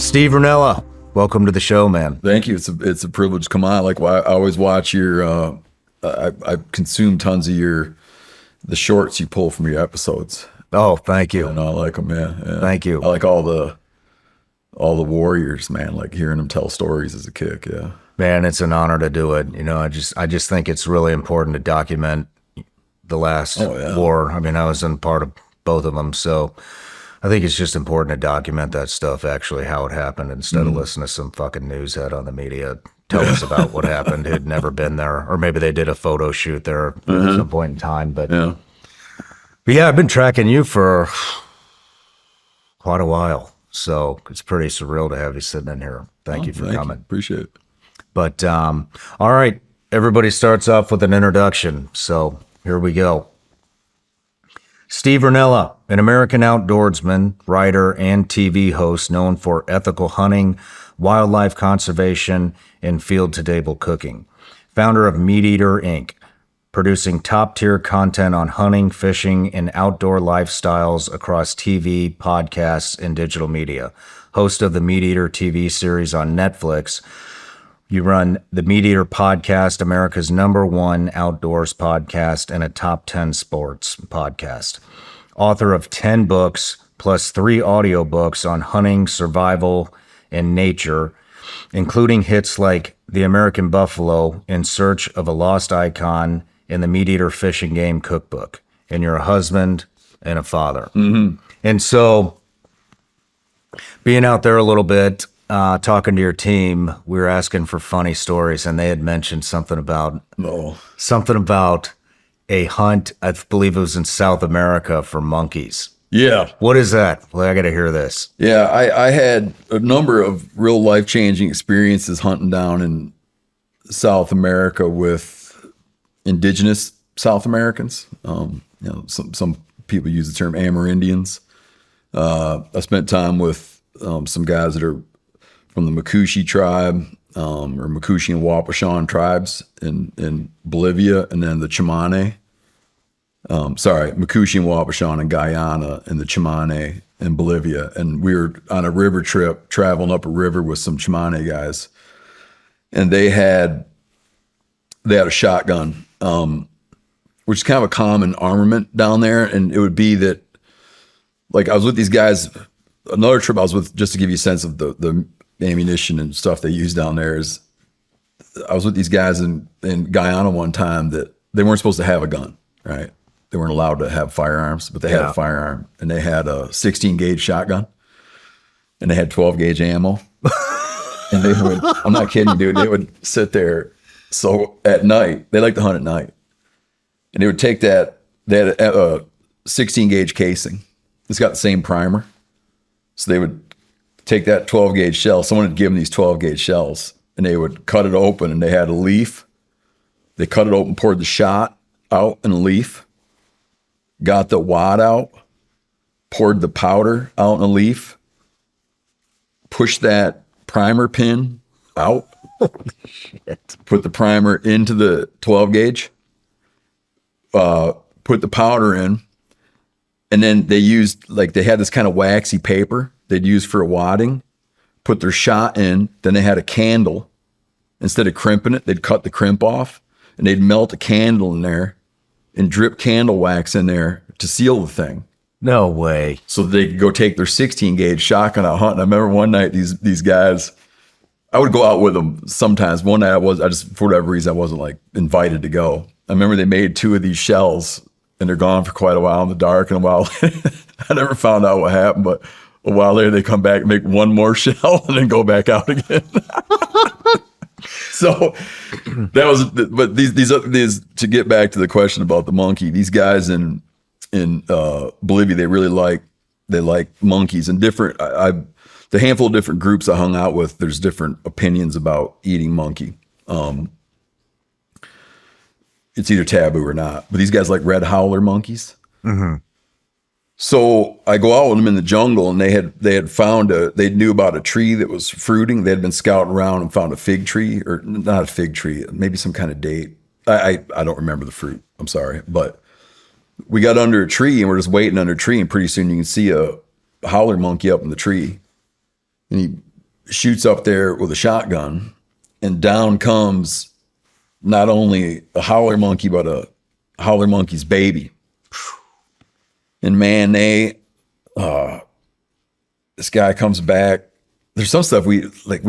Steve Rinella, welcome to the show, man. Thank you. It's a privilege to come on. Like, I always watch your. I consume tons of the shorts you pull from your episodes. Oh, thank you. And I like them. Yeah. Thank you. I like all the warriors, man. Like hearing them tell stories is a kick. Yeah. Man, it's an honor to do it. You know, I just think it's really important to document the last war. I mean, I was in part of both of them, so I think it's just important to document that stuff, actually, how it happened, instead of listening to some fucking newshead on the media tell us about what happened who'd never been there, or maybe they did a photo shoot there at some point in time. But yeah, I've been tracking you for quite a while, so it's pretty surreal to have you sitting in here. Thank you for coming. Appreciate it. But all right, everybody starts off with an introduction, so here we go. Steve Rinella, an American outdoorsman, writer, and TV host known for ethical hunting, wildlife conservation, and field-to-table cooking. Founder of MeatEater, Inc., producing top-tier content on hunting, fishing, and outdoor lifestyles across TV, podcasts, and digital media. Host of the MeatEater TV series on Netflix. You run the MeatEater podcast, America's #1 outdoors podcast and a top 10 sports podcast. Author of 10 books plus 3 audiobooks on hunting, survival, and nature, including hits like The American Buffalo, In Search of a Lost Icon, and the MeatEater Fishing Game Cookbook. And you're a husband and a father. And so being out there a little bit, talking to your team, we were asking for funny stories, and they had mentioned something about a hunt. I believe it was in South America for monkeys. Yeah. What is that? Well, I got to hear this. Yeah, I had a number of real life-changing experiences hunting down in South America with indigenous South Americans. Some people use the term Amerindians. I spent time with some guys that are from the Macushi tribe, or Macushi and Wapashan tribes in Bolivia, and then the Chimane. Macushi and Wapashan in Guyana, and the Chimane in Bolivia. And we were on a river trip, traveling up a river with some Chimane guys. And they had a shotgun, which is kind of a common armament down there. And it would be that, like, I was with these guys, another trip I was with, just to give you a sense of the ammunition and stuff they use down there, is I was with these guys in Guyana one time that they weren't supposed to have a gun, right? They weren't allowed to have firearms, but they had a firearm, and they had a 16 gauge shotgun, and they had 12 gauge ammo. And they would, I'm not kidding you, dude, they would sit there. So at night, they like to hunt at night, and they would take that, they had a 16 gauge casing. It's got the same primer. So they would take that 12 gauge shell. Someone would give them these 12 gauge shells, and they would cut it open, and they had a leaf. They cut it open, poured the shot out in a leaf, got the wad out, poured the powder out in a leaf, pushed that primer pin out, put the primer into the 12 gauge, put the powder in, and then they had this kind of waxy paper they'd use for wadding, put their shot in, then they had a candle. Instead of crimping it, they'd cut the crimp off, and they'd melt a candle in there and drip candle wax in there to seal the thing. No way. So they could go take their 16 gauge shotgun out hunting. I remember one night these guys, I would go out with them sometimes. One night I just, for whatever reason, I wasn't like invited to go. I remember they made 2 of these shells, and they're gone for quite a while in the dark, and a while I never found out what happened, but a while later they come back and make 1 more shell and then go back out again. So that was, but these to get back to the question about the monkey, these guys in Bolivia, they really like monkeys, and different, the handful of different groups I hung out with, there's different opinions about eating monkey. It's either taboo or not, but these guys like red howler monkeys. Mm-hmm. So I go out with them in the jungle, and they had found they knew about a tree that was fruiting. They had been scouting around and found a fig tree, or not a fig tree, maybe some kind of date. I don't remember the fruit. I'm sorry. But we got under a tree, and we're just waiting under a tree, and pretty soon you can see a howler monkey up in the tree. And he shoots up there with a shotgun, and down comes not only a howler monkey, but a howler monkey's baby. And man, this guy comes back. There's some stuff we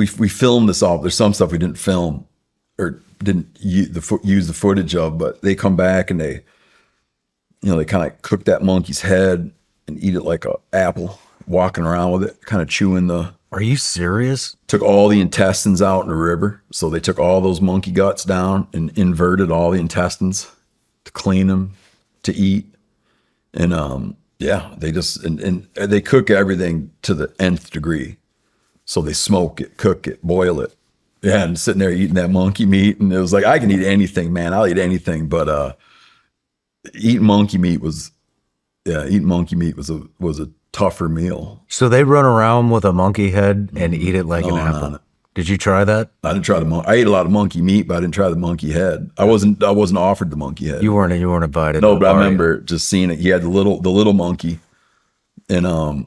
filmed this all. There's some stuff we didn't film or didn't use the footage of, but they come back and they kind of cook that monkey's head and eat it like an apple, walking around with it, kind of chewing the. Are you serious? Took all the intestines out in the river. So they took all those monkey guts down and inverted all the intestines to clean them, to eat. And they just, and they cook everything to the nth degree. So they smoke it, cook it, boil it. Yeah, and sitting there eating that monkey meat. And it was like, I can eat anything, man. I'll eat anything. But eating monkey meat was a tougher meal. So they run around with a monkey head and eat it like an apple. Did you try that? I didn't try I ate a lot of monkey meat, but I didn't try the monkey head. I wasn't offered the monkey head. You weren't invited. No, but I remember just seeing it. He had the little monkey, and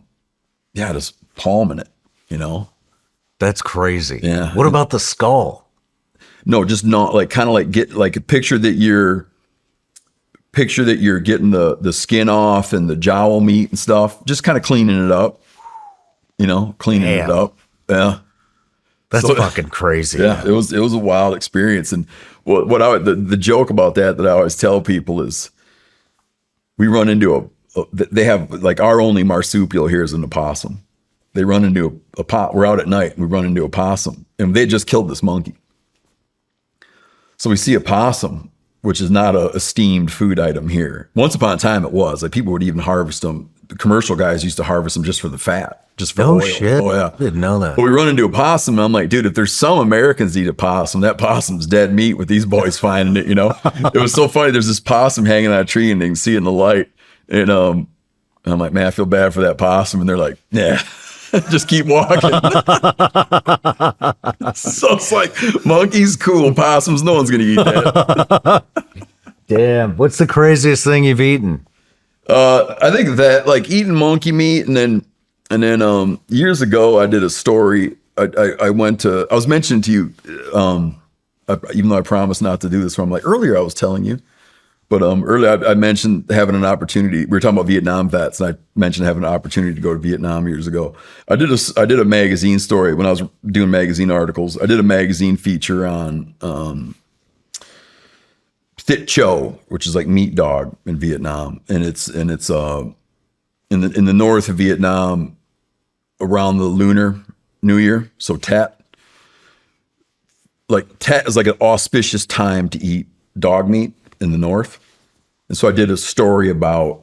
just palming it. That's crazy. Yeah. What about the skull? No, just not like kind of like get like a picture that you're getting the skin off and the jowl meat and stuff, just kind of cleaning it up, cleaning it up. Yeah. That's fucking crazy. Yeah. It was a wild experience. And the joke about that I always tell people is we run into they have like our only marsupial here is an opossum. They run into we're out at night and we run into a possum and they just killed this monkey. So we see a possum, which is not a esteemed food item here. Once upon a time it was. Like people would even harvest them. The commercial guys used to harvest them just for the fat, just for oil. Shit. Oh yeah. Didn't know that. But we run into a possum and I'm like, dude, if there's some Americans eat a possum, that possum's dead meat with these boys finding it, It was so funny. There's this possum hanging on a tree and they can see it in the light. And I'm like, man, I feel bad for that possum. And they're like, yeah. Just keep walking. So it's like monkeys, cool. Possums, no one's gonna eat that. Damn. What's the craziest thing you've eaten? I think that like eating monkey meat, and then years ago I did a story. I was mentioning to you, even though I promised not to do this from like earlier, I was telling you. But earlier I mentioned having an opportunity. We were talking about Vietnam vets, and I mentioned having an opportunity to go to Vietnam years ago. I did a magazine story when I was doing magazine articles. I did a magazine feature on Thit Cho, which is like meat dog in Vietnam, and it's in the north of Vietnam around the Lunar New Year. So Tet is like an auspicious time to eat dog meat in the north. And so I did a story about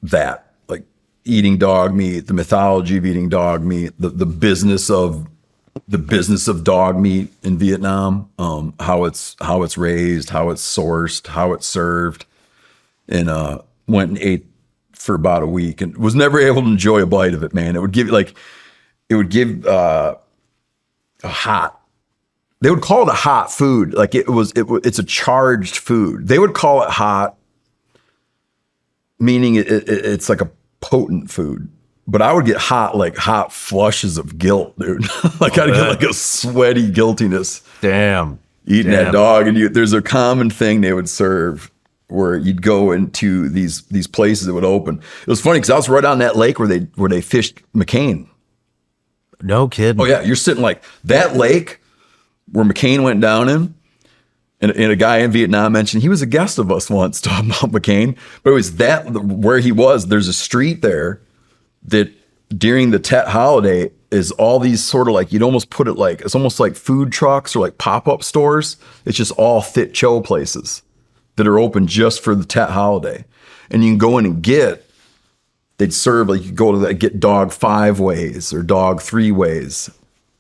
that, like eating dog meat, the mythology of eating dog meat, the business of dog meat in Vietnam, how it's raised, how it's sourced, how it's served, and went and ate for about a week and was never able to enjoy a bite of it, man. It would give a hot. They would call it a hot food. Like it's a charged food. They would call it hot, meaning it's like a potent food. But I would get hot flushes of guilt, dude. I'd get like a sweaty guiltiness. Damn. Eating that dog. And there's a common thing they would serve where you'd go into these places that would open. It was funny because I was right on that lake where they fished McCain. No kidding. Oh yeah, you're sitting like that lake where McCain went down in, and a guy in Vietnam mentioned he was a guest of us once talking about McCain, but it was where he was. There's a street there that during the Tet holiday is all these sort of like, you'd almost put it like, it's almost like food trucks or like pop-up stores. It's just all Thit Cho places that are open just for the Tet holiday. And you can go in and they'd serve, like you go to get dog 5 ways or dog 3 ways.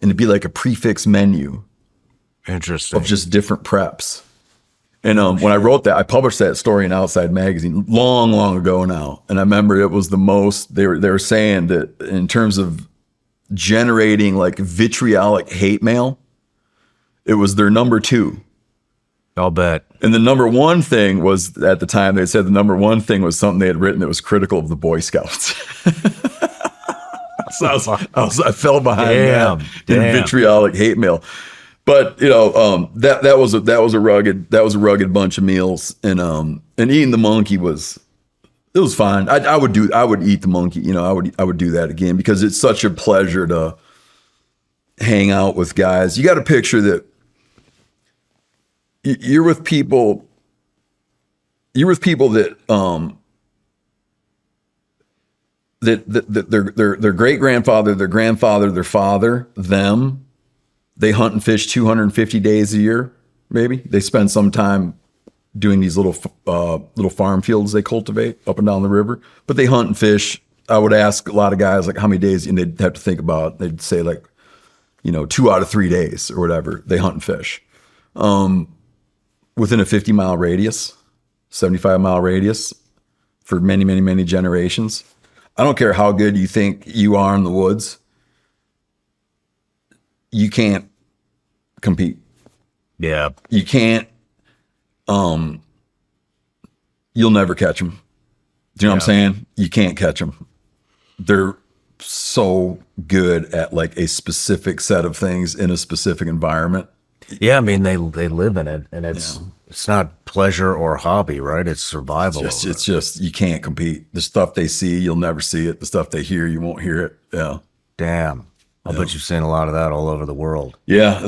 And it'd be like a prefix menu. Interesting. Of just different preps. And when I wrote that, I published that story in Outside Magazine long, long ago now. And I remember it was the most, they were saying that in terms of generating like vitriolic hate mail, it was their number 2. I'll bet. And the number 1 thing was, at the time, they said the number 1 thing was something they had written that was critical of the Boy Scouts. So I fell behind Damn, that in vitriolic hate mail. But that was a rugged bunch of meals, and eating the monkey was fine. I would eat the monkey. I would do that again because it's such a pleasure to hang out with guys. You got to picture that you're with people. You're with people that their great grandfather, their grandfather, their father, them. They hunt and fish 250 days a year, maybe. They spend some time doing these little farm fields they cultivate up and down the river. But they hunt and fish. I would ask a lot of guys, like, how many days? And they'd have to think about it. They'd say, like, 2 out of 3 days or whatever, they hunt and fish. Within a 50-mile radius, 75-mile radius for many, many, many generations. I don't care how good you think you are in the woods. You can't compete. Yeah. You can't, you'll never catch them. Do you know what I'm saying? You can't catch them. They're so good at like a specific set of things in a specific environment. Yeah, I mean, they live in it, and it's not pleasure or hobby, right? It's survival. It's just, you can't compete. The stuff they see, you'll never see it. The stuff they hear, you won't hear it. Yeah. Damn. I bet you've seen a lot of that all over the world. Yeah.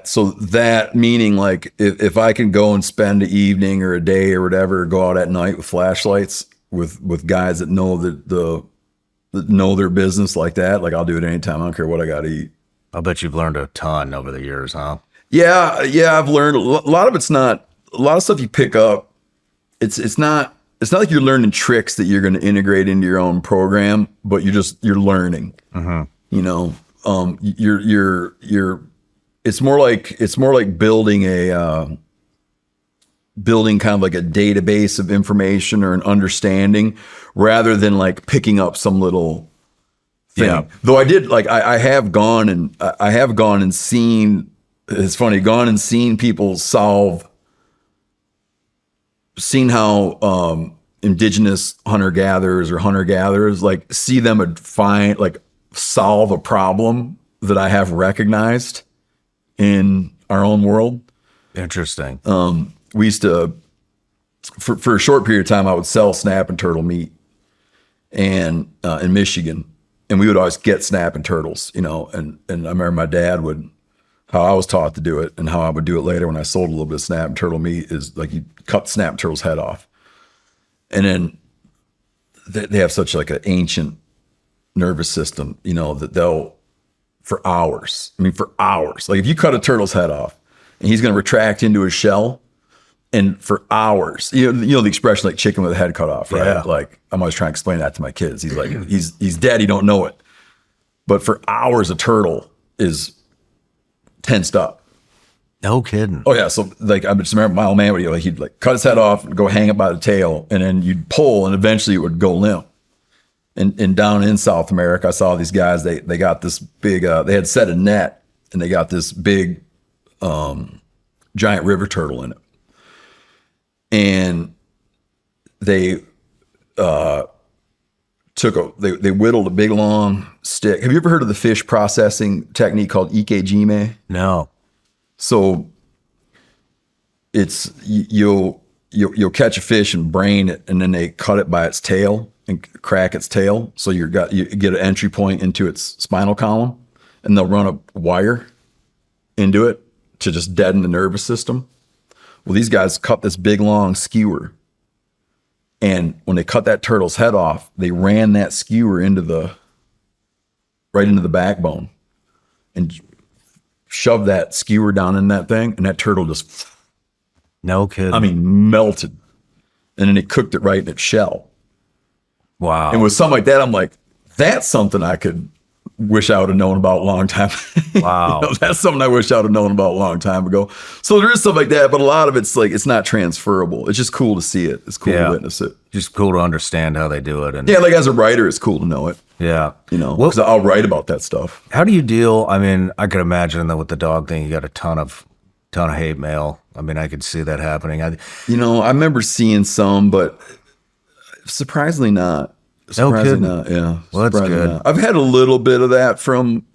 So that meaning, like, if I can go and spend an evening or a day or whatever, go out at night with flashlights with guys that know that know their business like that, like, I'll do it anytime. I don't care what I got to eat. I bet you've learned a ton over the years, huh? Yeah. I've learned a lot of stuff you pick up. It's not like you're learning tricks that you're going to integrate into your own program, but you're learning. Mm-hmm. It's more like building kind of like a database of information or an understanding rather than like picking up some little thing. Yeah. Though I have gone and seen, it's funny, gone and seen people seen how indigenous hunter-gatherers or hunter-gatherers, like, see them solve a problem that I have recognized in our own world. Interesting. We used to, for a short period of time, I would sell snap and turtle meat and in Michigan, and we would always get snap and turtles, and I remember my dad how I was taught to do it and how I would do it later when I sold a little bit of snap and turtle meat is like, you cut the snap turtle's head off. And then they have such like an ancient nervous system, that they'll, for hours, like, if you cut a turtle's head off and he's going to retract into his shell, and for hours, the expression, like, chicken with a head cut off, right? Yeah. Like, I'm always trying to explain that to my kids. He's like, he's dead. He don't know it. But for hours, a turtle is tensed up. No kidding. Oh yeah. So, like, I just remember my old man he'd like cut his head off and go hang it by the tail, and then you'd pull, and eventually it would go limp. And down in South America, I saw these guys. They got this big. They had set a net, and they got this big, giant river turtle in it, and they they whittled a big long stick. Have you ever heard of the fish processing technique called ecology? No. So it's you'll catch a fish and brain it, and then they cut it by its tail and crack its tail. So you get an entry point into its spinal column, and they'll run a wire into it to just deaden the nervous system. Well, these guys cut this big long skewer, and when they cut that turtle's head off, they ran that skewer right into the backbone and shoved that skewer down in that thing, and that turtle just, no kidding. I mean, melted. And then they cooked it right in its shell. Wow. And with something like that, I'm like, that's something I could wish I would have known about a long time. Wow. That's something I wish I would have known about a long time ago. So there is stuff like that, but a lot of it's like, it's not transferable. It's just cool to see it. It's cool to witness it. Just cool to understand how they do it. And yeah, like as a writer, it's cool to know it. Yeah. Because I'll write about that stuff. How do you deal? I mean, I could imagine that with the dog thing, you got a ton of hate mail. I mean, I could see that happening. I remember seeing some, but surprisingly not. Surprisingly kidding. not, yeah. Well, that's Surprisingly good. not. I've had a little bit of that from.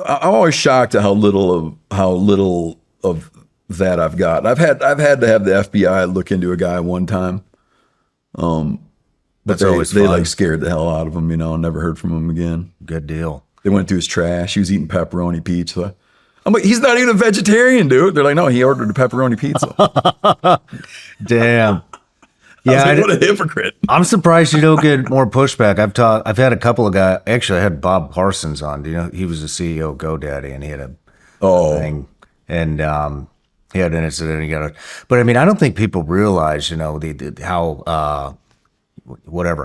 I'm always shocked at how little of that I've got. I've had to have the FBI look into a guy one time. But That's always they fun. like scared the hell out of him, and never heard from him again. Good deal. They went through his trash. He was eating pepperoni pizza. I'm like, he's not even a vegetarian, dude. They're like, no, he ordered a pepperoni pizza. Damn. I was Yeah, like, what a hypocrite. I'm surprised you don't get more pushback. I've had a couple of guys. Actually, I had Bob Parsons on. Do you know he was the CEO of GoDaddy, and he had a thing, and he had an incident. He got but I mean, I don't think people realize, how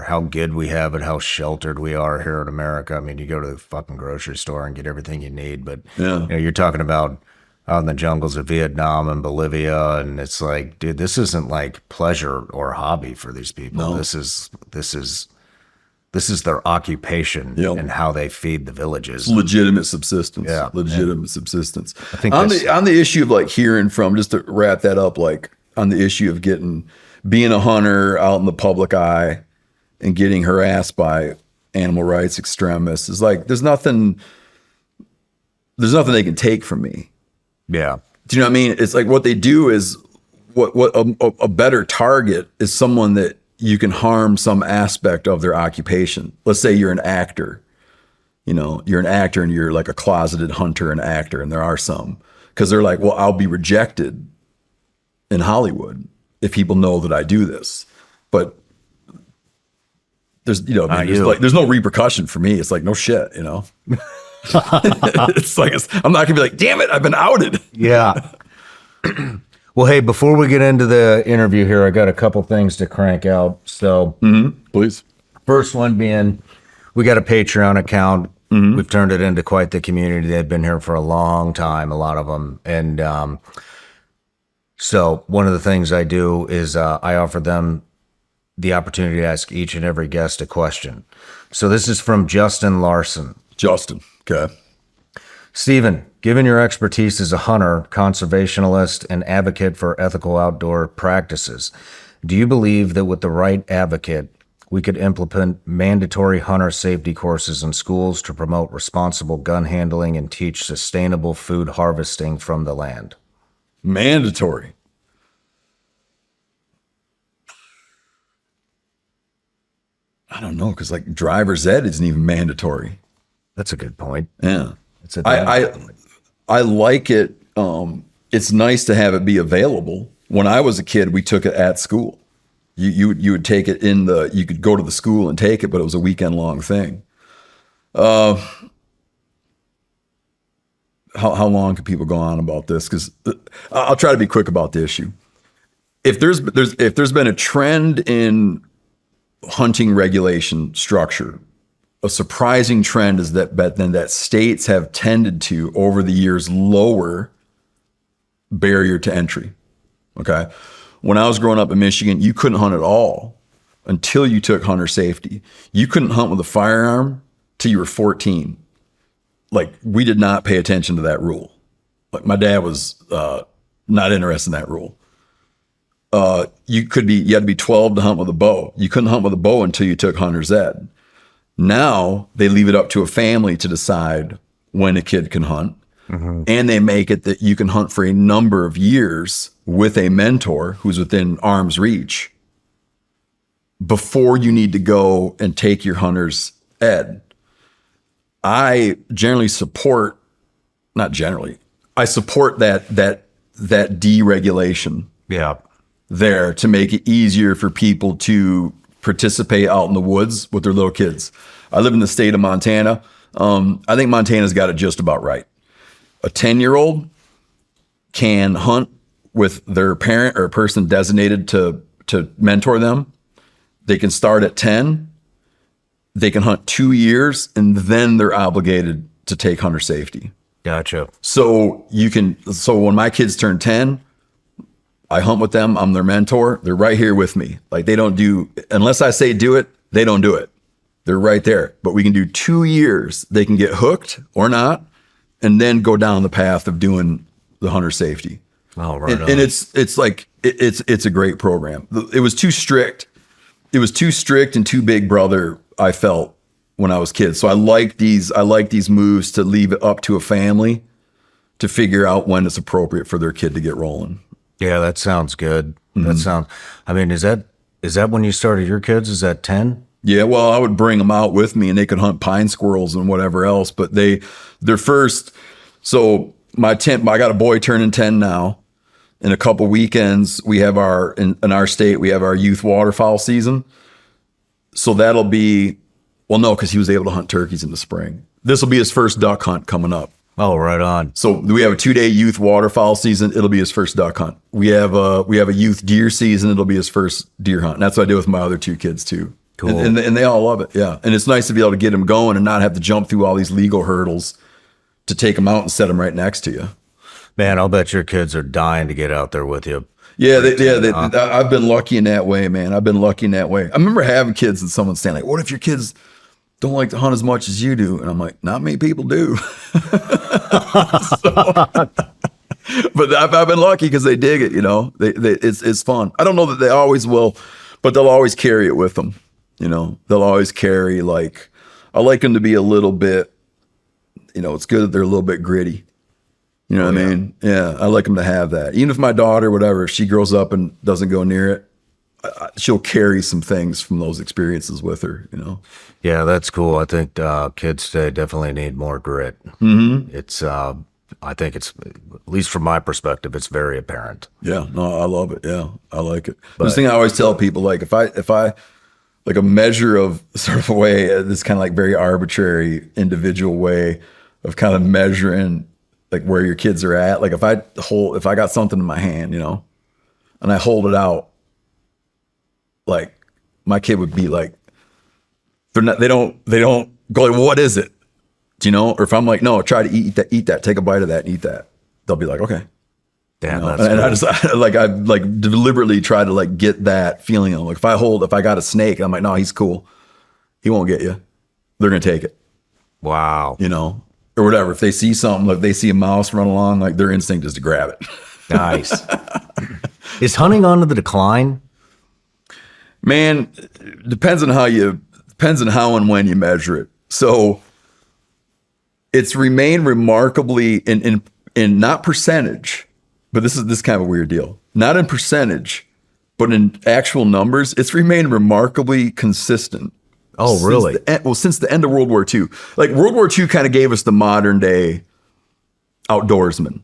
how good we have it, how sheltered we are here in America. I mean, you go to the fucking grocery store and get everything you need, but Yeah. you're talking about out in the jungles of Vietnam and Bolivia, and it's like, dude, this isn't like pleasure or hobby for these people. No. This is their occupation Yep. and how they feed the villages. Legitimate subsistence. Yeah. Legitimate subsistence. I think on that's- the issue of like hearing from, just to wrap that up, like on the issue of being a hunter out in the public eye and getting harassed by animal rights extremists is like there's nothing they can take from me. Yeah. Do you know what I mean? It's like what they do is what a better target is someone that you can harm some aspect of their occupation. Let's say you're an actor. You're an actor and you're like a closeted hunter and actor, and there are some. Because they're like, well, I'll be rejected in Hollywood if people know that I do this. But there's there's no repercussion for me. It's like, no shit, It's like I'm not gonna be like, damn it, I've been outed. Yeah. Well, hey, before we get into the interview here, I got a couple things to crank out. So, Please. first one being, we got a Patreon account. We've turned it into quite the community. They've been here for a long time, a lot of them. And so one of the things I do is I offer them the opportunity to ask each and every guest a question. So this is from Justin Larson. Justin. Okay. Stephen, given your expertise as a hunter, conservationalist, and advocate for ethical outdoor practices, do you believe that with the right advocate, we could implement mandatory hunter safety courses in schools to promote responsible gun handling and teach sustainable food harvesting from the land? Mandatory. I don't know, because like driver's ed isn't even mandatory. That's a good point. Yeah. It's a I like it. It's nice to have it be available. When I was a kid, we took it at school. You would take it you could go to the school and take it, but it was a weekend long thing. How long can people go on about this? Because I'll try to be quick about the issue. If there's been a trend in hunting regulation structure, a surprising trend is that states have tended to, over the years, lower barrier to entry. Okay. When I was growing up in Michigan, you couldn't hunt at all until you took hunter safety. You couldn't hunt with a firearm till you were 14. Like, we did not pay attention to that rule. Like, my dad was not interested in that rule. You had to be 12 to hunt with a bow. You couldn't hunt with a bow until you took hunter's ed. Now they leave it up to a family to decide when a kid can hunt. And they make it that you can hunt for a number of years with a mentor who's within arm's reach before you need to go and take your hunter's ed. I support that deregulation. Yeah. There to make it easier for people to participate out in the woods with their little kids. I live in the state of Montana. I think Montana's got it just about right. A 10-year-old can hunt with their parent or a person designated to mentor them. They can start at 10. They can hunt 2 years, and then they're obligated to take hunter safety. Gotcha. So when my kids turn 10, I hunt with them. I'm their mentor. They're right here with me. Like, they don't do, unless I say do it, they don't do it. They're right there. But we can do 2 years. They can get hooked or not, and then go down the path of doing the hunter safety. Oh, right. And it's a great program. It was too strict it was too strict and too big brother, I felt, when I was a kid. So I like these moves to leave it up to a family to figure out when it's appropriate for their kid to get rolling. Yeah, that sounds good. That sounds, I mean, is that when you started your kids? Is that 10? Yeah, well, I would bring them out with me and they could hunt pine squirrels and whatever else. But their first, so I got a boy turning 10 now. In a couple weekends, we have in our state, we have our youth waterfowl season. So that'll be, well, no, because he was able to hunt turkeys in the spring. This will be his first duck hunt coming up. Oh, right on. So we have a 2-day youth waterfowl season. It'll be his first duck hunt. We have a youth deer season. It'll be his first deer hunt. And that's what I did with my other 2 kids too. Cool. And they all love it. Yeah. And it's nice to be able to get them going and not have to jump through all these legal hurdles to take them out and set them right next to you. Man, I'll bet your kids are dying to get out there with you. Yeah, I've been lucky in that way, man. I've been lucky in that way. I remember having kids and someone saying like, what if your kids don't like to hunt as much as you do? And I'm like, not many people do. But I've been lucky because they dig it, you know. It's fun. I don't know that they always will, but they'll always carry it with them. You know, they'll always carry, like, I like them to be a little bit, you know, it's good that they're a little bit gritty. You know what I mean? Yeah, I like them to have that. Even if my daughter, whatever, if she grows up and doesn't go near it, she'll carry some things from those experiences with her, you know? Yeah, that's cool. I think kids today definitely need more grit. It's, I think it's, at least from my perspective, it's very apparent. Yeah, no, I love it. Yeah, I like it. But this thing I always tell people, like, if I, like a measure of sort of a way, this kind of like very arbitrary individual way of kind of measuring like where your kids are at. Like if I got something in my hand, you know, and I hold it out, like my kid would be like, they don't go like, well, what is it? Do you know? Or if I'm like, no, try to eat that, take a bite of that and eat that. They'll be like, okay. Damn, you know? that's and cool. I like deliberately try to like get that feeling on. Like if I got a snake, I'm like, no, he's cool. He won't get you. They're going to take it. Wow. You know? Or whatever. If they see something, like they see a mouse run along, like their instinct is to grab it. Nice. Is hunting on the decline? Man, depends on how and when you measure it. So it's remained remarkably in not percentage, but this is kind of a weird deal. Not in percentage, but in actual numbers, it's remained remarkably consistent. Oh, really? Since the end of World War II. Like World War II kind of gave us the modern day outdoorsman.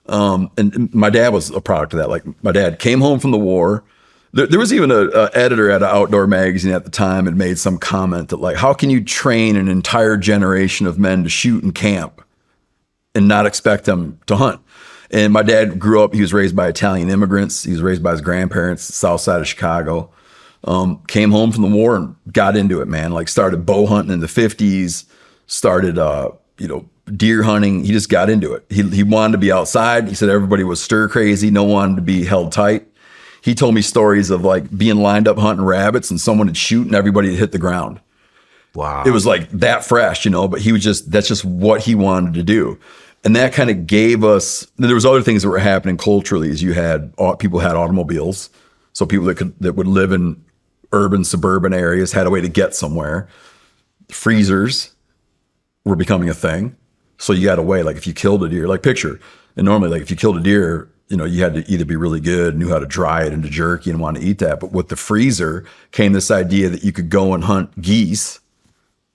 And my dad was a product of that. Like my dad came home from the war. There was even an editor at an outdoor magazine at the time and made some comment that like, how can you train an entire generation of men to shoot and camp and not expect them to hunt? And my dad grew up, he was raised by Italian immigrants. He was raised by his grandparents, south side of Chicago. Came home from the war and got into it, man. Like started bow hunting in the 50s, started, deer hunting. He just got into it. He wanted to be outside. He said everybody was stir crazy. No one wanted to be held tight. He told me stories of like being lined up hunting rabbits and someone would shoot and everybody would hit the ground. Wow. It was like that fresh, you know, but that's just what he wanted to do. And that kind of gave us, there was other things that were happening culturally as people had automobiles. So people that would live in urban, suburban areas had a way to get somewhere. Freezers were becoming a thing. So you had a way, like if you killed a deer, like picture, and normally like if you killed a deer, you know, you had to either be really good, knew how to dry it into jerky and want to eat that. But with the freezer came this idea that you could go and hunt geese,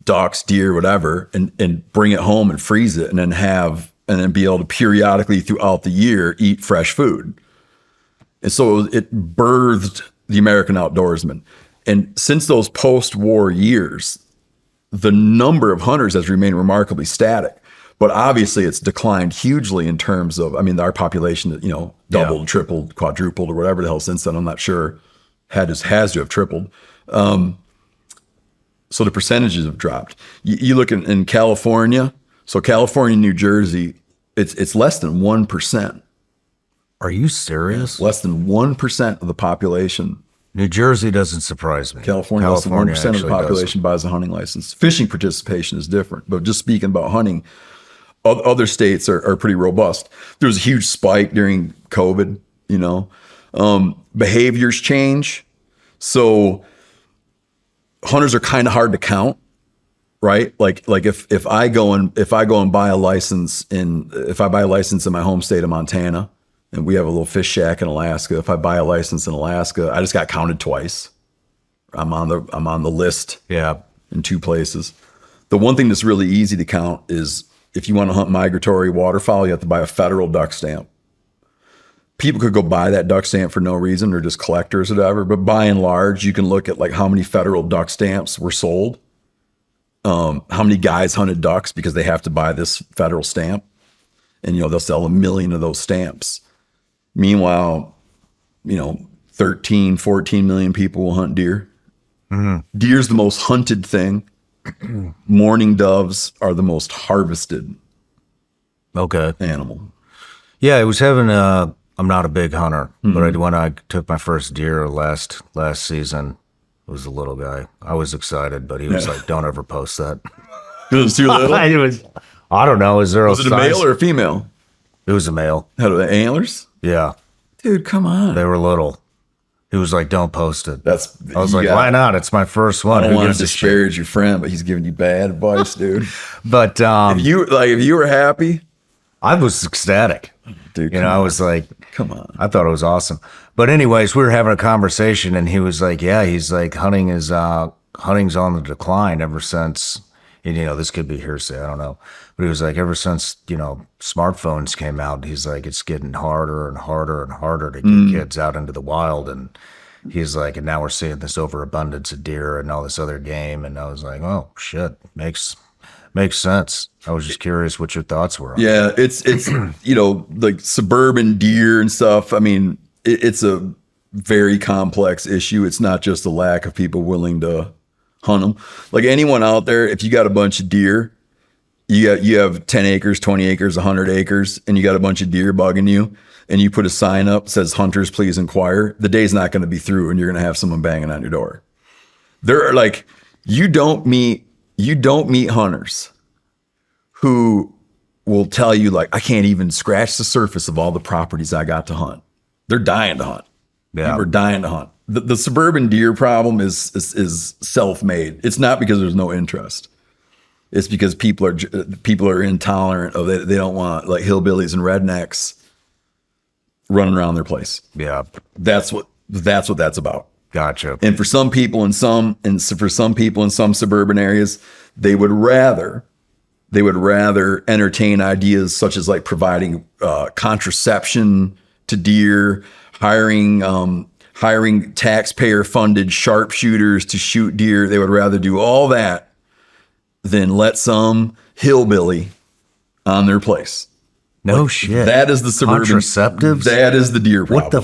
ducks, deer, whatever, and bring it home and freeze it and then be able to periodically throughout the year eat fresh food. And so it birthed the American outdoorsman. And since those post-war years, the number of hunters has remained remarkably static. But obviously it's declined hugely in terms of, I mean, our population, you know, doubled, tripled, quadrupled, or whatever the hell since then. I'm not sure. Has to have tripled. So the percentages have dropped. You look in California, so California, New Jersey, it's less than 1%. Are you serious? Less than 1% of the population. New Jersey doesn't surprise me. California less than 1% of the population buys a hunting license. Fishing participation is different, but just speaking about hunting, other states are pretty robust. There was a huge spike during COVID, you know. Behaviors change. So hunters are kind of hard to count, right? Like if I go and buy a license in my home state of Montana, and we have a little fish shack in Alaska. If I buy a license in Alaska, I just got counted twice. I'm on the list. Yeah. In 2 places. The one thing that's really easy to count is if you want to hunt migratory waterfowl, you have to buy a federal duck stamp. People could go buy that duck stamp for no reason, or just collectors or whatever. But by and large, you can look at like how many federal duck stamps were sold, how many guys hunted ducks because they have to buy this federal stamp, and they'll sell 1 million of those stamps. Meanwhile, 13, 14 million people will hunt deer. Mm-hmm. Deer's the most hunted thing. Mourning doves are the most harvested. Okay. Animal. Yeah, I was having I'm not a big hunter, but when I took my first deer last season, it was a little guy. I was excited, but he was like, "Don't ever post that." It was too little. I don't know. Was it a male or a female? It was a male. Had the antlers? Yeah. Dude, come on. They were little. He was like, "Don't post it." I was like, "Why not? It's my first one." I don't want to disparage your friend, but he's giving you bad advice, dude. But if you were happy, I was ecstatic. Dude, I was like, "Come on!" I thought it was awesome. But anyways, we were having a conversation, and he was like, "Yeah, he's like hunting's on the decline ever since." And, this could be hearsay, I don't know. But he was like, ever since, smartphones came out, he's like, it's getting harder and harder and harder to get kids out into the wild. And he's like, and now we're seeing this overabundance of deer and all this other game. And I was like, oh, shit, makes sense. I was just curious what your thoughts were on Yeah, it's like suburban deer and stuff. I mean, it's a very complex issue. It's not just the lack of people willing to hunt them. Like anyone out there, if you got a bunch of deer, you have 10 acres, 20 acres, 100 acres, and you got a bunch of deer bugging you, and you put a sign up that says "Hunters, please inquire," the day's not going to be through, and you're going to have someone banging on your door. There are like you don't meet hunters who will tell you like, I can't even scratch the surface of all the properties I got to hunt. They're dying to hunt. Yeah. People are dying to hunt. The suburban deer problem is self-made. It's not because there's no interest. It's because people are intolerant of it. They don't want like hillbillies and rednecks running around their place. Yeah. That's what that's about. Gotcha. And for some people in some suburban areas, they would rather entertain ideas such as like providing contraception to deer, hiring taxpayer-funded sharpshooters to shoot deer. They would rather do all that than let some hillbilly on their place. No shit. That is the suburban contraceptives. That is the deer problem.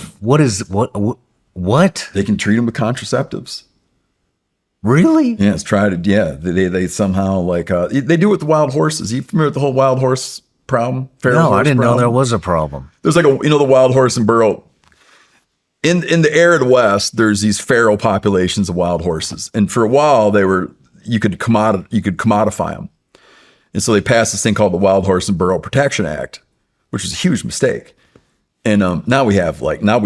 What? They can treat them with contraceptives. Really? Yeah, it's tried. Yeah, they somehow like they do it with the wild horses. You familiar with the whole wild horse problem? No, I didn't know there was a problem. There's like the wild horse and burro. In the arid West, there's these feral populations of wild horses, and for a while you could commodify them, and so they passed this thing called the Wild Horse and Burro Protection Act, which was a huge mistake. And now we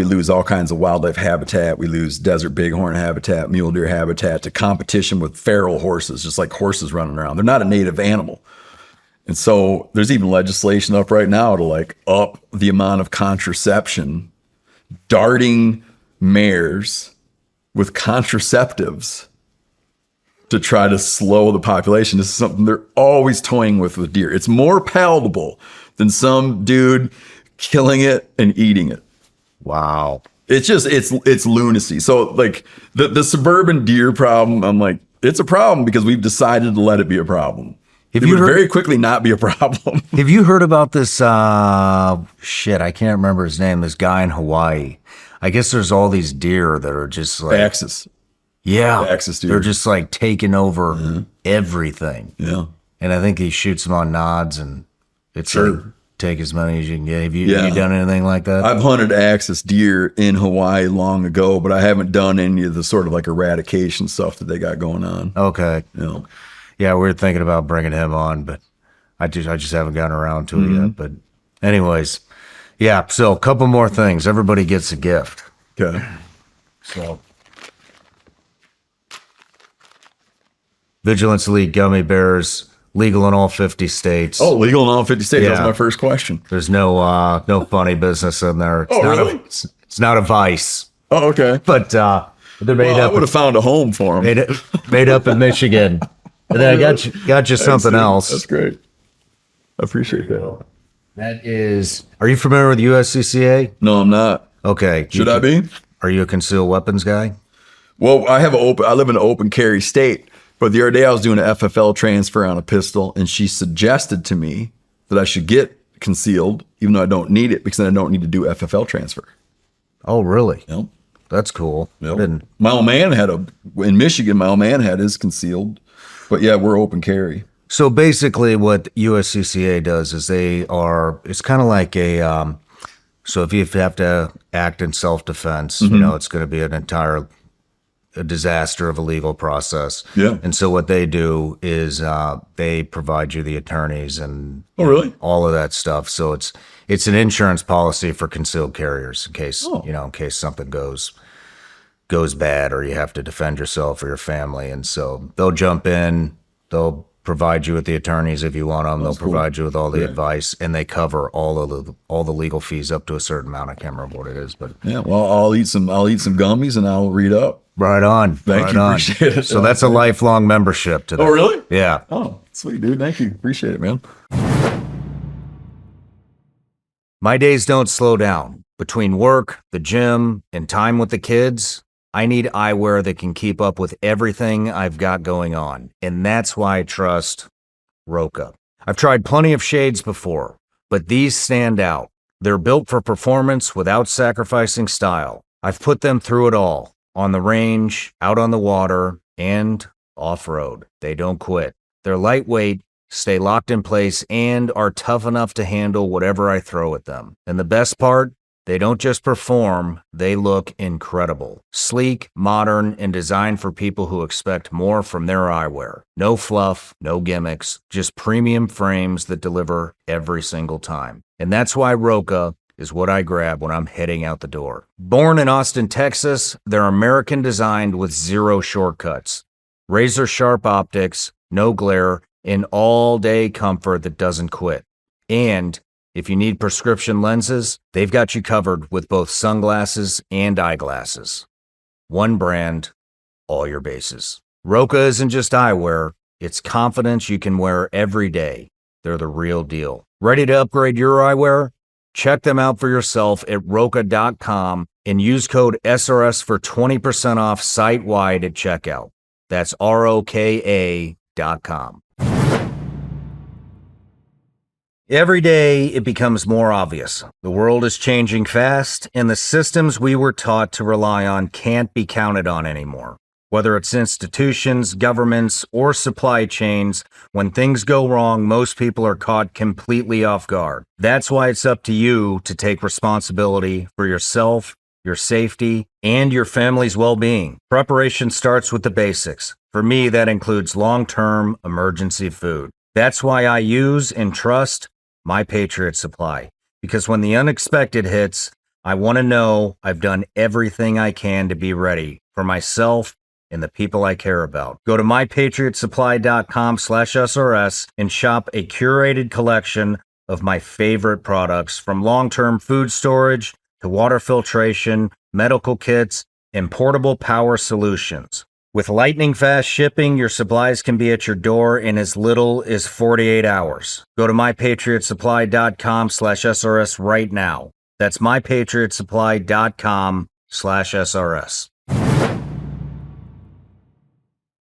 lose all kinds of wildlife habitat. We lose desert bighorn habitat, mule deer habitat to competition with feral horses, just like horses running around. They're not a native animal. And so there's even legislation up right now to like up the amount of contraception, darting mares with contraceptives to try to slow the population. This is something they're always toying with deer. It's more palatable than some dude killing it and eating it. Wow. It's just, it's lunacy. So like the suburban deer problem, I'm like, it's a problem because we've decided to let it be a problem. It would very quickly not be a problem. Have you heard about this, I can't remember his name, this guy in Hawaii. I guess there's all these deer that are just like... Axis. Yeah. Axis deer. They're just like taking over everything. Yeah. And I think he shoots them on nods and it's like, take as many as you can get. Have you done anything like that? I've hunted axis deer in Hawaii long ago, but I haven't done any of the sort of like eradication stuff that they got going on. Okay. Yeah, we were thinking about bringing him on, but I just haven't gotten around to it yet. But anyways, yeah, so a couple more things. Everybody gets a gift. Okay. So Vigilance Elite gummy bears, legal in all 50 states. Oh, legal in all 50 states. Yeah. That was my first question. There's no funny business in there. It's really? It's not a vice, Oh, okay. but they're made Well, I up. would have found a home for them. Made up in Michigan. And then I got you something else. That's great. I appreciate that. That is. Are you familiar with USCCA? No, I'm not. Okay. Should I be? Are you a concealed weapons guy? Well, I live in an open carry state, but the other day I was doing an FFL transfer on a pistol, and she suggested to me that I should get concealed, even though I don't need it, because then I don't need to do FFL transfer. Oh, really? Yep. That's cool. Yep. My old man in Michigan, my old man had his concealed, but yeah, we're open carry. So basically what USCCA does is it's kind of like so if you have to act in self-defense, it's going to be a disaster of a legal process. Yeah. And so what they do is they provide you the attorneys and really? all of that stuff. So it's an insurance policy for concealed carriers in case, in case something goes bad or you have to defend yourself or your family. And so they'll jump in, they'll provide you with the attorneys if you want them. They'll provide you with all the advice, and they cover all the legal fees up to a certain amount. I can't remember what it is, but yeah. Well, I'll eat some gummies and I'll read up. Right on. Thank you. Appreciate it. So that's a lifelong membership to that. Oh, really? Yeah. Oh, sweet, dude. Thank you. Appreciate it, man. My days don't slow down. Between work, the gym, and time with the kids, I need eyewear that can keep up with everything I've got going on. And that's why I trust Roka. I've tried plenty of shades before, but these stand out. They're built for performance without sacrificing style. I've put them through it all. On the range, out on the water, and off-road. They don't quit. They're lightweight, stay locked in place, and are tough enough to handle whatever I throw at them. And the best part? They don't just perform, they look incredible. Sleek, modern, and designed for people who expect more from their eyewear. No fluff, no gimmicks, just premium frames that deliver every single time. And that's why Roka is what I grab when I'm heading out the door. Born in Austin, Texas, they're American designed with zero shortcuts. Razor sharp optics, no glare, and all-day comfort that doesn't quit. And if you need prescription lenses, they've got you covered with both sunglasses and eyeglasses. One brand, all your bases. Roka isn't just eyewear, it's confidence you can wear every day. They're the real deal. Ready to upgrade your eyewear? Check them out for yourself at Roka.com and use code SRS for 20% off site-wide at checkout. That's ROKA.com. Every day, it becomes more obvious. The world is changing fast, and the systems we were taught to rely on can't be counted on anymore. Whether it's institutions, governments, or supply chains, when things go wrong, most people are caught completely off guard. That's why it's up to you to take responsibility for yourself, your safety, and your family's well-being. Preparation starts with the basics. For me, that includes long-term emergency food. That's why I use and trust My Patriot Supply. Because when the unexpected hits, I want to know I've done everything I can to be ready for myself and the people I care about. Go to mypatriotsupply.com/SRS and shop a curated collection of my favorite products, from long-term food storage to water filtration, medical kits, and portable power solutions. With lightning-fast shipping, your supplies can be at your door in as little as 48 hours. Go to mypatriotsupply.com/SRS right now. That's mypatriotsupply.com/SRS.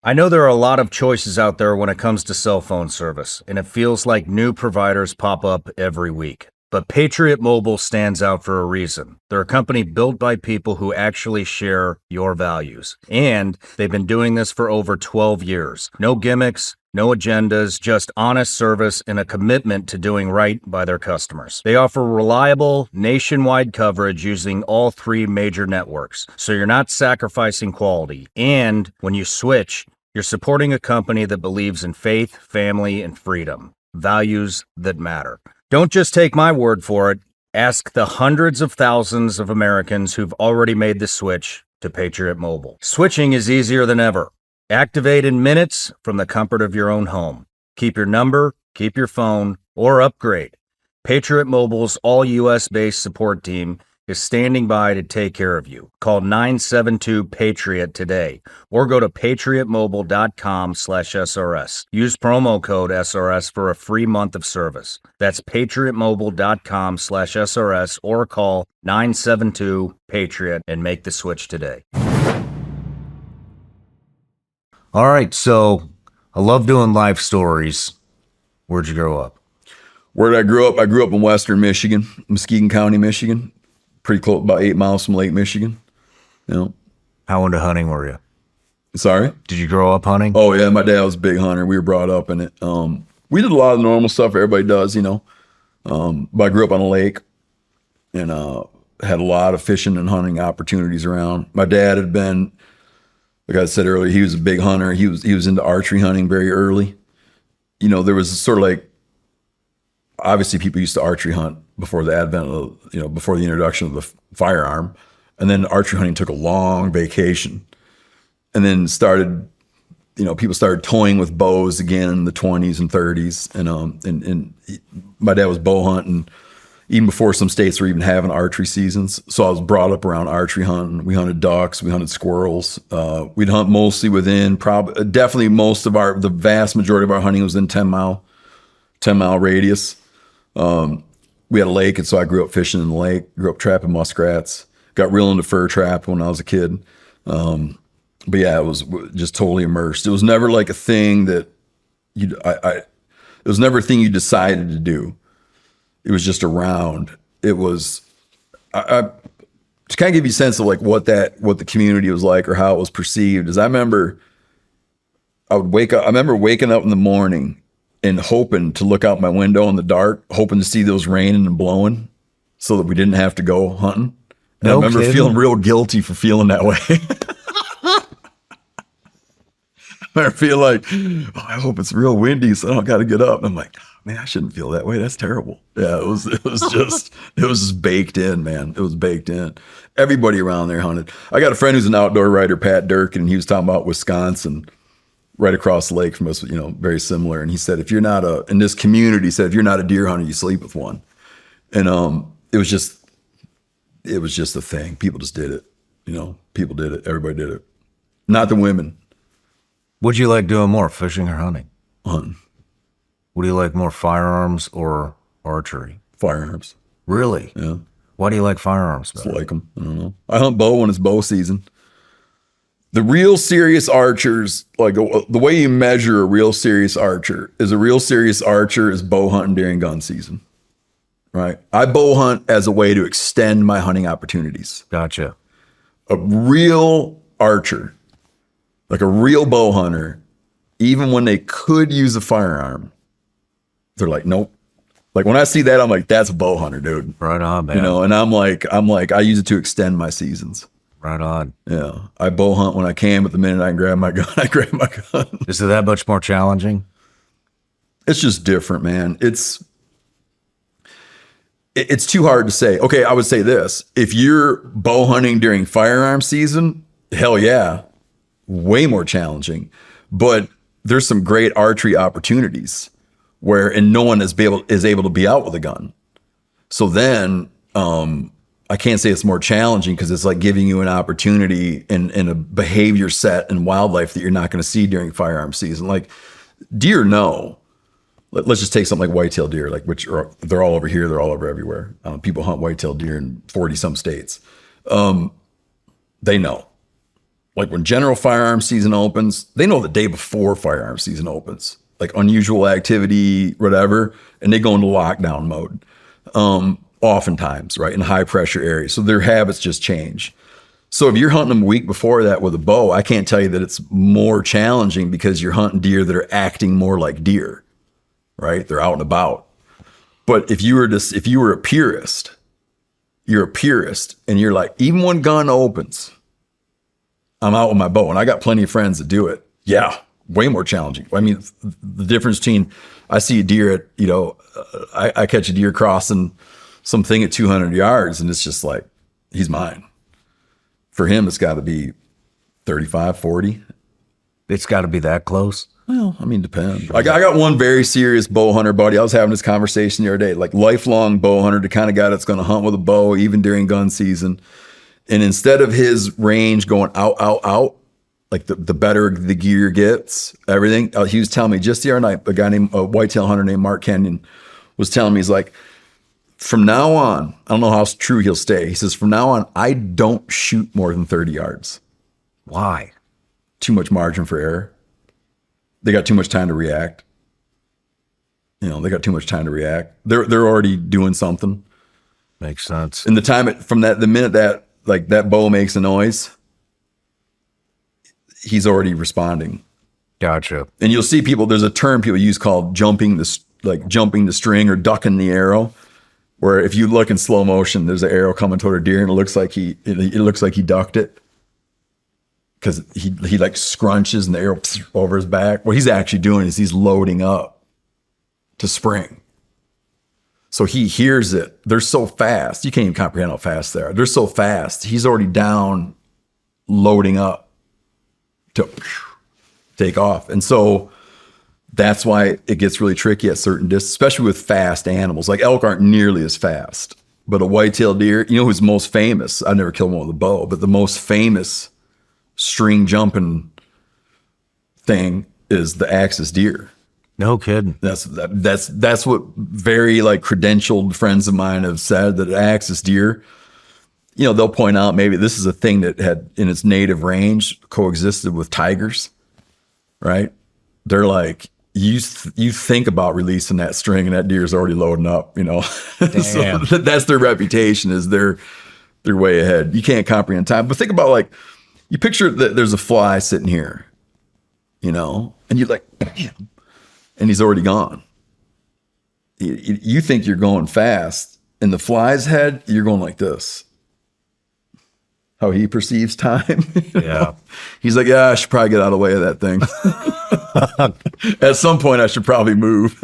I know there are a lot of choices out there when it comes to cell phone service, and it feels like new providers pop up every week. But Patriot Mobile stands out for a reason. They're a company built by people who actually share your values. And they've been doing this for over 12 years. No gimmicks, no agendas, just honest service and a commitment to doing right by their customers. They offer reliable, nationwide coverage using all three major networks, so you're not sacrificing quality. And when you switch, you're supporting a company that believes in faith, family, and freedom, values that matter. Don't just take my word for it. Ask the hundreds of thousands of Americans who've already made the switch to Patriot Mobile. Switching is easier than ever. Activate in minutes from the comfort of your own home. Keep your number, keep your phone, or upgrade. Patriot Mobile's all U.S.-based support team is standing by to take care of you. Call 972-PATRIOT today or go to patriotmobile.com/SRS. Use promo code SRS for a free month of service. That's patriotmobile.com/SRS or call 972-PATRIOT and make the switch today. All right, so I love doing life stories. Where'd you grow up? Where did I grow up? I grew up in Western Michigan, Muskegon County, Michigan. Pretty close, about 8 miles from Lake Michigan. You know. How into hunting were you? Sorry? Did you grow up hunting? Oh, yeah. My dad was a big hunter. We were brought up in it. We did a lot of the normal stuff everybody does, you know. But I grew up on a lake and had a lot of fishing and hunting opportunities around. My dad had been, like I said earlier, he was a big hunter. He was into archery hunting very early. You know, there was sort of like, obviously people used to archery hunt before the advent of, you know, before the introduction of the firearm. And then archery hunting took a long vacation. And then started, you know, people started toying with bows again in the 20s and 30s. And my dad was bow hunting even before some states were even having archery seasons. So I was brought up around archery hunting. We hunted ducks, we hunted squirrels. We'd hunt mostly within definitely the vast majority of our hunting was in 10-mile radius. We had a lake, and so I grew up fishing in the lake, grew up trapping muskrats, got real into fur trap when I was a kid. But yeah, it was just totally immersed. It was never like a thing that it was never a thing you decided to do. It was just around. It was, to kind of give you a sense of like what the community was like or how it was perceived is I remember waking up in the morning and hoping to look out my window in the dark, hoping to see those raining and blowing so that we didn't have to go hunting. And I remember feeling real guilty for feeling that way. I feel like, oh, I hope it's real windy so I don't got to get up. And I'm like, man, I shouldn't feel that way. That's terrible. Yeah, it was just baked in, man. It was baked in. Everybody around there hunted. I got a friend who's an outdoor writer, Pat Durkin, and he was talking about Wisconsin, right across the lake from us, you know, very similar. And he said, if you're not in this community, he said, if you're not a deer hunter, you sleep with one. And it was just a thing. People just did it. You know, people did it. Everybody did it. Not the women. What'd you like doing more, fishing or hunting? Hunting. What do you like more, firearms or archery? Firearms. Really? Yeah. Why do you like firearms better? Just like them. I don't know. I hunt bow when it's bow season. The real serious archers, like the way you measure a real serious archer is bow hunting during gun season, right? I bow hunt as a way to extend my hunting opportunities. Gotcha. A real archer, like a real bow hunter, even when they could use a firearm, they're like, nope. Like when I see that, I'm like, that's a bow hunter, dude. Right on, man. You know, and I'm like, I use it to extend my seasons. Right on. Yeah. I bow hunt when I can, but the minute I can grab my gun, I grab my gun. Is it that much more challenging? It's just different, man. It's too hard to say. Okay, I would say this. If you're bow hunting during firearm season, hell yeah, way more challenging. But there's some great archery opportunities and no one is able to be out with a gun. So then I can't say it's more challenging because it's like giving you an opportunity in a behavior set and wildlife that you're not going to see during firearm season. Like deer, no. Let's just take something like whitetail deer, like they're all over here, they're all over everywhere. People hunt whitetail deer in 40-some states. They know. Like when general firearm season opens, they know the day before firearm season opens, like unusual activity, whatever, and they go into lockdown mode. Oftentimes, right, in high pressure areas. So their habits just change. So if you're hunting them a week before that with a bow, I can't tell you that it's more challenging because you're hunting deer that are acting more like deer, right? They're out and about. But if you were a purist, you're a purist and you're like, even when gun opens, I'm out with my bow. And I got plenty of friends that do it. Yeah, way more challenging. I mean, the difference between I see a deer at, you know, I catch a deer crossing something at 200 yards and it's just like, he's mine. For him, it's got to be 35, 40. It's got to be that close. Well, I mean, depends. I got one very serious bow hunter buddy. I was having this conversation the other day, like lifelong bow hunter, the kind of guy that's going to hunt with a bow even during gun season. And instead of his range going out, like the better the gear gets, everything, he was telling me just the other night, a whitetail hunter named Mark Kenyon was telling me, he's like, from now on, I don't know how true he'll stay. He says, from now on, I don't shoot more than 30 yards. Why? Too much margin for error. They got too much time to react. They got too much time to react. They're already doing something. Makes sense. And the minute that bow makes a noise, he's already responding. Gotcha. And you'll see people, there's a term people use called jumping the string or ducking the arrow, where if you look in slow motion, there's an arrow coming toward a deer and it looks like he ducked it. Because he like scrunches and the arrow over his back. What he's actually doing is he's loading up to spring. So he hears it. They're so fast. You can't even comprehend how fast they are. They're so fast. He's already down, loading up to take off. And so that's why it gets really tricky at certain distances, especially with fast animals. Like elk aren't nearly as fast. But a white-tailed deer, who's most famous? I've never killed one with a bow, but the most famous string jumping thing is the axis deer. No kidding. That's what very like credentialed friends of mine have said, that axis deer, they'll point out maybe this is a thing that had in its native range coexisted with tigers, right? They're like, you think about releasing that string and that deer's already loading up, So that's their reputation, is they're way ahead. You can't comprehend time. But think about, like, you picture that there's a fly sitting here, and you're like, bam, and he's already gone. You think you're going fast, and the fly's head, you're going like this. How he perceives time. Yeah. He's like, yeah, I should probably get out of the way of that thing. At some point, I should probably move.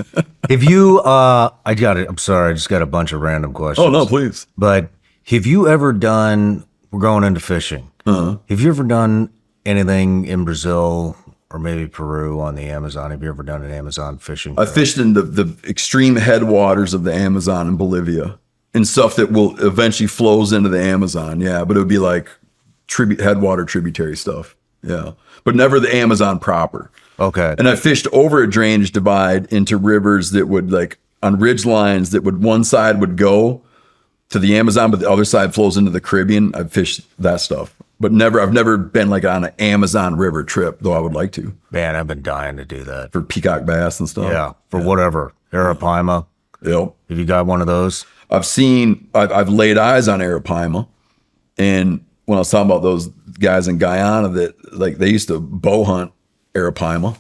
Have you, I'm sorry, I just got a bunch of random questions. Oh, no, please. But have you ever done, we're going into fishing. Uh-huh. Have you ever done anything in Brazil or maybe Peru on the Amazon? Have you ever done an Amazon fishing? I fished in the extreme headwaters of the Amazon in Bolivia, and stuff that will eventually flows into the Amazon. Yeah, but it would be like headwater tributary stuff. Yeah, but never the Amazon proper. Okay. And I fished over a drainage divide into rivers that would, like, on ridge lines that would, one side would go to the Amazon, but the other side flows into the Caribbean. I've fished that stuff, but I've never been like on an Amazon river trip, though I would like to. Man, I've been dying to do that. For peacock bass and stuff. Yeah, for whatever. Arapaima. Yep. Have you got one of those? I've laid eyes on Arapaima, and when I was talking about those guys in Guyana that, like, they used to bow hunt Arapaima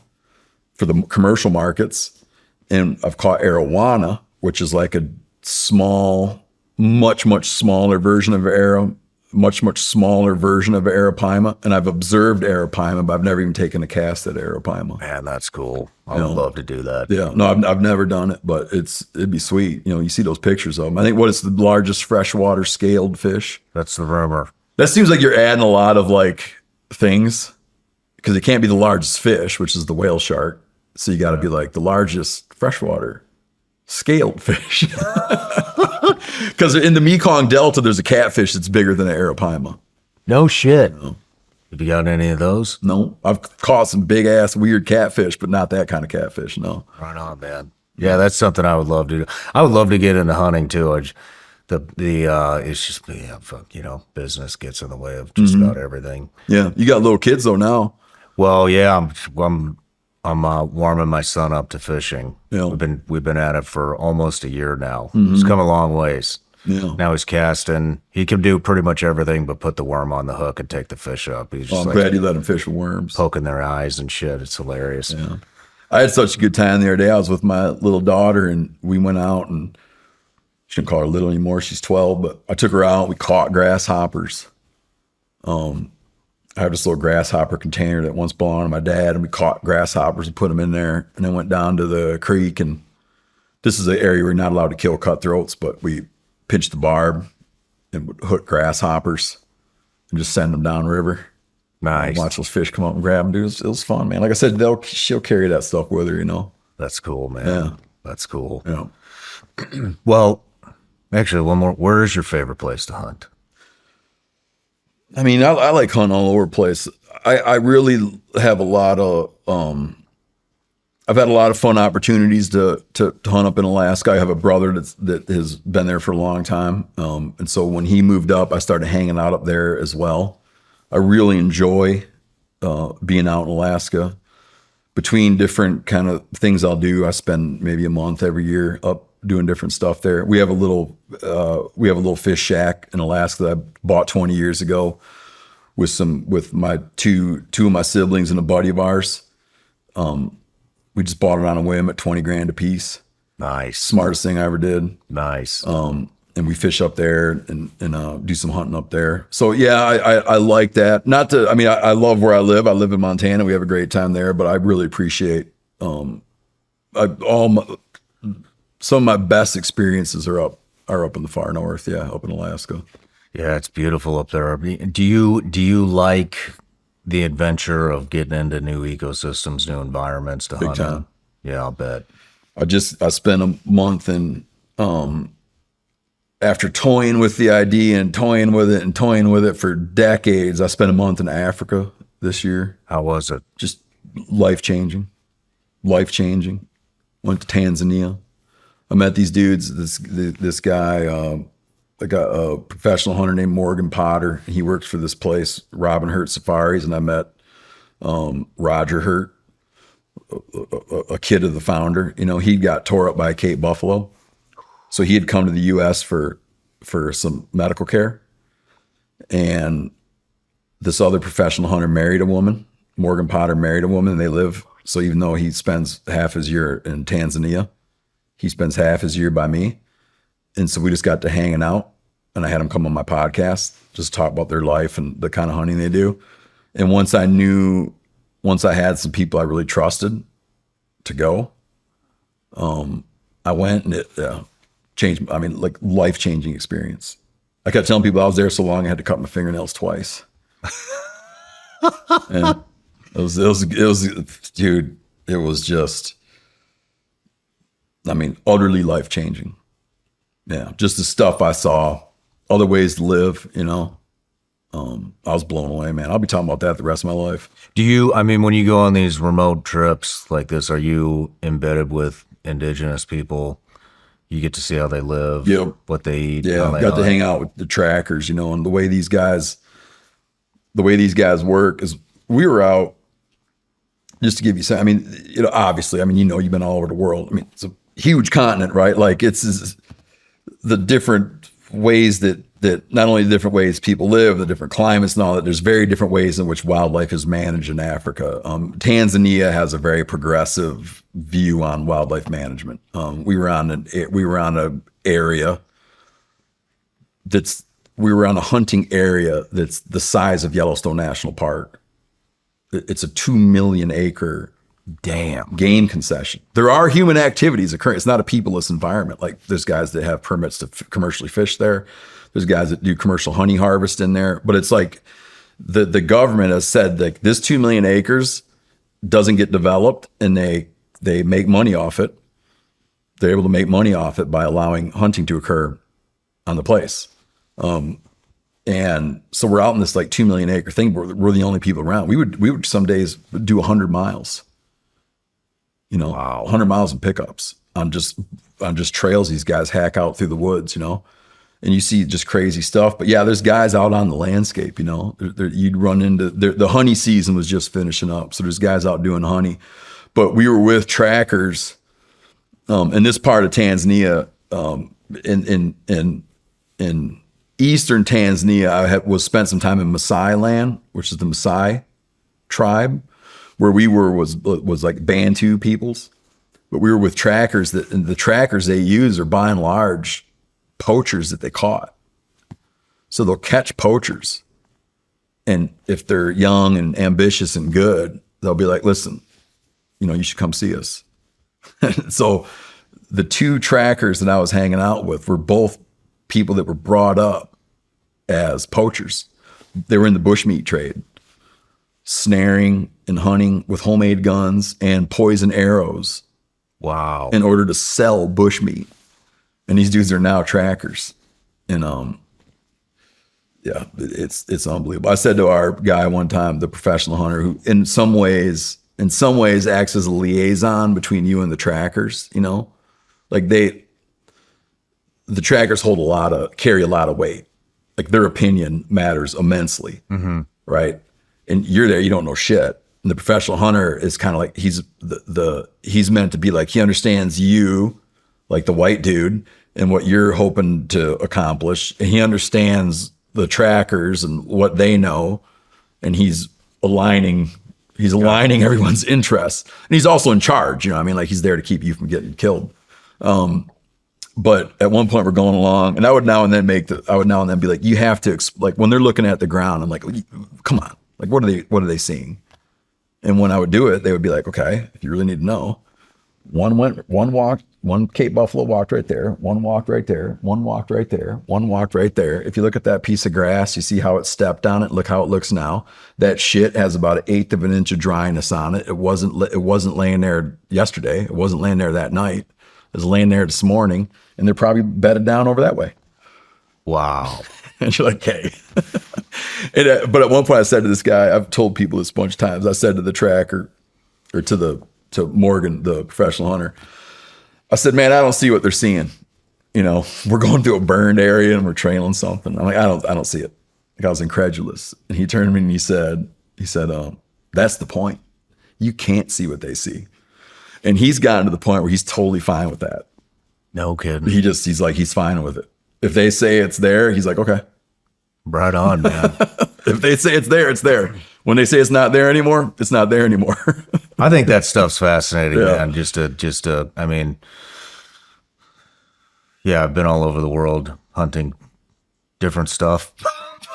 for the commercial markets, and I've caught arowana, which is like a small, much smaller version of much smaller version of Arapaima, and I've observed Arapaima, but I've never even taken a cast at Arapaima. Man, that's cool. I would love to do that. Yeah, no, I've never done it, but it'd be sweet. You see those pictures of them. I think it's the largest freshwater scaled fish. That's the rumor. That seems like you're adding a lot of, like, things, because it can't be the largest fish, which is the whale shark. So you got to be like the largest freshwater scaled fish. Because in the Mekong Delta, there's a catfish that's bigger than an Arapaima. No shit. No. Have you got any of those? No. I've caught some big ass weird catfish, but not that kind of catfish. No. Right on, man. Yeah, that's something I would love to do. I would love to get into hunting too. It's just, business gets in the way of just about everything. Yeah. You got little kids though now. Well, yeah, I'm warming my son up to fishing. Yeah. We've been at it for almost a year now. He's come a long ways. Yeah. Now he's casting. He can do pretty much everything but put the worm on the hook and take the fish up. He's just I'm glad you let him fish with worms. Poking their eyes and shit. It's hilarious. Yeah. I had such a good time the other day. I was with my little daughter, and we went out, and she shouldn't call her little anymore. She's 12, but I took her out. We caught grasshoppers. I have this little grasshopper container that once belonged to my dad, and we caught grasshoppers and put them in there, and then went down to the creek. And this is an area where you're not allowed to kill cutthroats, but we pinched the barb and would hook grasshoppers and just send them downriver. Nice. Watch those fish come up and grab them, dude. It was fun, man. Like I said, she'll carry that stuff with her, you know. That's cool, man. Yeah. That's cool. Yeah. Well, actually, one more. Where is your favorite place to hunt? I mean, I like hunting all over the place. I really have a lot of I've had a lot of fun opportunities to hunt up in Alaska. I have a brother that has been there for a long time, and so when he moved up, I started hanging out up there as well. I really enjoy being out in Alaska. Between different kind of things I'll do, I spend maybe a month every year up doing different stuff there. We have a little fish shack in Alaska that I bought 20 years ago with my two of my siblings and a buddy of ours. We just bought it on a whim at 20 grand a piece. Nice. Smartest thing I ever did. Nice. And we fish up there and do some hunting up there. So yeah, I like that. I love where I live. I live in Montana. We have a great time there, but I really appreciate some of my best experiences are up in the far north. Yeah, up in Alaska. Yeah, it's beautiful up there. Do you like the adventure of getting into new ecosystems, new environments to hunt in? Time. Yeah, I'll bet. I spent a month in after toying with the idea and toying with it for decades. I spent a month in Africa this year. How was it? Just life-changing. Went to Tanzania. I met these dudes, this guy, a professional hunter named Morgan Potter. He works for this place, Robin Hurt Safaris, and I met Roger Hurt, a kid of the founder. You know, he got tore up by a Cape buffalo. So he had come to the U.S. for some medical care. And this other professional hunter married a woman. Morgan Potter married a woman, and they live. So even though he spends half his year in Tanzania, he spends half his year by me. And so we just got to hanging out, and I had them come on my podcast, just talk about their life and the kind of hunting they do. And once I had some people I really trusted to go, I went, and it changed. I mean, like, life-changing experience. I kept telling people I was there so long I had to cut my fingernails twice. And it was, dude, it was just, I mean, utterly life-changing. Yeah, just the stuff I saw, other ways to live, you know. I was blown away, man. I'll be talking about that the rest of my life. When you go on these remote trips like this, are you embedded with indigenous people? You get to see how they live, yep. What they eat. Yeah, got to hang out with the trackers, you know, and the way these guys work is, we were out, just to give you some, I mean, you know, obviously, I mean, you know, you've been all over the world. I mean, it's a huge continent, right? Like, it's the different ways that not only the different ways people live, the different climates and all that, there's very different ways in which wildlife is managed in Africa. Tanzania has a very progressive view on wildlife management. We were on a hunting area that's the size of Yellowstone National Park. It's a 2 million acre game concession. There are human activities occurring. It's not a peopleless environment. Like, there's guys that have permits to commercially fish there. There's guys that do commercial honey harvest in there. But it's like the government has said that this 2 million acres doesn't get developed, and they make money off it. They're able to make money off it by allowing hunting to occur on the place. And so we're out in this like 2 million acre thing, but we're the only people around. We would some days do 100 miles. You know, wow. 100 miles in pickups on just trails these guys hack out through the woods, you know, and you see just crazy stuff. But yeah, there's guys out on the landscape, you know, you'd run into, the honey season was just finishing up. So there's guys out doing honey, but we were with trackers in this part of Tanzania, in eastern Tanzania. I spent some time in Maasai land, which is the Maasai tribe. Where we were was like Bantu peoples, but we were with trackers and the trackers they use are by and large poachers that they caught. So they'll catch poachers, and if they're young and ambitious and good, they'll be like, listen, you know, you should come see us. So the two trackers that I was hanging out with were both people that were brought up as poachers. They were in the bushmeat trade. snaring and hunting with homemade guns and poison arrows Wow. in order to sell bushmeat. And these dudes are now trackers. And yeah, it's unbelievable. I said to our guy one time, the professional hunter, who in some ways acts as a liaison between you and the trackers, you know? Like the trackers carry a lot of weight. Like their opinion matters immensely, right? And you're there, you don't know shit. And the professional hunter is kind of like, he's meant to be like, he understands you, like the white dude, and what you're hoping to accomplish. And he understands the trackers and what they know. And he's aligning everyone's interests. And he's also in charge, you know what I mean? Like he's there to keep you from getting killed. But at one point we're going along, and I would now and then be like, you have to, like when they're looking at the ground, I'm like, come on, like what are they seeing? And when I would do it, they would be like, okay, if you really need to know, one walked, one Cape Buffalo walked right there, one walked right there, one walked right there, one walked right there. If you look at that piece of grass, you see how it stepped on it. Look how it looks now. That shit has about 1/8 of an inch of dryness on it. It wasn't laying there yesterday. It wasn't laying there that night. It was laying there this morning, and they're probably bedded down over that way. Wow. And you're like, hey. But at one point I said to this guy, I've told people this a bunch of times, I said to the tracker, or to Morgan, the professional hunter, I said, man, I don't see what they're seeing. You know, we're going through a burned area and we're trailing something. I'm like, I don't see it. Like I was incredulous. And he turned to me and he said, that's the point. You can't see what they see. And he's gotten to the point where he's totally fine with that. No kidding. He's fine with it. If they say it's there, he's like, okay. Right on, man. If they say it's there, it's there. When they say it's not there anymore, it's not there anymore. I think that stuff's fascinating, Yeah. man. I mean, yeah, I've been all over the world hunting different stuff,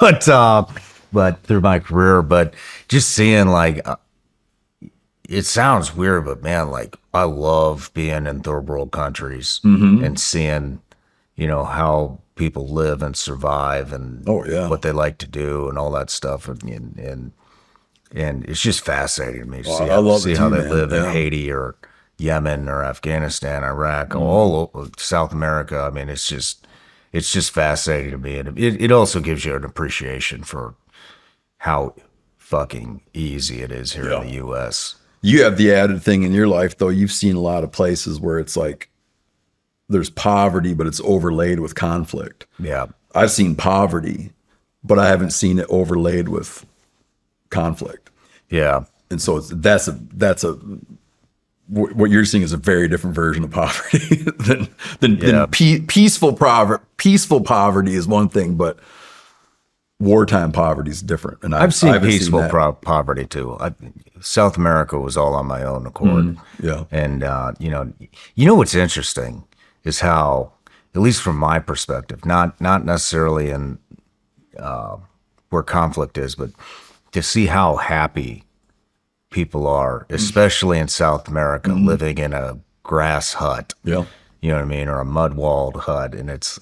but through my career, but just seeing like, it sounds weird, but man, like I love being in third world countries and seeing, you know, how people live and survive and what they like to do and all that stuff. And it's just fascinating to me to see how they live in Haiti or Yemen or Afghanistan, Iraq, all over South America. I mean, it's just fascinating to me. And it also gives you an appreciation for how fucking easy it is here in the U.S. You have the added thing in your life, though. You've seen a lot of places where it's like there's poverty, but it's overlaid with conflict. Yeah. I've seen poverty, but I haven't seen it overlaid with conflict. Yeah. And so that's what you're seeing is a very different version of poverty than peaceful poverty. Peaceful poverty is one thing, but wartime poverty is different. And I've seen peaceful poverty too. South America was all on my own accord. Yeah. And, you know what's interesting is how, at least from my perspective, not necessarily in where conflict is, but to see how happy people are, especially in South America, living in a grass hut. Yeah. You know what I mean? Or a mud walled hut. And it's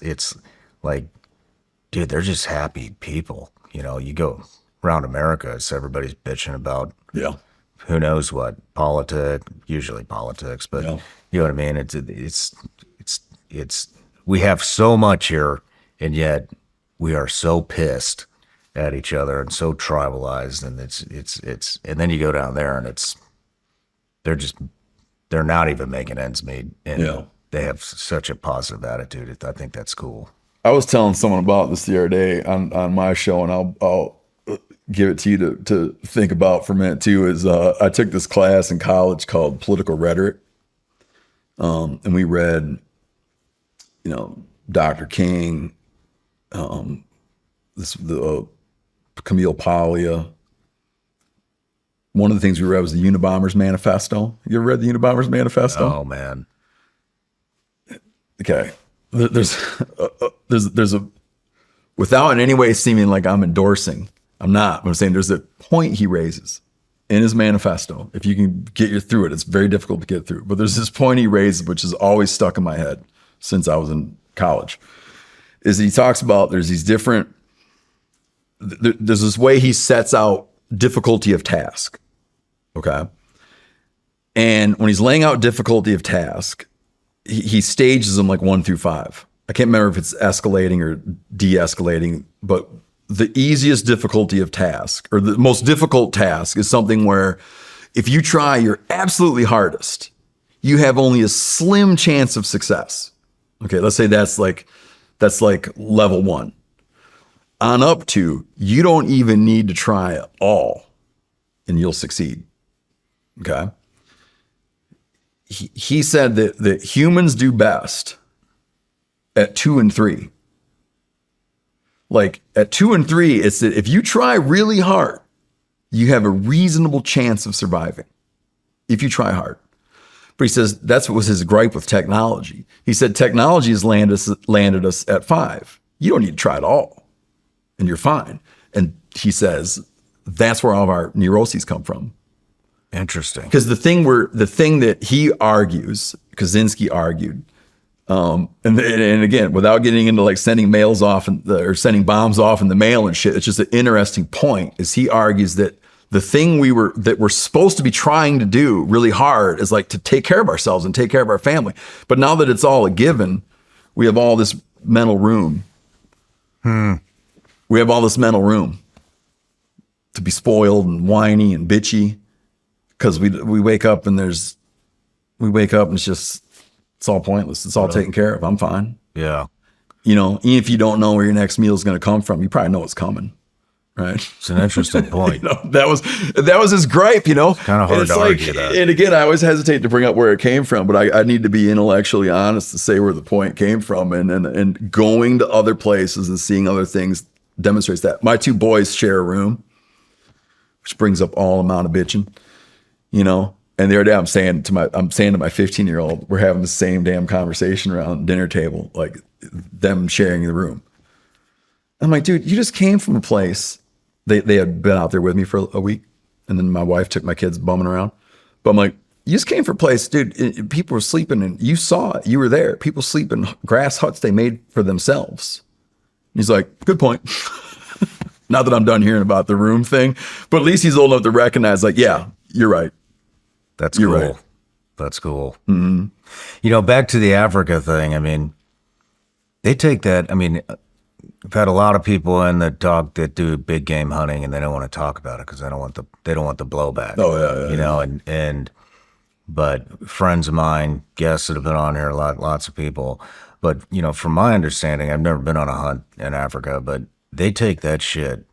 like, dude, they're just happy people. You know, you go around America, it's everybody's bitching about who knows what, usually politics, but you know what I mean? It's we have so much here, and yet we are so pissed at each other and so tribalized, and it's and then you go down there and they're not even making ends meet, and they have such a positive attitude. I think that's cool. I was telling someone about this the other day on my show, and I'll give it to you to think about for a minute too. Is I took this class in college called Political Rhetoric, and we read, you know, Dr. King, the Camille Paglia. One of the things we read was the Unabomber's Manifesto. You ever read the Unabomber's Manifesto? Oh man. Okay. There's a, without in any way seeming like I'm endorsing, I'm not, but I'm saying there's a point he raises in his manifesto. If you can get through it, it's very difficult to get through. But there's this point he raises, which is always stuck in my head since I was in college, is he talks about there's these different, there's this way he sets out difficulty of task. Okay. And when he's laying out difficulty of task, he stages them like 1 through 5. I can't remember if it's escalating or de-escalating, but the easiest difficulty of task, or the most difficult task, is something where if you try your absolutely hardest, you have only a slim chance of success. Okay, let's say that's like level 1. On up to, you don't even need to try at all, and you'll succeed. Okay. He said that humans do best at 2 and 3. Like at 2 and 3, it's that if you try really hard, you have a reasonable chance of surviving if you try hard. But he says that's what was his gripe with technology. He said technology has landed us at 5. You don't need to try at all, and you're fine. And he says that's where all of our neuroses come from. Interesting. Because the thing that he argues, Kaczynski argued, and again, without getting into like sending mails off or sending bombs off in the mail and shit, it's just an interesting point. Is he argues that the thing that we're supposed to be trying to do really hard is like to take care of ourselves and take care of our family. But now that it's all a given, we have all this mental room. We have all this mental room to be spoiled and whiny and bitchy, because we wake up and it's all pointless. It's all taken care of. I'm fine. Yeah. Even if you don't know where your next meal is going to come from, you probably know it's coming. Right. It's an interesting point. That was his gripe, Kind of hard to argue that. And again, I always hesitate to bring up where it came from, but I need to be intellectually honest to say where the point came from, and going to other places and seeing other things demonstrates that. My 2 boys share a room, which brings up all amount of bitching, And the other day I'm saying to my 15-year-old, we're having the same damn conversation around the dinner table, like them sharing the room. I'm like, dude, you just came from a place. They had been out there with me for a week, and then my wife took my kids bumming around. But I'm like, you just came from a place, dude. People were sleeping, and you saw it. You were there. People sleep in grass huts they made for themselves. And he's like, good point. Not that I'm done hearing about the room thing, but at least he's old enough to recognize, like, yeah, you're right. That's cool. Right. That's cool. Mm-hmm. Back to the Africa thing. I mean, they take that. I mean, I've had a lot of people in that do big game hunting, and they don't want to talk about it because they don't want the blowback. Oh yeah. But friends of mine, guests that have been on here, lots of people. But from my understanding, I've never been on a hunt in Africa, but they take that shit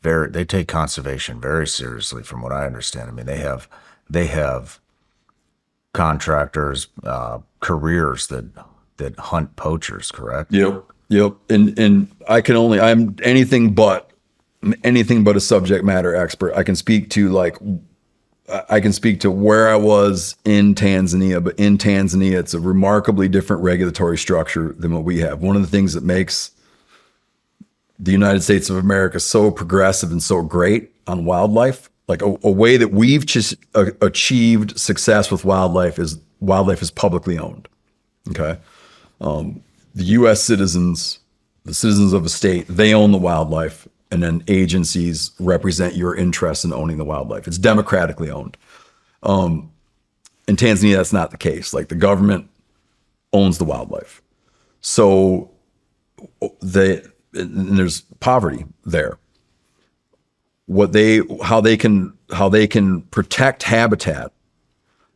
they take conservation very seriously, from what I understand. I mean, they have contractors, careers that hunt poachers, correct? Yep. And I'm anything but a subject matter expert. I can speak to where I was in Tanzania, but in Tanzania, it's a remarkably different regulatory structure than what we have. One of the things that makes the United States of America so progressive and so great on wildlife, like a way that we've just achieved success with wildlife is publicly owned. Okay. The U.S. citizens, the citizens of a state, they own the wildlife, and then agencies represent your interest in owning the wildlife. It's democratically owned. In Tanzania, that's not the case. Like, the government owns the wildlife. So and there's poverty there. How they can protect habitat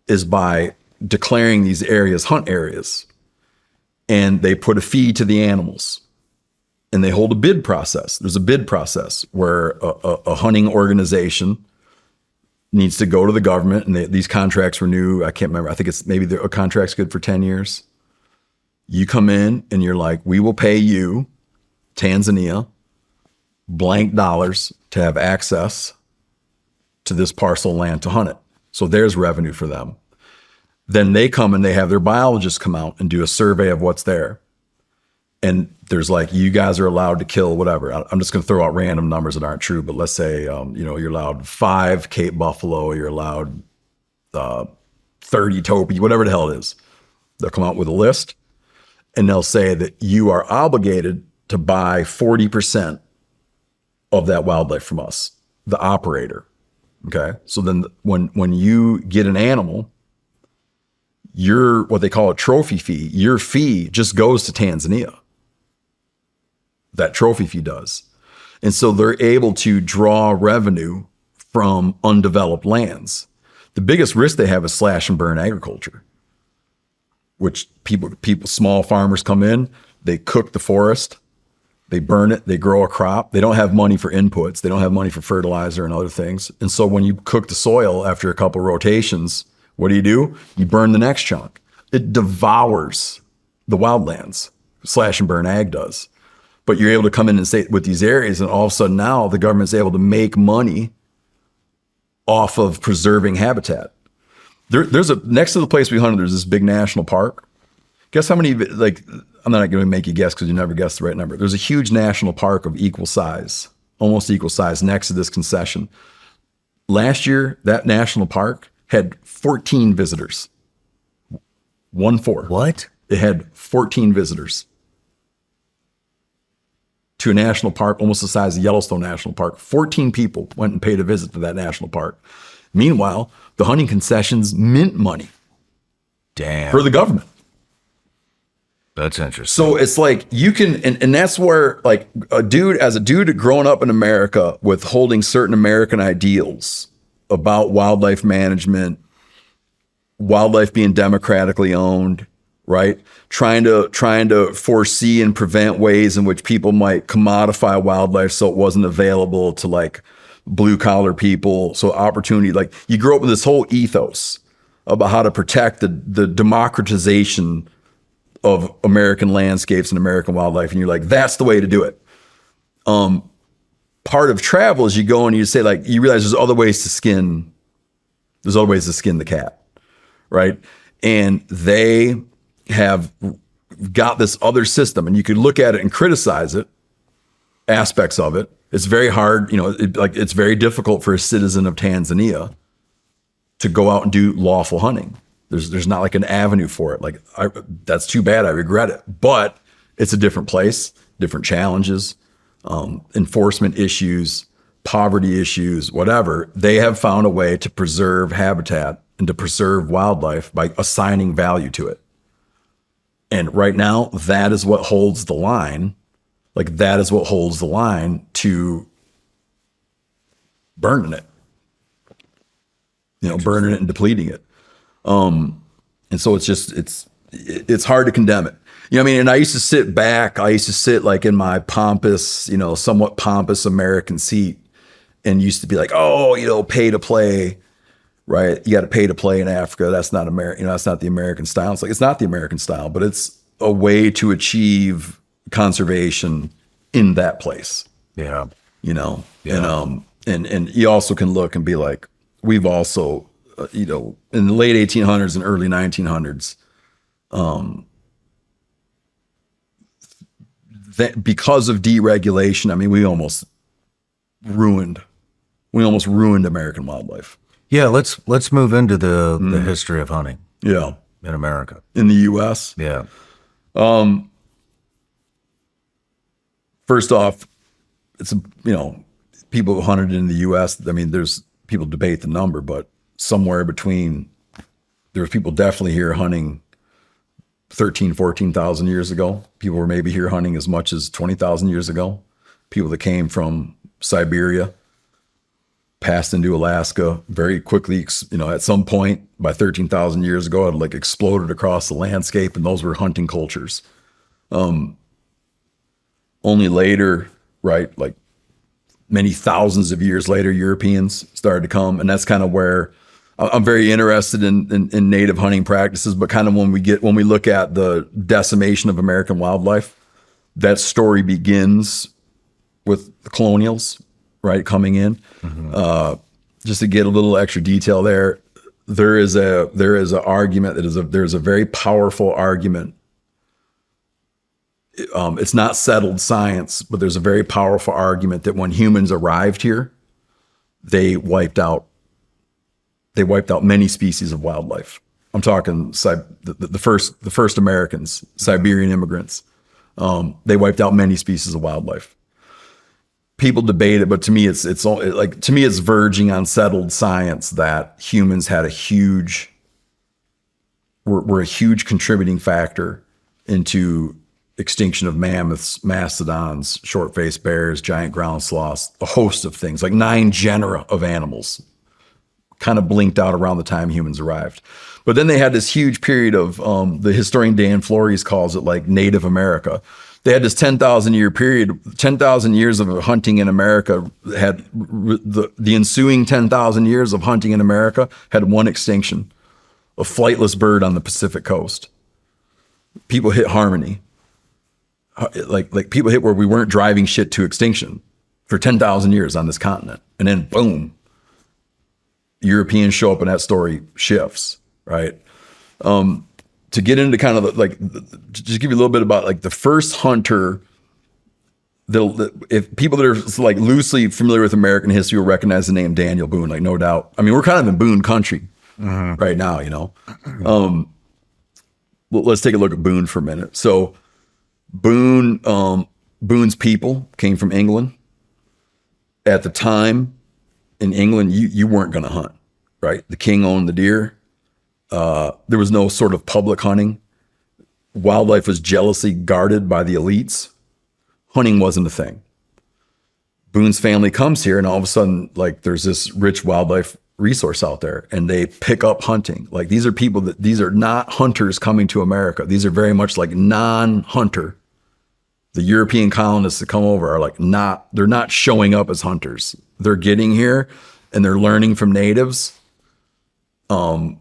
is by declaring these areas hunt areas, and they put a fee to the animals, and they hold a bid process. There's a bid process where a hunting organization needs to go to the government, and these contracts renew. I can't remember. I think it's maybe a contract's good for 10 years. You come in and you're like, we will pay you, Tanzania, blank dollars to have access to this parcel of land to hunt it. So there's revenue for them. Then they come and they have their biologists come out and do a survey of what's there. And there's like, you guys are allowed to kill whatever. I'm just going to throw out random numbers that aren't true, but let's say, you're allowed 5 Cape buffalo, you're allowed 30 topi, whatever the hell it is. They'll come out with a list, and they'll say that you are obligated to buy 40% of that wildlife from us. the operator. Okay. So then when you get an animal, your what they call a trophy fee, your fee just goes to Tanzania. That trophy fee does. And so they're able to draw revenue from undeveloped lands. The biggest risk they have is slash and burn agriculture, which people, small farmers come in, they cook the forest, they burn it, they grow a crop. They don't have money for inputs. They don't have money for fertilizer and other things. And so when you cook the soil after a couple rotations, what do? You burn the next chunk. It devours the wildlands. Slash and burn ag does. But you're able to come in and say with these areas, and all of a sudden now the government's able to make money off of preserving habitat. There's next to the place we hunted, there's this big national park. Guess how many, like, I'm not going to make you guess because you never guess the right number. There's a huge national park of equal size, almost equal size next to this concession. Last year, that national park had 14 visitors. 1-4. What? It had 14 visitors to a national park almost the size of Yellowstone National Park. 14 people went and paid a visit to that national park. Meanwhile, the hunting concessions mint money. Damn. For the government. That's interesting. So it's like you can, and that's where, like, as a dude growing up in America with holding certain American ideals about wildlife management, wildlife being democratically owned, right? Trying to foresee and prevent ways in which people might commodify wildlife so it wasn't available to, like, blue collar people. So opportunity, like, you grow up with this whole ethos about how to protect the democratization of American landscapes and American wildlife. And you're like, that's the way to do it. Part of travel is you go and you say, like, you realize there's other ways to skin the cat, right? And they have got this other system, and you could look at it and criticize it, aspects of it. It's very hard, it's very difficult for a citizen of Tanzania to go out and do lawful hunting. There's not like an avenue for it. Like, that's too bad. I regret it. But it's a different place, different challenges, enforcement issues, poverty issues, whatever. They have found a way to preserve habitat and to preserve wildlife by assigning value to it. And right now, that is what holds the line. Like, that is what holds the line to burning it. Burning it and depleting it. And so it's hard to condemn it. And I used to sit like in my pompous, somewhat pompous American seat and used to be like, oh, pay to play, right? You got to pay to play in Africa. That's not American, that's not the American style. It's like, it's not the American style, but it's a way to achieve conservation in that place. Yeah. Yeah. And you also can look and be like, we've also, in the late 1800s and early 1900s, that because of deregulation, we almost ruined American wildlife. Yeah, let's move into the history of hunting. Yeah, in America, in the U.S. Yeah. First off, it's people who hunted in the U.S. There's people debate the number, but somewhere between, there was people definitely here hunting 14,000 years ago. People were maybe here hunting as much as 20,000 years ago. People that came from Siberia, passed into Alaska very quickly. At some point by 13,000 years ago, it like exploded across the landscape, and those were hunting cultures. Only later, right, like many thousands of years later, Europeans started to come, and that's kind of where I'm very interested in native hunting practices. But kind of when we look at the decimation of American wildlife, that story begins with the colonials, right, coming in. Mm-hmm. Just to get a little extra detail there, there is an argument there's a very powerful argument. It's not settled science, but there's a very powerful argument that when humans arrived here, they wiped out many species of wildlife. I'm talking the first Americans, Siberian immigrants. They wiped out many species of wildlife. people debate it, but to me, it's all, like, to me, it's verging on settled science that humans had were a huge contributing factor into extinction of mammoths, mastodons, short-faced bears, giant ground sloths, a host of things, like 9 genera of animals kind of blinked out around the time humans arrived. But then they had this huge period of, the historian Dan Flores calls it like Native America. They had this 10,000 year period, 10,000 years of hunting in America had the ensuing 10,000 years of hunting in America had one extinction, a flightless bird on the Pacific coast. People hit harmony. Like people hit where we weren't driving shit to extinction for 10,000 years on this continent. And then boom, Europeans show up and that story shifts, right? To get into kind of just give you a little bit about like the first hunter, if people that are like loosely familiar with American history will recognize the name Daniel Boone, like no doubt. I mean, we're kind of in Boone country right now, you know? Well, let's take a look at Boone for a minute. So Boone's people came from England. At the time in England, you weren't going to hunt, right? The king owned the deer. There was no sort of public hunting. Wildlife was jealously guarded by the elites. Hunting wasn't a thing. Boone's family comes here and all of a sudden, like, there's this rich wildlife resource out there and they pick up hunting. Like, these are not hunters coming to America. These are very much like non-hunter. The European colonists that come over are like they're not showing up as hunters. They're getting here and they're learning from natives, how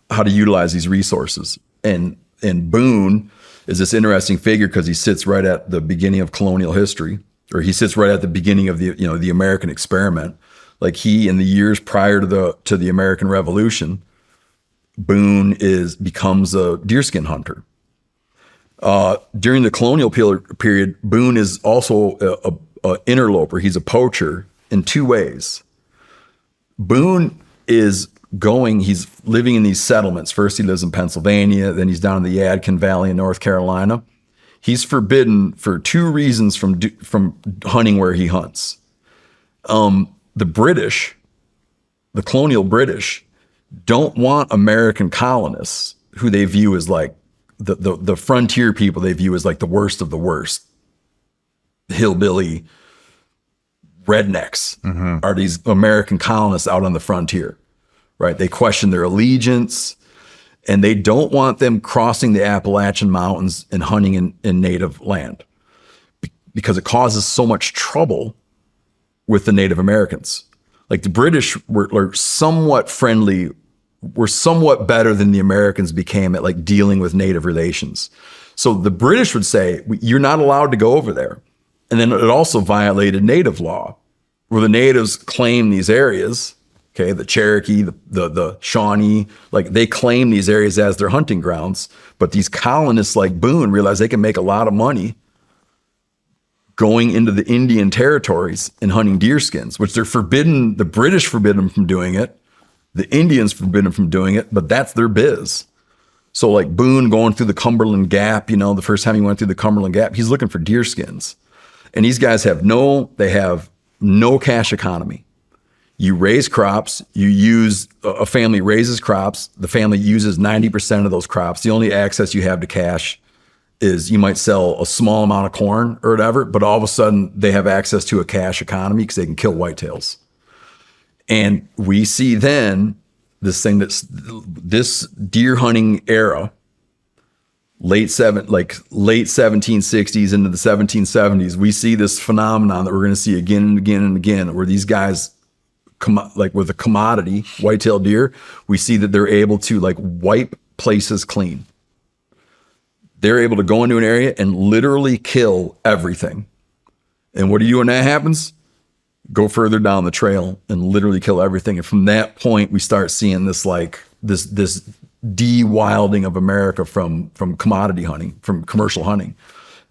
to utilize these resources. And Boone is this interesting figure because he sits right at the beginning of colonial history, or he sits right at the beginning of the American experiment. Like, he, in the years prior to the American Revolution, Boone becomes a deerskin hunter. During the colonial period, Boone is also a interloper. He's a poacher in 2 ways. Boone he's living in these settlements. First, he lives in Pennsylvania. Then he's down in the Yadkin Valley in North Carolina. He's forbidden for 2 reasons from hunting where he hunts. The British, the colonial British, don't want American colonists who they view as like the frontier people they view as like the worst of the worst. Hillbilly rednecks are these American colonists out on the frontier. Right? They question their allegiance, and they don't want them crossing the Appalachian Mountains and hunting in native land because it causes so much trouble with the Native Americans. Like, the British were somewhat friendly, were somewhat better than the Americans became at like dealing with native relations. So the British would say, you're not allowed to go over there. And then it also violated native law, where the natives claim these areas. Okay, the Cherokee, the Shawnee, like, they claim these areas as their hunting grounds, but these colonists like Boone realize they can make a lot of money going into the Indian territories and hunting deerskins, which they're forbidden. The British forbid them from doing it. The Indians forbid them from doing it, but that's their biz. So like Boone going through the Cumberland Gap, the first time he went through the Cumberland Gap, he's looking for deerskins. And these guys have no cash economy. You raise crops, a family raises crops, the family uses 90% of those crops. The only access you have to cash is you might sell a small amount of corn or whatever, but all of a sudden they have access to a cash economy because they can kill whitetails. And we see then this deer hunting era, late 1760s into the 1770s, we see this phenomenon that we're going to see again and again and again, where these guys, like with a commodity, whitetail deer, we see that they're able to like wipe places clean. They're able to go into an area and literally kill everything. And what do you do when that happens? Go further down the trail and literally kill everything. And from that point, we start seeing this de-wilding of America from commodity hunting, from commercial hunting.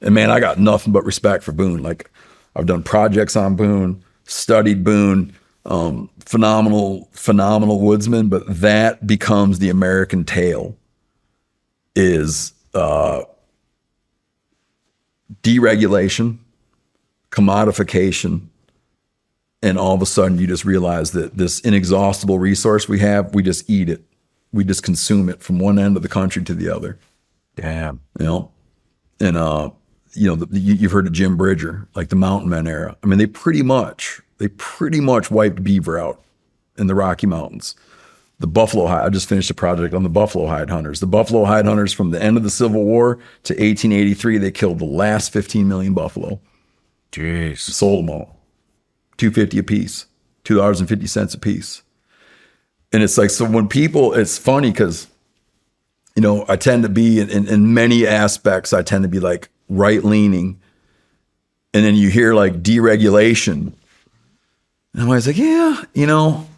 And man, I got nothing but respect for Boone. Like, I've done projects on Boone, studied Boone, phenomenal woodsman, but that becomes the American tale, is deregulation, commodification, And all of a sudden you just realize that this inexhaustible resource we have, we just eat it. We just consume it from one end of the country to the other. Damn. You know, and you've heard of Jim Bridger, like the Mountain Men era. I mean, they pretty much wiped beaver out in the Rocky Mountains. The buffalo hide. I just finished a project on the buffalo hide hunters. The buffalo hide hunters, from the end of the Civil War to 1883, they killed the last 15 million buffalo. Jeez. Sold them all, $2.50 a piece, $2.50 a piece. And it's like, so when people, it's funny because, you know, I tend to be in many aspects, I tend to be like right leaning. And then you hear like deregulation. And I'm always like, yeah, you know,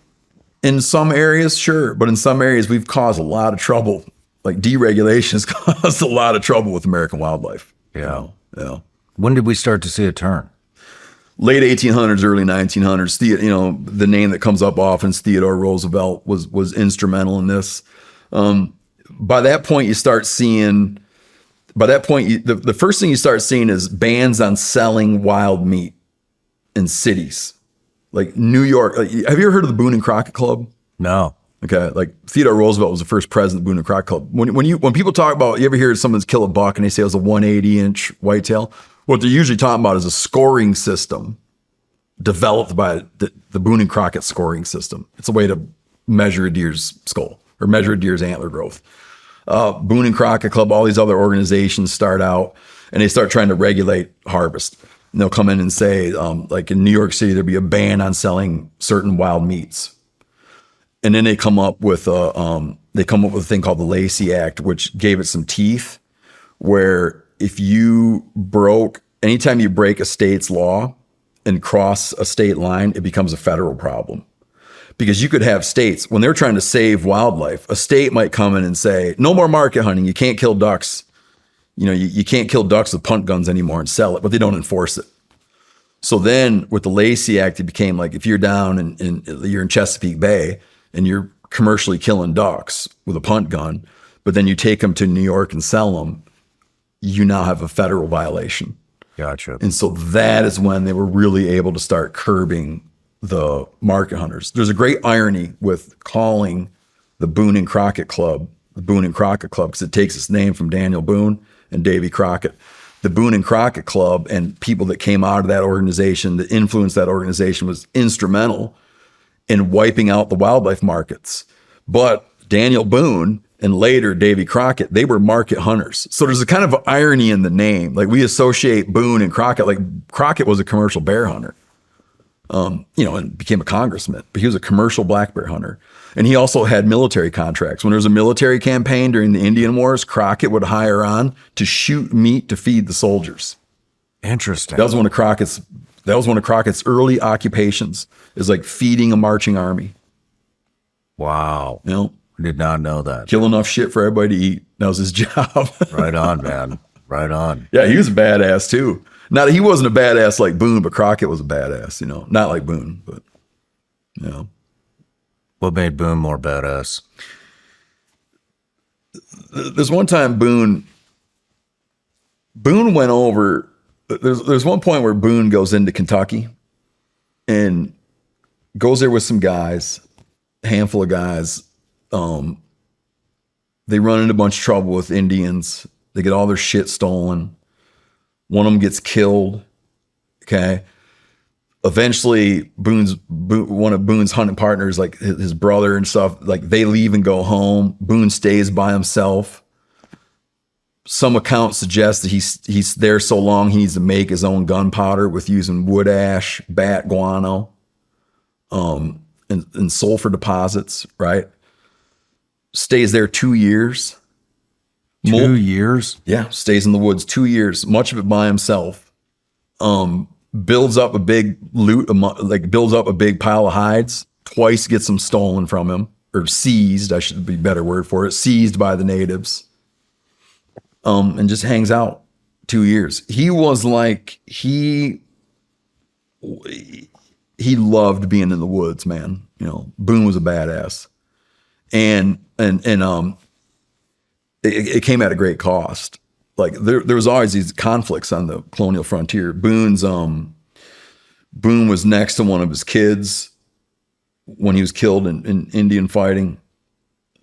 in some areas, sure. But in some areas, we've caused a lot of trouble. Like deregulation has caused a lot of trouble with American wildlife. Yeah. You know? When did we start to see a turn? Late 1800s, early 1900s. You know, the name that comes up often is Theodore Roosevelt was instrumental in this. By that point, you start seeing. By that point, the first thing you start seeing is bans on selling wild meat in cities, like New York. Have you ever heard of the Boone and Crockett Club? No. Okay, like Theodore Roosevelt was the first president of the Boone and Crockett Club. When people talk about, you ever hear someone's kill a buck and they say it was a 180-inch whitetail? What they're usually talking about is a scoring system developed by the Boone and Crockett scoring system. It's a way to measure a deer's skull or measure a deer's antler growth. Boone and Crockett Club, all these other organizations start out and they start trying to regulate harvest. And they'll come in and say, like in New York City, there'd be a ban on selling certain wild meats. And then they come up with a thing called the Lacey Act, which gave it some teeth, where if you anytime you break a state's law and cross a state line, it becomes a federal problem. Because you could have states, when they're trying to save wildlife, a state might come in and say, no more market hunting. You can't kill ducks. You know, you can't kill ducks with punt guns anymore and sell it, but they don't enforce it. So then with the Lacey Act, it became like, if you're down and you're in Chesapeake Bay and you're commercially killing ducks with a punt gun, but then you take them to New York and sell them, you now have a federal violation. Gotcha. And so that is when they were really able to start curbing the market hunters. There's a great irony with calling the Boone and Crockett Club, because it takes its name from Daniel Boone and Davy Crockett. The Boone and Crockett Club and people that came out of that organization, that influenced that organization, was instrumental in wiping out the wildlife markets. But Daniel Boone and later Davy Crockett, they were market hunters. So there's a kind of irony in the name. Like we associate Boone and Crockett, like Crockett was a commercial bear hunter. And became a congressman, but he was a commercial black bear hunter. And he also had military contracts. When there was a military campaign during the Indian Wars, Crockett would hire on to shoot meat to feed the soldiers. Interesting. That was one of Crockett's early occupations, is like feeding a marching army. Wow. You know, Did not know that. kill enough shit for everybody to eat. That was his job. Right on, man. Right on. Yeah, he was a badass too. Not that he wasn't a badass like Boone, but Crockett was a badass, not like Boone, but What made Boone more badass? There's one time Boone went over, there's one point where Boone goes into Kentucky and goes there with some guys, a handful of guys. They run into a bunch of trouble with Indians. They get all their shit stolen. One of them gets killed. Okay. Eventually, one of Boone's hunting partners, like his brother and stuff, like they leave and go home. Boone stays by himself. Some accounts suggest that he's there so long he needs to make his own gunpowder with using wood ash, bat guano, and sulfur deposits. Right. Stays there 2 years. 2 years? Yeah, stays in the woods 2 years, much of it by himself. Builds up a big builds up a big pile of hides. Twice gets them stolen from him, or seized, I should be a better word for it, seized by the natives. And just hangs out 2 years. He was like, he loved being in the woods, man. Boone was a badass. And it came at a great cost. Like there was always these conflicts on the colonial frontier. Boone's Boone was next to one of his kids when he was killed in Indian fighting.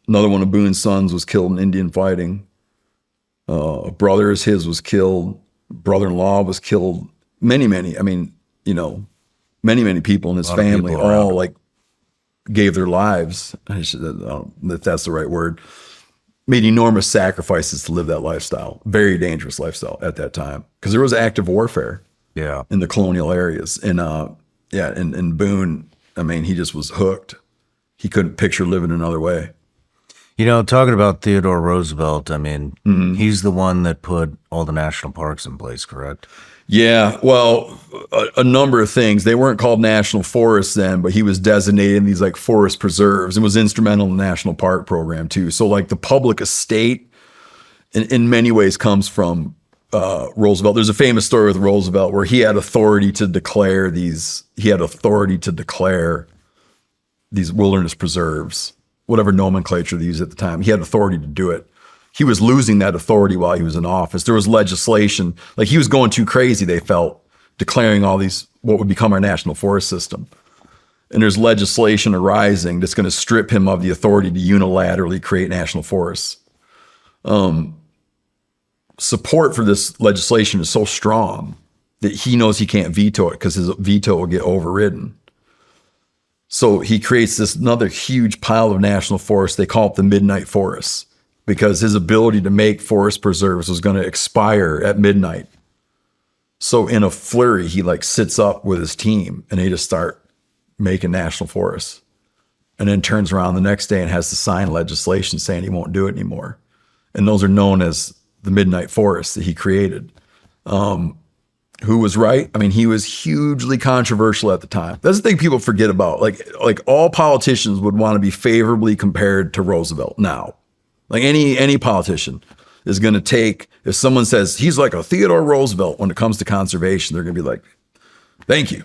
Another one of Boone's sons was killed in Indian fighting. A brother of his was killed. Brother-in-law was killed. Many, I mean, many people in his family all like gave their lives. I don't know if that's the right word. Made enormous sacrifices to live that lifestyle. Very dangerous lifestyle at that time because there was active warfare. Yeah. In the colonial areas. And and Boone, I mean, he just was hooked. He couldn't picture living another way. Talking about Theodore Roosevelt, I mean, he's the one that put all the national parks in place, correct? Yeah, well, a number of things. They weren't called national forests then, but he was designated these like forest preserves and was instrumental in the national park program too. So like the public estate in many ways comes from Roosevelt. There's a famous story with Roosevelt where he had authority to declare these wilderness preserves, whatever nomenclature they used at the time. He had authority to do it. He was losing that authority while he was in office. There was legislation, like he was going too crazy, they felt, declaring all these, what would become our national forest system. And there's legislation arising that's going to strip him of the authority to unilaterally create national forests. Support for this legislation is so strong that he knows he can't veto it because his veto will get overridden. So he creates this another huge pile of national forests. They call it the midnight forests because his ability to make forest preserves was going to expire at midnight. So in a flurry, he like sits up with his team and they just start making national forests and then turns around the next day and has to sign legislation saying he won't do it anymore. And those are known as the midnight forests that he created. Who was right? I mean, he was hugely controversial at the time. That's the thing people forget about. Like all politicians would want to be favorably compared to Roosevelt now. Like any politician is going to take, if someone says he's like a Theodore Roosevelt when it comes to conservation, they're going to be like, thank you.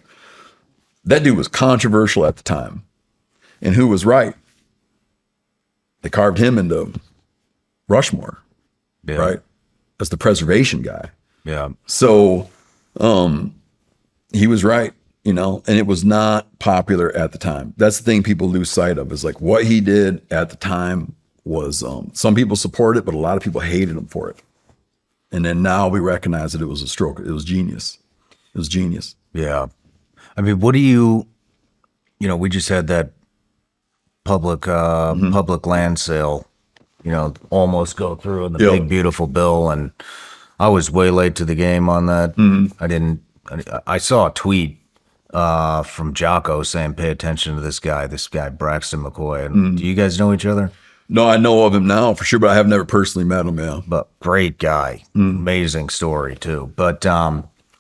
That dude was controversial at the time. And who was right? They carved him into Rushmore. Yeah. Right? As the preservation guy. Yeah. So he was right, and it was not popular at the time. That's the thing people lose sight of is like what he did at the time was some people support it, but a lot of people hated him for it. And then now we recognize that it was a stroke. It was genius. It was genius. Yeah. I mean, what do you we just had that public land sale, almost go through in the big, beautiful bill. And I was way late to the game on that. I saw a tweet from Jocko saying, pay attention to this guy, Braxton McCoy. And do you guys know each other? No, I know of him now for sure, but I have never personally met him. Yeah. But great guy. Amazing story too. But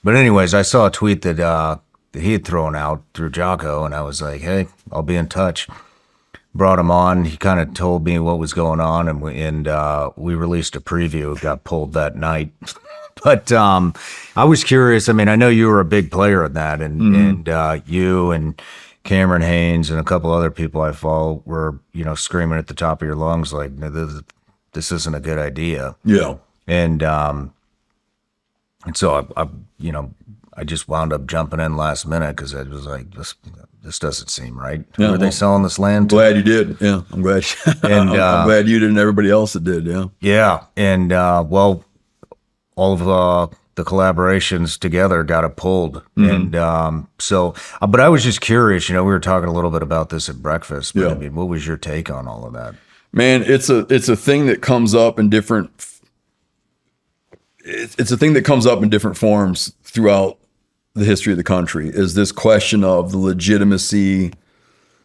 anyways, I saw a tweet that he had thrown out through Jocko and I was like, hey, I'll be in touch. Brought him on. He kind of told me what was going on, and we released a preview. It got pulled that night, but I was curious. I mean, I know you were a big player in that, and you and Cameron Haynes and a couple other people I follow were screaming at the top of your lungs like, "This isn't a good idea." Yeah, and so I just wound up jumping in last minute because I was like, this doesn't seem right. Yeah, Were they selling this land? Glad you did. Yeah, I'm glad. And I'm glad you did, and everybody else that did. Yeah. Yeah, and all of the collaborations together got it pulled, and but I was just curious. We were talking a little bit about this at breakfast. But I mean, what was your take on all of that? Man, it's a thing that comes up in different. It's a thing that comes up in different forms throughout the history of the country, is this question of the legitimacy,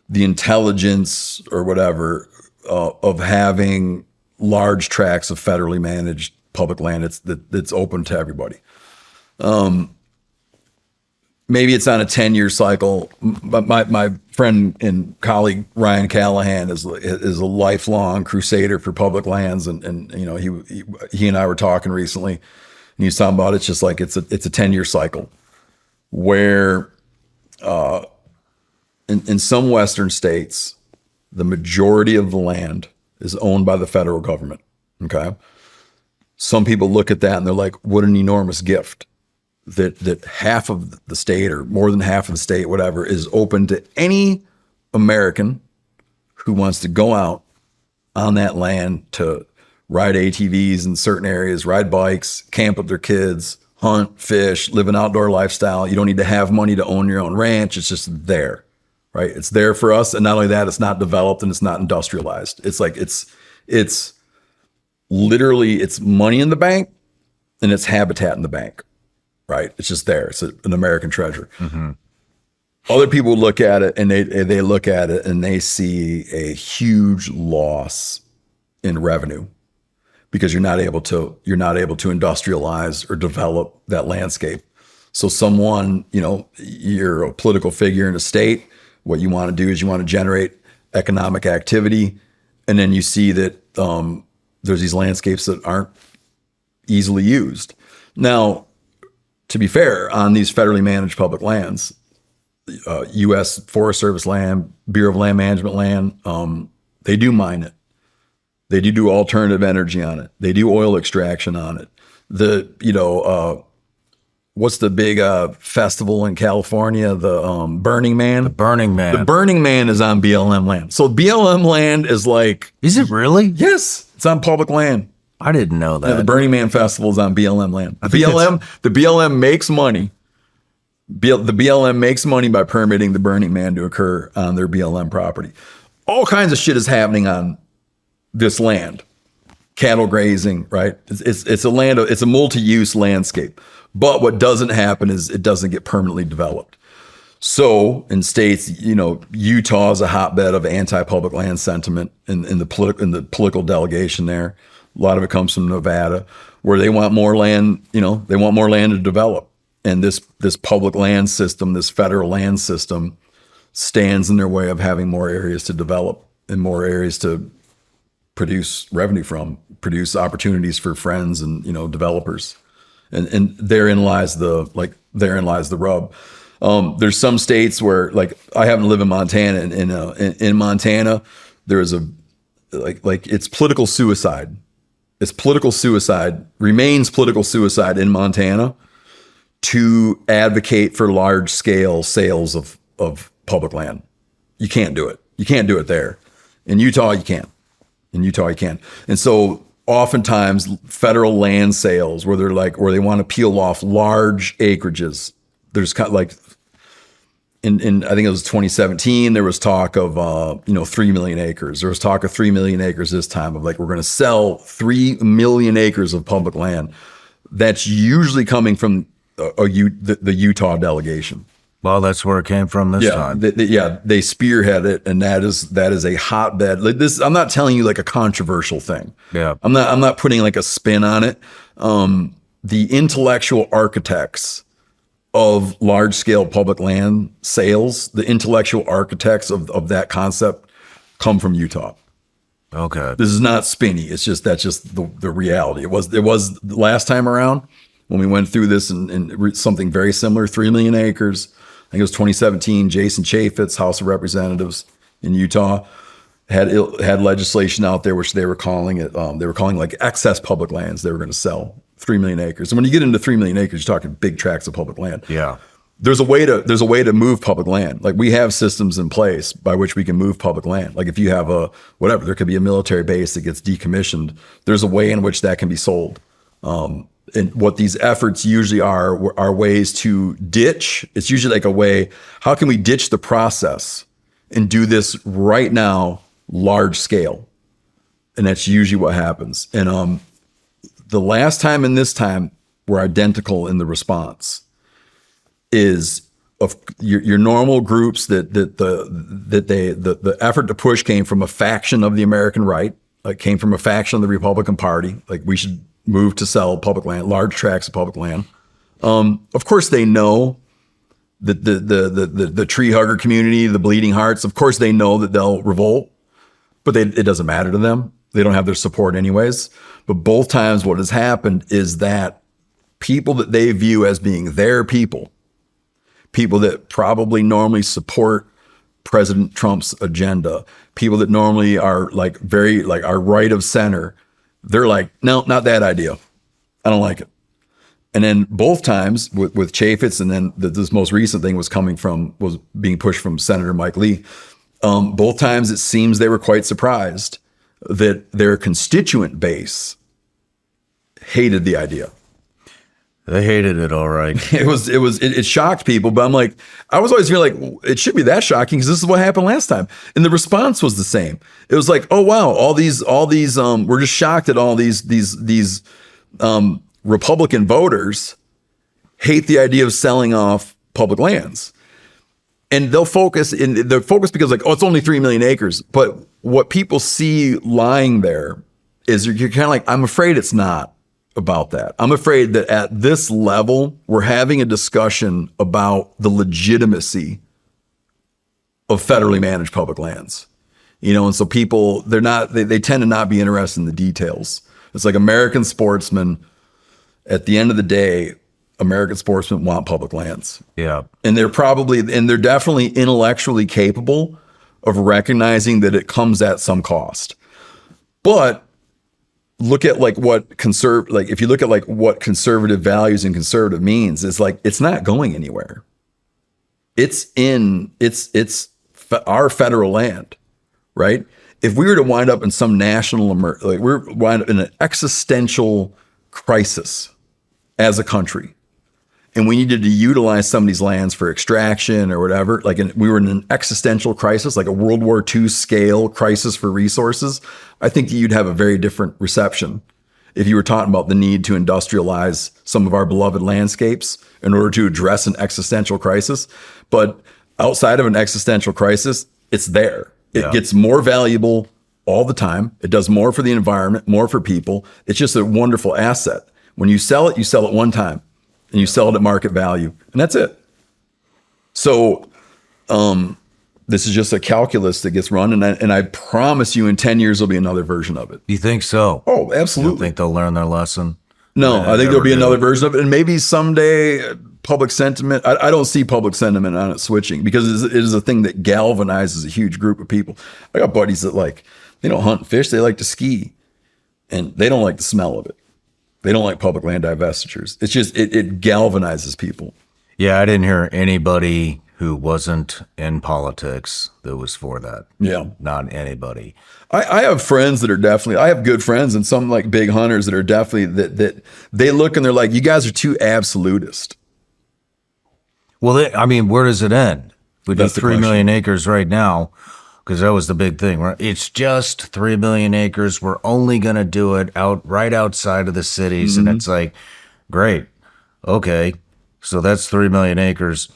the intelligence or whatever of having large tracts of federally managed public land that's open to everybody. Maybe it's on a 10-year cycle. My friend and colleague Ryan Callahan is a lifelong crusader for public lands, and he and I were talking recently, and he was talking about it's just like it's a 10-year cycle. Where in some Western states, the majority of the land is owned by the federal government, okay? Some people look at that and they're like, what an enormous gift. that half of the state or more than half of the state, whatever, is open to any American who wants to go out on that land to ride ATVs in certain areas, ride bikes, camp with their kids, hunt, fish, live an outdoor lifestyle. You don't need to have money to own your own ranch. It's just there, right? It's there for us. And not only that, it's not developed and it's not industrialized. It's like, it's literally, it's money in the bank and it's habitat in the bank, right? It's just there. It's an American treasure. Mm-hmm. Other people look at it and they look at it and they see a huge loss in revenue because you're not able to industrialize or develop that landscape. So someone, you're a political figure in a state. What you want to do is you want to generate economic activity, and then you see that there's these landscapes that aren't easily used. Now, to be fair, on these federally managed public lands, U.S. Forest Service land, Bureau of Land Management land, they do mine it. They do alternative energy on it. They do oil extraction on it. What's the big festival in California? The Burning Man? The Burning Man. The Burning Man is on BLM land. So BLM land is like... Is it really? Yes, it's on public land. I didn't know that. Yeah, the Burning Man festival is on BLM land. The BLM makes money. The BLM makes money by permitting the Burning Man to occur on their BLM property. All kinds of shit is happening on this land. Cattle grazing, right? It's a multi-use landscape. But what doesn't happen is it doesn't get permanently developed. So in states, Utah is a hotbed of anti-public land sentiment in the political delegation there. A lot of it comes from Nevada, where they want more land, they want more land to develop. And this public land system, this federal land system, stands in their way of having more areas to develop and more areas to produce revenue from, produce opportunities for friends and developers. And therein lies the rub. There's some states where, like, I happen to live in Montana, and in Montana there is it's political suicide. It's political suicide, remains political suicide in Montana to advocate for large scale sales of public land. You can't do it. You can't do it there. In Utah, you can. And so oftentimes federal land sales where they want to peel off large acreages. There's kind of like in I think it was 2017, there was talk of 3 million acres. There was talk of 3 million acres this time of we're going to sell 3 million acres of public land. That's usually coming from the Utah delegation. Well, that's where it came from this time. They spearhead it, and that is a hotbed. I'm not telling you a controversial thing. Yeah, I'm not putting a spin on it. The intellectual architects of large scale public land sales, the intellectual architects of that concept, come from Utah. Okay, this is not spinny. That's just the reality. It was the last time around when we went through this and something very similar, 3 million acres. I think it was 2017, Jason Chaffetz, House of Representatives in Utah, had legislation out there, which they were calling excess public lands. They were going to sell 3 million acres. And when you get into 3 million acres, you're talking big tracts of public land. Yeah. There's a way to move public land. We have systems in place by which we can move public land. If you have there could be a military base that gets decommissioned. There's a way in which that can be sold. And what these efforts usually are ways to ditch. It's usually a way, how can we ditch the process and do this right now, large scale? And that's usually what happens. And the last time and this time were identical in the response. Is of your normal groups that the effort to push came from a faction of the American right, came from a faction of the Republican Party. We should move to sell public land, large tracts of public land. Of course, they know that the tree hugger community, the bleeding hearts, of course, they know that they'll revolt, but it doesn't matter to them. They don't have their support anyways. But both times what has happened is that people that they view as being their people that probably normally support President Trump's agenda, people that normally are are right of center, they're no, not that idea. I don't like it. And then both times with Chaffetz, and then this most recent thing was being pushed from Senator Mike Lee. Both times it seems they were quite surprised that their constituent base hated the idea. They hated it, all right. It shocked people, but I'm like, I was always feeling like it should be that shocking because this is what happened last time. And the response was the same. It was like, oh wow, all these we're just shocked that all these Republican voters hate the idea of selling off public lands. And they're focused because like, oh, it's only 3 million acres. But what people see lying there is you're kind of like, I'm afraid it's not about that. I'm afraid that at this level, we're having a discussion about the legitimacy of federally managed public lands. And so people, they tend to not be interested in the details. It's like American sportsmen, at the end of the day, American sportsmen want public lands. Yeah. And they're definitely intellectually capable of recognizing that it comes at some cost. But look at like if you look at like what conservative values and conservative means, it's like, it's not going anywhere. It's our federal land, right? If we were to wind up in some national, we're wind up in an existential crisis as a country, and we needed to utilize some of these lands for extraction or whatever, we were in an existential crisis, like a World War II scale crisis for resources, I think that you'd have a very different reception if you were talking about the need to industrialize some of our beloved landscapes in order to address an existential crisis. But outside of an existential crisis, it's there. It gets more valuable all the time. It does more for the environment, more for people. It's just a wonderful asset. When you sell it one time. And you sell it at market value, and that's it. So this is just a calculus that gets run, and I promise you in 10 years there'll be another version of it. You think so? Oh, absolutely. You don't think they'll learn their lesson? No, I think there'll be another version of it, and maybe someday public sentiment, I don't see public sentiment on it switching, because it is a thing that galvanizes a huge group of people. I got buddies that they don't hunt and fish, they like to ski, and they don't like the smell of it. They don't like public land divestitures. It's just, it galvanizes people. Yeah, I didn't hear anybody who wasn't in politics that was for that. Yeah. Not anybody. I have friends that are definitely, I have good friends and some like big hunters that are definitely, that they look and they're like, you guys are too absolutist. Well, where does it end? We do That's the 3 million question. acres right now, because that was the big thing, right? It's just 3 million acres. We're only going to do it right outside of the cities. Mm-hmm. And it's like, great. Okay. So that's 3 million acres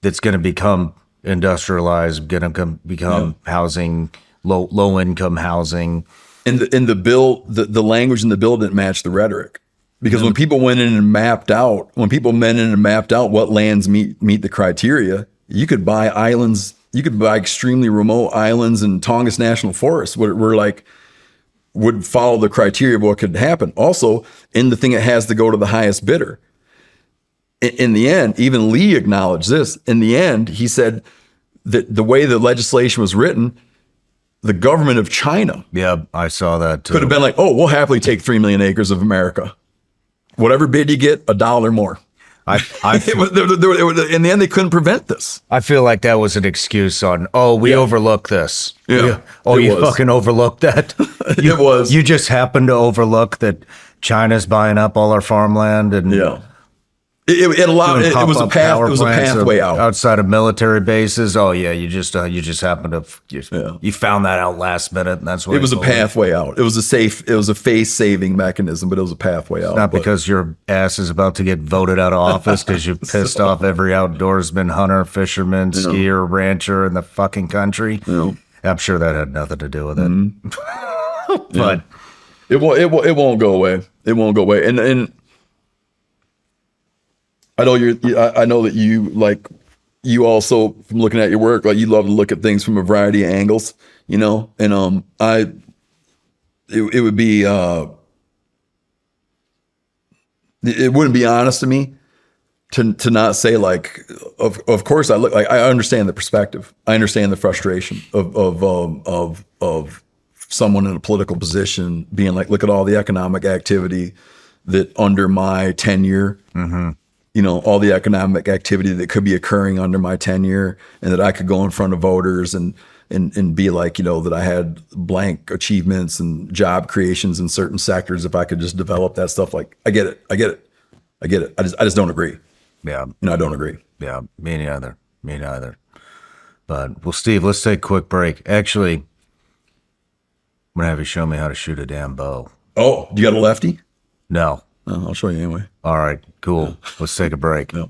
that's going to become industrialized, going to become housing, low income housing. In the bill, the language in the bill didn't match the rhetoric. Because when people went in and mapped out what lands meet the criteria, you could buy islands. You could buy extremely remote islands in Tongass National Forest where would follow the criteria of what could happen. Also, in the thing, it has to go to the highest bidder. In the end, even Lee acknowledged this. In the end, he said that the way the legislation was written, the government of China I saw that too. could have been like, oh, we'll happily take 3 million acres of America. Whatever bid you get, $1 more. In the end, they couldn't prevent this. I feel like that was an excuse on, we overlooked this. Yeah. You fucking overlooked that? It was. You just happened to overlook that China's buying up all our farmland and It allowed. It was a path. power It was a plants pathway out. outside of military bases. Oh yeah, you just happened to you found that out last minute, and that's what It was a pathway out. It was a face saving mechanism, but it was a pathway out. Not because your ass is about to get voted out of office because you pissed off every outdoorsman, hunter, fisherman, skier, rancher in the fucking country. I'm sure that had nothing to do with it. Mm-hmm. But it won't go away. It won't go away. And I know that you also, from looking at your work, you love to look at things from a variety of angles, and it would be it wouldn't be honest to me to not say of course I understand the perspective. I understand the frustration of someone in a political position being like, look at all the economic activity that under my tenure, all the economic activity that could be occurring under my tenure, and that I could go in front of voters and be like, that I had blank achievements and job creations in certain sectors if I could just develop that stuff. Like, I get it. I just don't agree. Yeah. I don't agree. Yeah, me neither. But, well, Steve, let's take a quick break. Actually, I'm going to have you show me how to shoot a damn bow. Oh, you got a lefty? No. Oh, I'll show you anyway. All right, cool. Let's take a break. Yeah.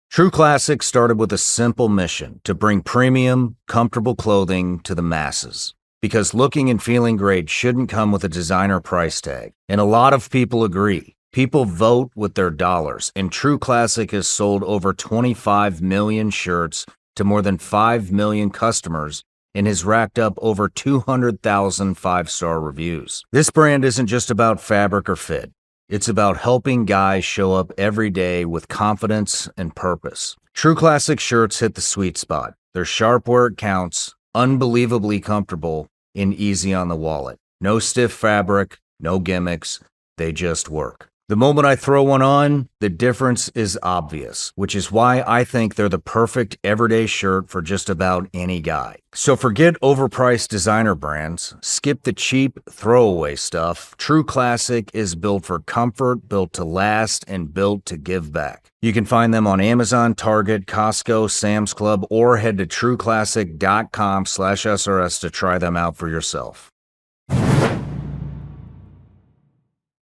True Classic started with a simple mission to bring premium, comfortable clothing to the masses. Because looking and feeling great shouldn't come with a designer price tag. And a lot of people agree. People vote with their dollars, and True Classic has sold over 25 million shirts to more than 5 million customers and has racked up over 200,000 five-star reviews. This brand isn't just about fabric or fit. It's about helping guys show up every day with confidence and purpose. True Classic shirts hit the sweet spot. They're sharp where it counts, unbelievably comfortable, and easy on the wallet. No stiff fabric, no gimmicks, they just work. The moment I throw one on, the difference is obvious, which is why I think they're the perfect everyday shirt for just about any guy. So forget overpriced designer brands, skip the cheap throwaway stuff. True Classic is built for comfort, built to last, and built to give back. You can find them on Amazon, Target, Costco, Sam's Club, or head to trueclassic.com/SRS to try them out for yourself.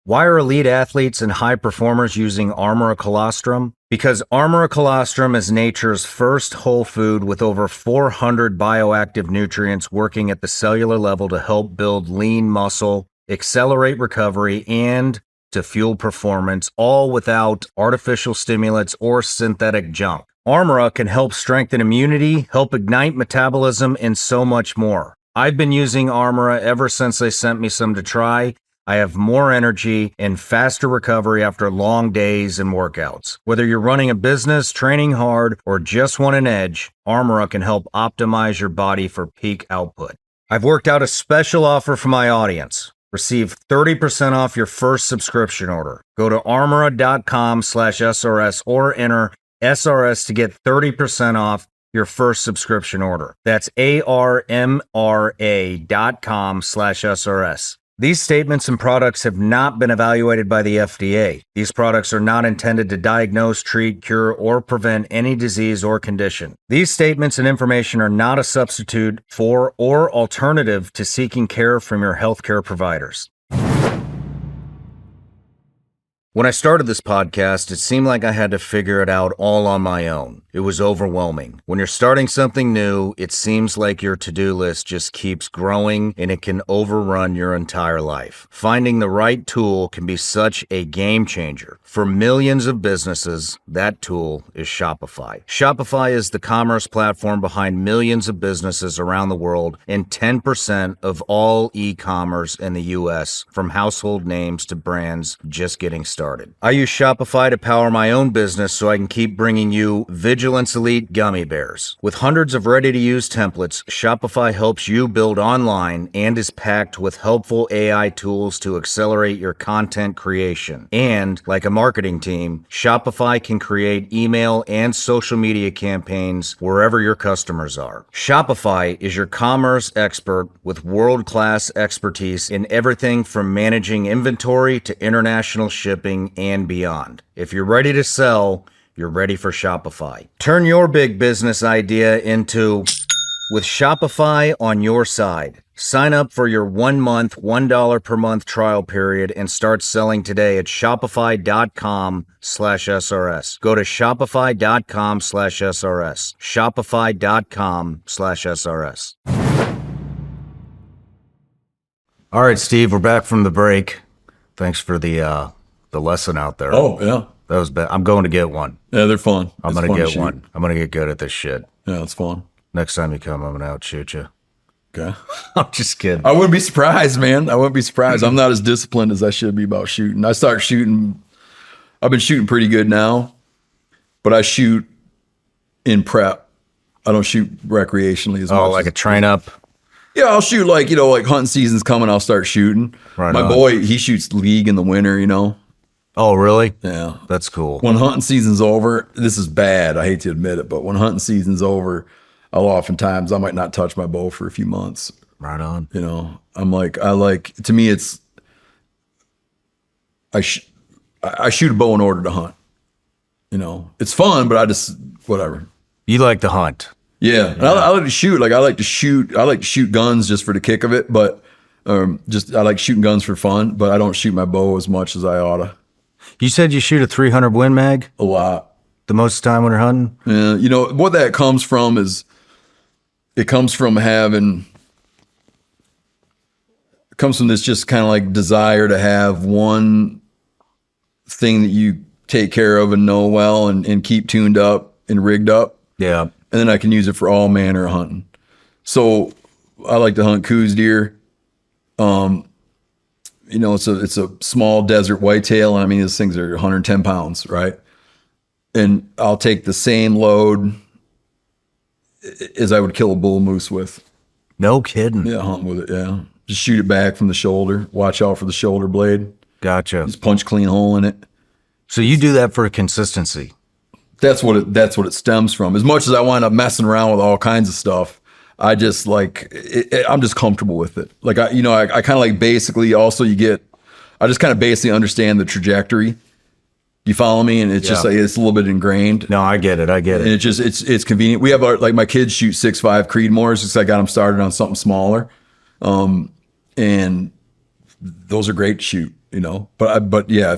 Why are elite athletes and high performers using Armora colostrum? Because Armora colostrum is nature's first whole food with over 400 bioactive nutrients working at the cellular level to help build lean muscle, accelerate recovery, and to fuel performance, all without artificial stimulants or synthetic junk. Armora can help strengthen immunity, help ignite metabolism, and so much more. I've been using Armora ever since they sent me some to try. I have more energy and faster recovery after long days and workouts. Whether you're running a business, training hard, or just want an edge, Armora can help optimize your body for peak output. I've worked out a special offer for my audience. Receive 30% off your first subscription order. Go to armora.com/SRS or enter SRS to get 30% off your first subscription order. That's armra.com/SRS. These statements and products have not been evaluated by the FDA. These products are not intended to diagnose, treat, cure, or prevent any disease or condition. These statements and information are not a substitute for or alternative to seeking care from your healthcare providers. When I started this podcast, it seemed like I had to figure it out all on my own. It was overwhelming. When you're starting something new, it seems like your to-do list just keeps growing and it can overrun your entire life. Finding the right tool can be such a game changer. For millions of businesses, that tool is Shopify. Shopify is the commerce platform behind millions of businesses around the world and 10% of all e-commerce in the US, from household names to brands just getting started. I use Shopify to power my own business so I can keep bringing you Vigilance Elite gummy bears. With hundreds of ready-to-use templates, Shopify helps you build online and is packed with helpful AI tools to accelerate your content creation. And, like a marketing team, Shopify can create email and social media campaigns wherever your customers are. Shopify is your commerce expert with world-class expertise in everything from managing inventory to international shipping and beyond. If you're ready to sell, you're ready for Shopify. Turn your big business idea into with Shopify on your side. Sign up for your 1 month, $1 per month trial period and start selling today at shopify.com/SRS. Go to shopify.com/SRS. Shopify.com/SRS. All right, Steve, we're back from the break. Thanks for the lesson out there. Oh, yeah. That was bad. I'm going to get one. Yeah, they're fun. I'm going to get one. I'm going to get good at this shit. Yeah, it's fun. Next time you come, I'm going to outshoot you. Okay. I'm just kidding. I wouldn't be surprised, man. I wouldn't be surprised. I'm not as disciplined as I should be about shooting. I've been shooting pretty good now, but I shoot in prep. I don't shoot recreationally as much. Oh, like a train up? Yeah, I'll shoot like, like hunting season's coming, I'll start shooting. Right My on. boy, he shoots league in the winter. Oh, really? Yeah. That's cool. When hunting season's over, this is bad. I hate to admit it, but when hunting season's over, I might not touch my bow for a few months. Right on. To me, it's, I shoot a bow in order to hunt. It's fun, but whatever. You like to hunt. Yeah. And I like to shoot. I like to shoot guns just for the kick of it, but I like shooting guns for fun, but I don't shoot my bow as much as I oughta. You said you shoot a 300 Win Mag A lot. the most time when you're hunting? Yeah. What that comes from is it comes from this just kind of like desire to have one thing that you take care of and know well and keep tuned up and rigged up. Yeah. And then I can use it for all manner of hunting. So I like to hunt coos deer. It's a small desert whitetail. And I mean, these things are 110 pounds, right? And I'll take the same load as I would kill a bull moose with. No kidding. Yeah, hunt with it. Yeah. Just shoot it back from the shoulder. Watch out for the shoulder blade. Gotcha. Just punch clean hole in it. So you do that for consistency. That's what it stems from. As much as I wind up messing around with all kinds of stuff, I just I'm just comfortable with it. Like I kind of like basically also I just kind of basically understand the trajectory. You follow me? And it's just like, it's a little bit ingrained. No, I get it. And it's convenient. We have my kids shoot 6.5 Creedmoors because I got them started on something smaller. And those are great to shoot, but yeah,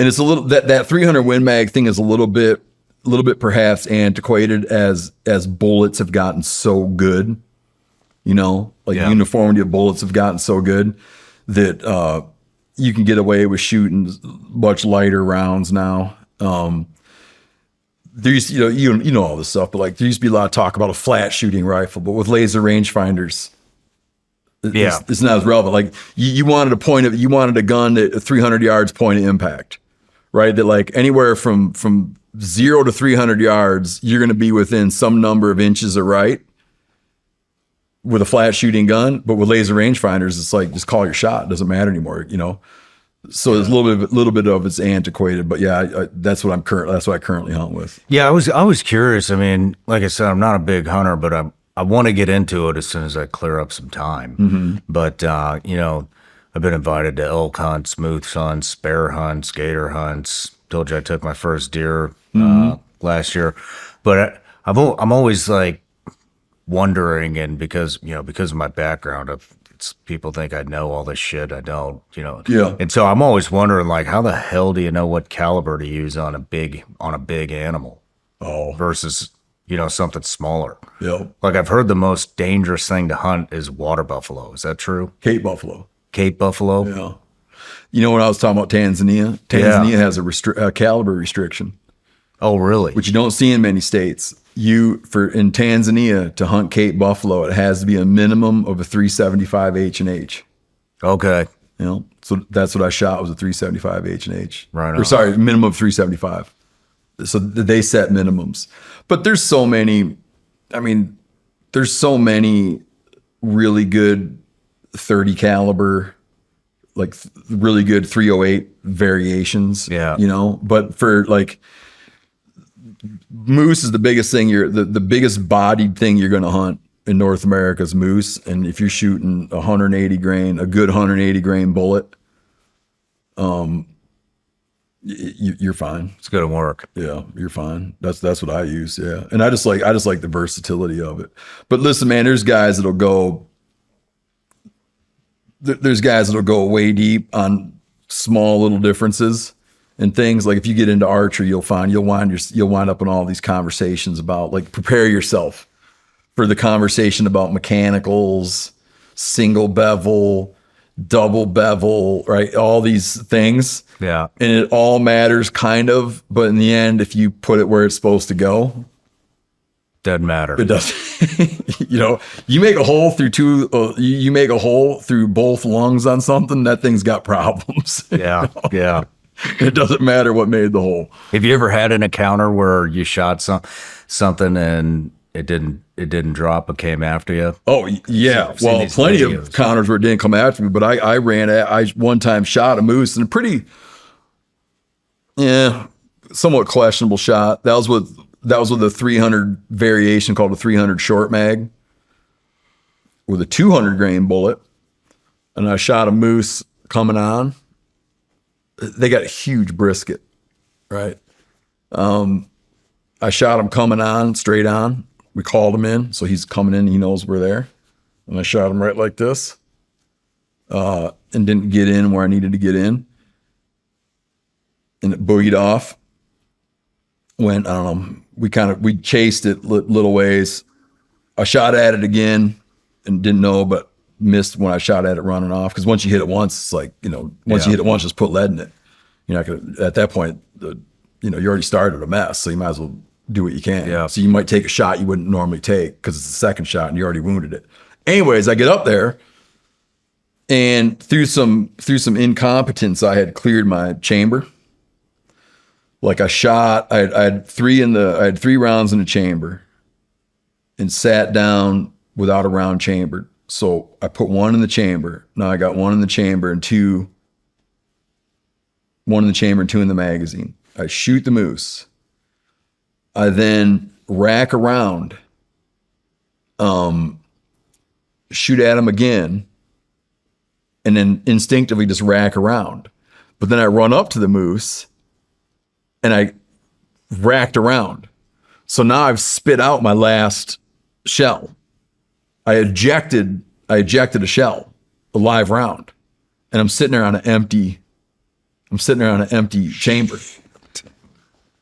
and it's a little, that 300 Win Mag thing is a little bit perhaps antiquated as bullets have gotten so good, uniformity of bullets have gotten so good that, you can get away with shooting much lighter rounds now. There used to, you know all this stuff, but there used to be a lot of talk about a flat shooting rifle, but with laser rangefinders, it's not as relevant. You wanted a gun at 300 yards point of impact, right? That anywhere from 0 to 300 yards, you're going to be within some number of inches of right with a flat shooting gun. But with laser rangefinders, it's just call your shot. It doesn't matter anymore, So there's a little bit of it's antiquated, but yeah, that's what I currently hunt with. Yeah, I was curious. I mean, like I said, I'm not a big hunter, but I want to get into it as soon as I clear up some time. Mm-hmm. But I've been invited to elk hunts, moose hunts, bear hunts, gator hunts. Told you I took my first deer last year, but I'm always wondering, and because of my background of people think I know all this shit. I don't, Yeah. And so I'm always wondering, how the hell do you know what caliber to use on a big animal? Oh, Versus, something smaller. yeah. I've heard the most dangerous thing to hunt is water buffalo. Is that true? Cape buffalo. Cape buffalo? Yeah. When I was talking about Tanzania, has a caliber restriction, Oh, really? which you don't see in many states. In Tanzania to hunt Cape buffalo, it has to be a minimum of a 375 H&H. Okay. So that's what I shot, was a 375 H&H. Right on. Or sorry, minimum of 375. So they set minimums. But there's so many really good 30 caliber, really good 308 variations. Yeah. But for moose is the biggest thing the biggest bodied thing you're going to hunt in North America is moose. And if you're shooting a good 180 grain bullet, you're fine. It's going to work. Yeah, you're fine. That's what I use. Yeah. And I just like the versatility of it. But listen, man, there's guys that'll go way deep on small little differences and things. If you get into archery, you'll wind up in all these conversations about prepare yourself for the conversation about mechanicals, single bevel, double bevel, right? All these things. Yeah. And it all matters kind of, but in the end, if you put it where it's supposed to go, Doesn't matter. it doesn't. You make a hole through both lungs on something, that thing's got problems. Yeah. Yeah. It doesn't matter what made the hole. Have you ever had an encounter where you shot something and it didn't it didn't drop, but came after you. Oh yeah, I've seen well, these plenty videos. of counters where it didn't come after me, but I one time shot a moose and a pretty, somewhat questionable shot. That was with a 300 variation called a 300 short mag with a 200 grain bullet, and I shot a moose coming on. They got a huge brisket, right? I shot him coming on, straight on. We called him in, so he's coming in. He knows we're there. And I shot him right like this, and didn't get in where I needed to get in. And it boogied off. Went, I don't know, we chased it little ways. I shot at it again and didn't know, but missed when I shot at it running off. Because once you hit it once, it's like, once you hit it once, just put lead in it. You're not going to, at that point, you already started a mess, so you might as well do what you can. Yeah. So you might take a shot you wouldn't normally take because it's the second shot and you already wounded it. Anyways, I get up there, and through some incompetence, I had cleared my chamber. Like I had 3 rounds in the chamber, and sat down without a round chambered. So I put 1 in the chamber. Now I got 1 in the chamber and 2. 1 in the chamber and 2 in the magazine. I shoot the moose. I then rack around, shoot at him again, and then instinctively just rack around. But then I run up to the moose and I racked around. So now I've spit out my last shell. I ejected a shell, a live round, and I'm sitting there on an empty chamber.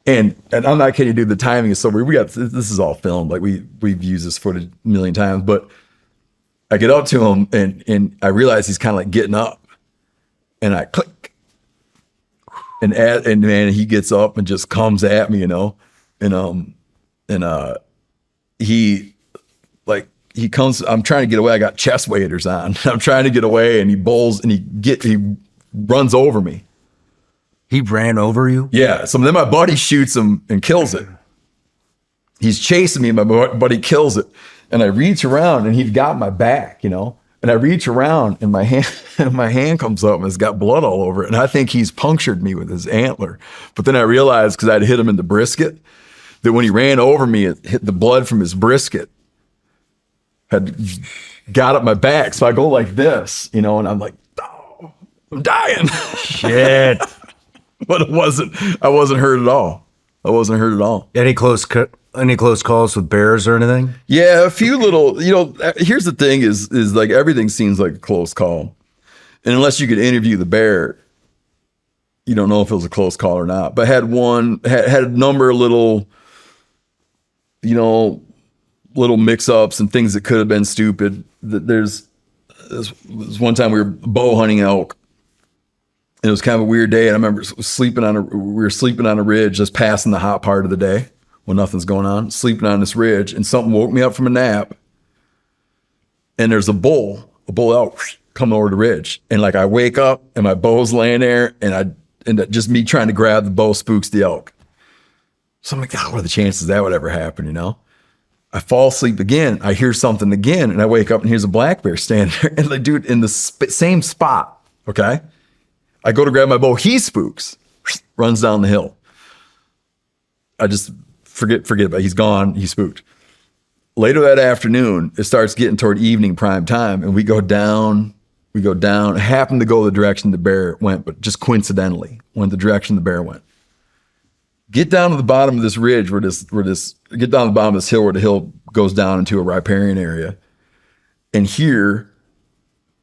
And I'm not kidding you, dude, the timing is so weird. This is all filmed. Like we've used this footage a million times, but I get up to him and I realize he's kind of like getting up, and I click, and man, he gets up and just comes at me, he comes, I'm trying to get away. I got chest waders on. I'm trying to get away, and he bowls and he runs over me. He ran over you? Yeah. So then my buddy shoots him and kills it. He's chasing me, and my buddy kills it. And I reach around, and he's got my back, and I reach around, and my hand comes up, and it's got blood all over it. And I think he's punctured me with his antler. But then I realized, because I'd hit him in the brisket, that when he ran over me, it hit the blood from his brisket had got up my back. So I go like this, and I'm like, oh, I'm dying. Shit. But I wasn't hurt at all. Any close calls with bears or anything? Yeah, a few little, here's the thing is like everything seems like a close call. And unless you could interview the bear, you don't know if it was a close call or not. But had a number of little, little mix-ups and things that could have been stupid. There's one time we were bow hunting elk. And it was kind of a weird day. And I remember we were sleeping on a ridge, just passing the hot part of the day when nothing's going on, sleeping on this ridge, and something woke me up from a nap. And there's a bull elk coming over the ridge. And like I wake up and my bow's laying there, and just me trying to grab the bow spooks the elk. So I'm like, God, what are the chances that would ever happen, I fall asleep again. I hear something again, and I wake up and here's a black bear standing there. And like, dude, in the same spot, okay? I go to grab my bow. He spooks, runs down the hill. I just forget about it. He's gone. He spooked. Later that afternoon, it starts getting toward evening prime time, and we go down. I happen to go the direction the bear went, but just coincidentally went the direction the bear went. Get down to the bottom of this ridge get down to the bottom of this hill where the hill goes down into a riparian area, and hear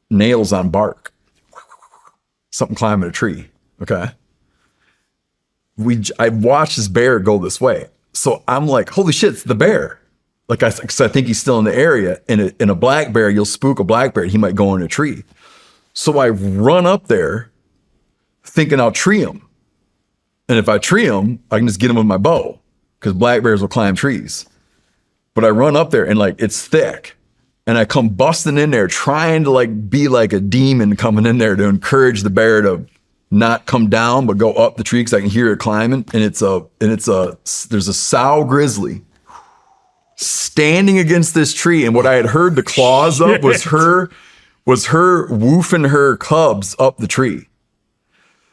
nails on bark. Something climbing a tree. Okay. I watched this bear go this way. So I'm like, holy shit, it's the bear. Like cause I think he's still in the area. In a black bear, you'll spook a black bear. He might go in a tree. So I run up there thinking I'll tree him. And if I tree him, I can just get him with my bow, because black bears will climb trees. But I run up there and like, it's thick. And I come busting in there trying to like be like a demon coming in there to encourage the bear to not come down, but go up the tree, because I can hear it climbing. And there's a sow grizzly standing against this tree. And what I had heard the claws up was her woofing her cubs up the tree.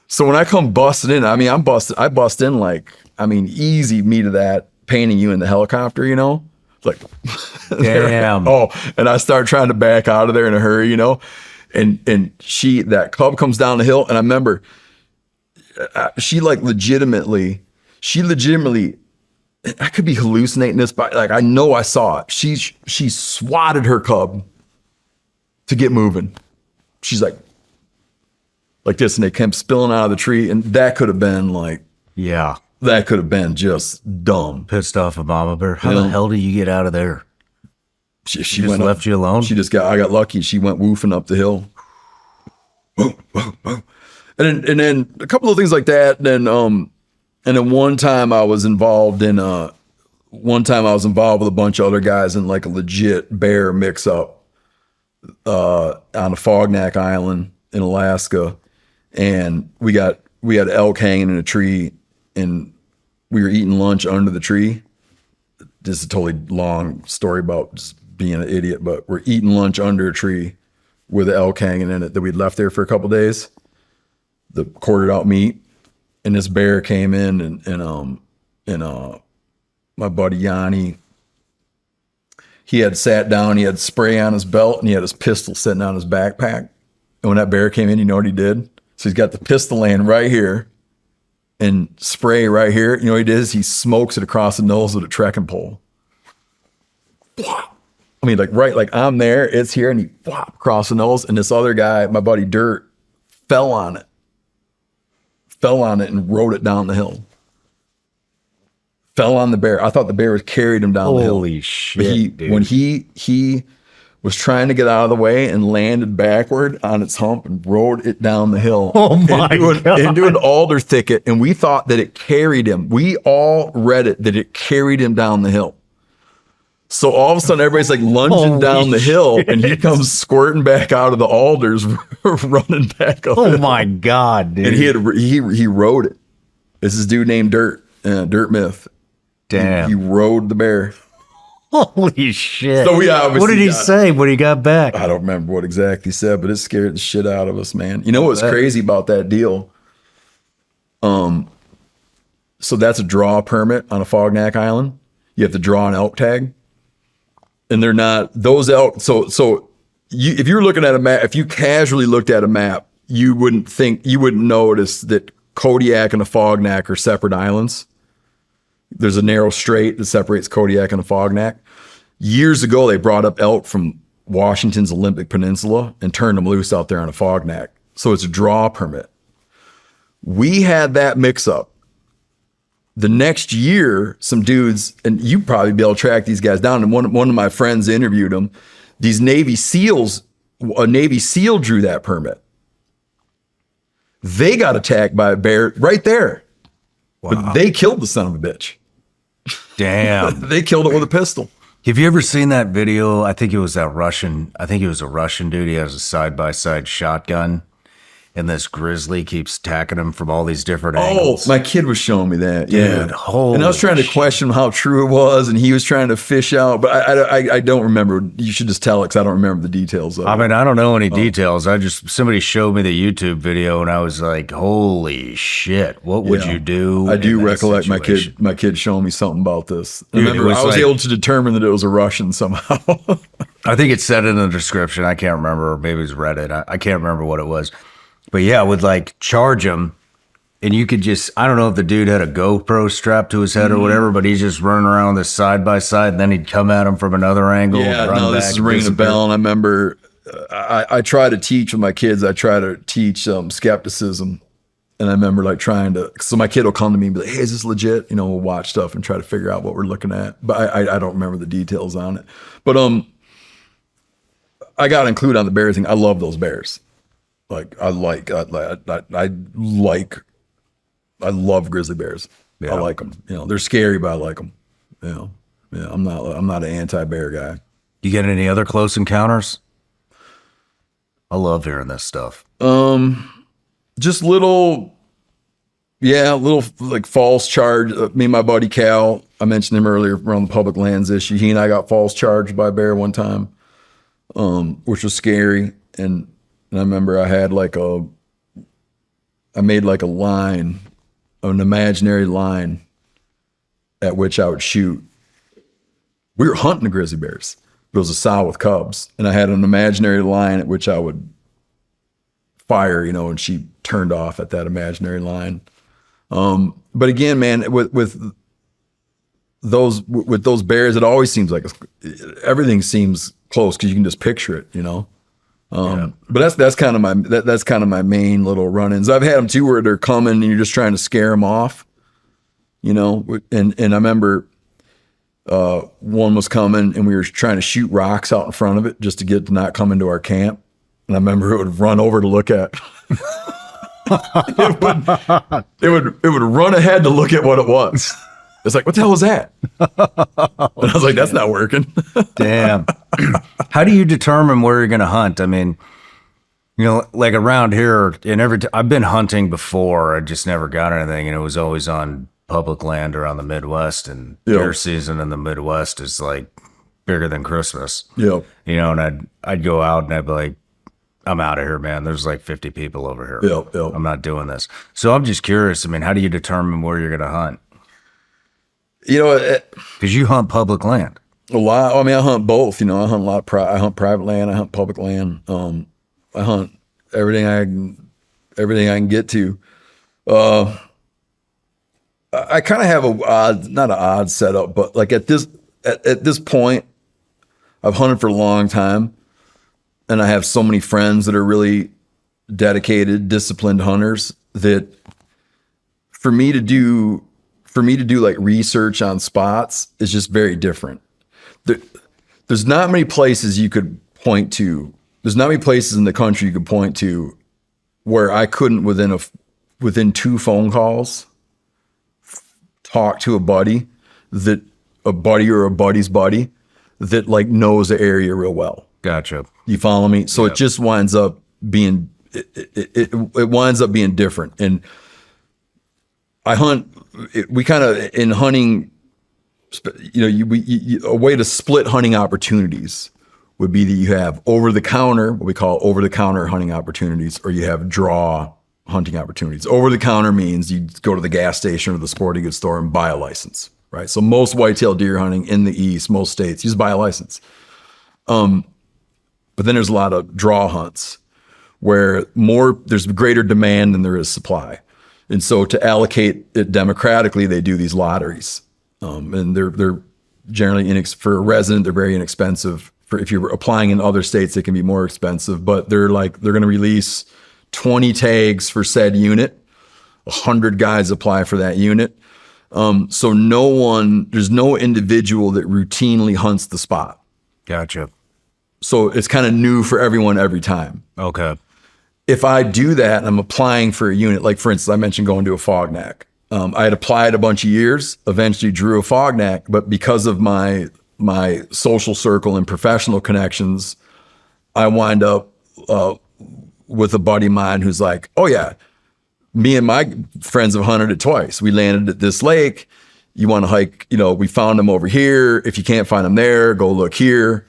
So when I come busting in, I mean, I bust in like, I mean, easy me to that, painting you in the helicopter, you know? Like, Damn. And I start trying to back out of there in a hurry, you know? And that cub comes down the hill, and I remember she legitimately, I could be hallucinating this, but like, I know I saw it. She swatted her cub to get moving. She's like this, and they came spilling out of the tree, and that could have been like, yeah, that could have been just dumb. Pissed off a mama bear. How the hell do you get out of there? She just went left you alone? I got lucky. She went woofing up the hill. Whoa, whoa, whoa. And then a couple of things like that. And then one time I was involved with a bunch of other guys in like a legit bear mix up on a Fognac Island in Alaska. And we had elk hanging in a tree, and we were eating lunch under the tree. This is a totally long story about just being an idiot, but we're eating lunch under a tree with the elk hanging in it that we'd left there for a couple of days, the quartered out meat. And this bear came in, and my buddy Yanni, he had sat down, he had spray on his belt, and he had his pistol sitting on his backpack. And when that bear came in, you know what he did? So he's got the pistol laying right here and spray right here. You know what he did is he smokes it across the nose with a trekking pole. I mean, like I'm there, it's here, and he across the nose. And this other guy, my buddy Dirt, fell on it and rode it down the hill. Fell on the bear. I thought the bear carried him down the hill. Holy shit, dude. When he was trying to get out of the way and landed backward on its hump and rode it down the hill. Oh my God. Into an alder thicket. And we thought that it carried him. We all read it, that it carried him down the hill. So all of a sudden, everybody's like lunging down the hill, and he comes squirting back out of the alders, running back up. Oh my God, dude. And he rode it. This is a dude named Dirt Myth. Damn. He rode the bear. Holy shit. So we obviously what did he say when he got back? I don't remember what exactly he said, but it scared the shit out of us, man. You know what's crazy about that deal? So that's a draw permit on a Fognac Island. You have to draw an elk tag. And they're not those elk. So if you're looking at a map, if you casually looked at a map, you wouldn't notice that Kodiak and the Fognac are separate islands. There's a narrow strait that separates Kodiak and the Fognac. Years ago, they brought up elk from Washington's Olympic Peninsula and turned them loose out there on a Fognac. So it's a draw permit. We had that mix up. The next year, some dudes, and you'd probably be able to track these guys down, and one of my friends interviewed them. These Navy SEALs, a Navy SEAL drew that permit. They got attacked by a bear right there. Wow. But they killed the son of a bitch. Damn. They killed it with a pistol. Have you ever seen that video? I think it was a Russian dude. He has a side-by-side shotgun. And this grizzly keeps attacking him from all these different angles. Oh, my kid was showing me that. Dude, yeah. And I was trying to question how true it was, and he was trying to fish out. But I don't remember. You should just tell it, because I don't remember the details of it. I mean, I don't know any details. Somebody showed me the YouTube video, and I was like, holy shit, what would you do? I do recollect my kid showing me something about this. Dude, I was able to determine that it was a Russian somehow. I think it said in the description. I can't remember. Maybe it was Reddit. I can't remember what it was. But yeah, would like charge him, and you could just, I don't know if the dude had a GoPro strapped to his head or whatever, but he's just running around this side by side, and then he'd come at him from another angle. Yeah, no, this is ringing a bell. And I remember I try to teach with my kids, I try to teach skepticism. And I remember like so my kid will come to me and be like, hey, is this legit? You know, we'll watch stuff and try to figure out what we're looking at. But I don't remember the details on it. But I got to include on the bear thing. I love those bears. Like I love grizzly bears. Yeah. I like them. You know, they're scary, but I like them. You know, yeah, I'm not an anti-bear guy. You get any other close encounters? I love hearing this stuff. Just little like false charge. Me and my buddy Cal, I mentioned him earlier around the public lands issue. He and I got false charged by a bear one time, which was scary. And I remember I made like a line, an imaginary line at which I would shoot. We were hunting the grizzly bears. It was a sow with cubs. And I had an imaginary line at which I would fire, and she turned off at that imaginary line. But again, man, with those bears, it always seems like everything seems close because you can just picture it, But that's kind of my main little run-ins. I've had them too where they're coming and you're just trying to scare them off, And I remember one was coming and we were trying to shoot rocks out in front of it just to get it to not come into our camp. And I remember it would run over to look at. it would run ahead to look at what it was. It's like, what the hell was that? And I was like, that's not working. Damn. How do you determine where you're going to hunt? I mean, like around here, I've been hunting before. I just never got anything, and it was always on public land around the Midwest. And deer season in the Midwest is like bigger than Christmas. Yeah. And I'd go out and I'd be like, I'm out of here, man. There's like 50 people over here. Yeah. I'm not doing this. So I'm just curious. I mean, how do you determine where you're going to hunt? Because you hunt public land. A lot. I mean, I hunt both. I hunt a lot. I hunt private land. I hunt public land. I hunt everything I can get to. I kind of have not an odd setup, but like at this point, I've hunted for a long time, and I have so many friends that are really dedicated, disciplined hunters that for me to do like research on spots is just very different. There's not many places you could point to. There's not many places in the country you could point to where I couldn't within 2 phone calls talk to a buddy or a buddy's buddy that like knows the area real well. Gotcha. You follow me? So it just winds up being it winds up being different. And I hunt. We kind of in hunting. A way to split hunting opportunities would be that you have over the counter, what we call over the counter hunting opportunities, or you have draw hunting opportunities. Over the counter means you go to the gas station or the sporting goods store and buy a license, right? So most whitetail deer hunting in the East, most states, you just buy a license. But then there's a lot of draw hunts where there's greater demand than there is supply. And so to allocate it democratically, they do these lotteries. And they're generally for a resident, they're very inexpensive. If you're applying in other states, they can be more expensive, but they're going to release 20 tags for said unit. 100 guys apply for that unit. So there's no individual that routinely hunts the spot. Gotcha. So it's kind of new for everyone every time. Okay. If I do that and I'm applying for a unit, like for instance, I mentioned going to a fognack. I had applied a bunch of years, eventually drew a fognack, but because of my social circle and professional connections, I wind up with a buddy of mine who's like, oh yeah, me and my friends have hunted it twice. We landed at this lake. You want to hike, we found them over here. If you can't find them there, go look here.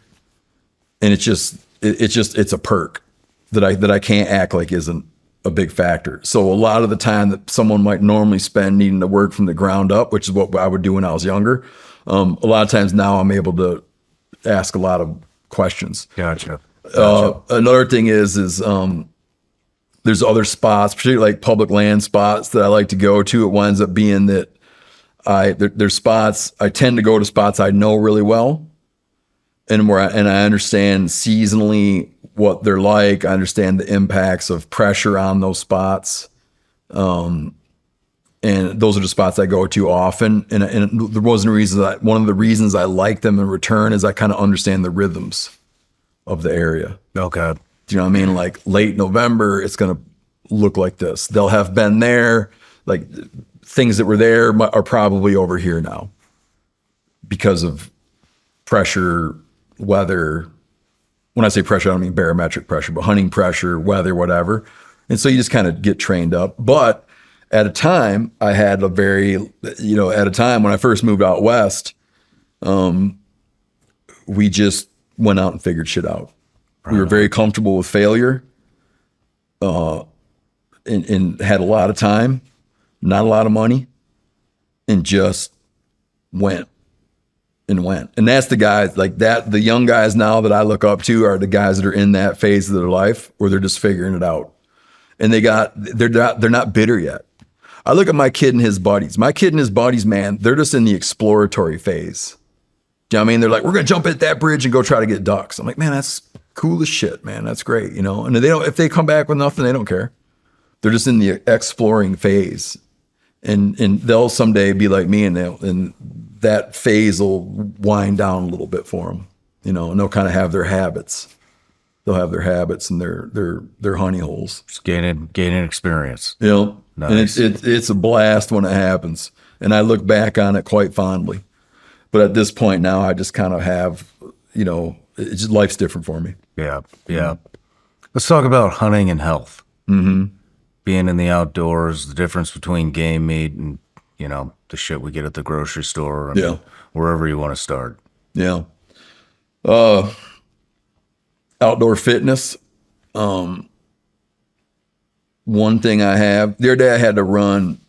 And it's a perk that I can't act like isn't a big factor. So a lot of the time that someone might normally spend needing to work from the ground up, which is what I would do when I was younger, a lot of times now I'm able to ask a lot of questions. Gotcha. Another thing is there's other spots, particularly like public land spots that I like to go to. It winds up being that there's spots, I tend to go to spots I know really well and I understand seasonally what they're like. I understand the impacts of pressure on those spots. And those are the spots I go to often. And there wasn't a reason one of the reasons I like them in return is I kind of understand the rhythms of the area. Okay. Do you know what I mean? Like late November, it's going to look like this. They'll have been there. Like things that were there are probably over here now because of pressure, weather. When I say pressure, I don't mean barometric pressure, but hunting pressure, weather, whatever. And so you just kind of get trained up. But at a time I had a very, at a time when I first moved out west, we just went out and figured shit out. We were very comfortable with failure, and had a lot of time, not a lot of money, and just went. And that's the guys like that. The young guys now that I look up to are the guys that are in that phase of their life where they're just figuring it out. And they're not bitter yet. I look at my kid and his buddies. My kid and his buddies, man, they're just in the exploratory phase. Do you know what I mean? They're like, we're going to jump at that bridge and go try to get ducks. I'm like, man, that's cool as shit, man. That's great. And if they come back with nothing, they don't care. They're just in the exploring phase. And they'll someday be like me, and that phase will wind down a little bit for them, and they'll kind of have their habits. They'll have their habits and their honey holes. Just gaining experience. Nice. And it's a blast when it happens. And I look back on it quite fondly. But at this point now, I just kind of have, it's just, life's different for me. Yeah. Let's talk about hunting and health. Mm-hmm. Being in the outdoors, the difference between game meat and, the shit we get at the grocery store. Wherever you want to start. Yeah. Outdoor fitness. One thing I have, the other day I had to run,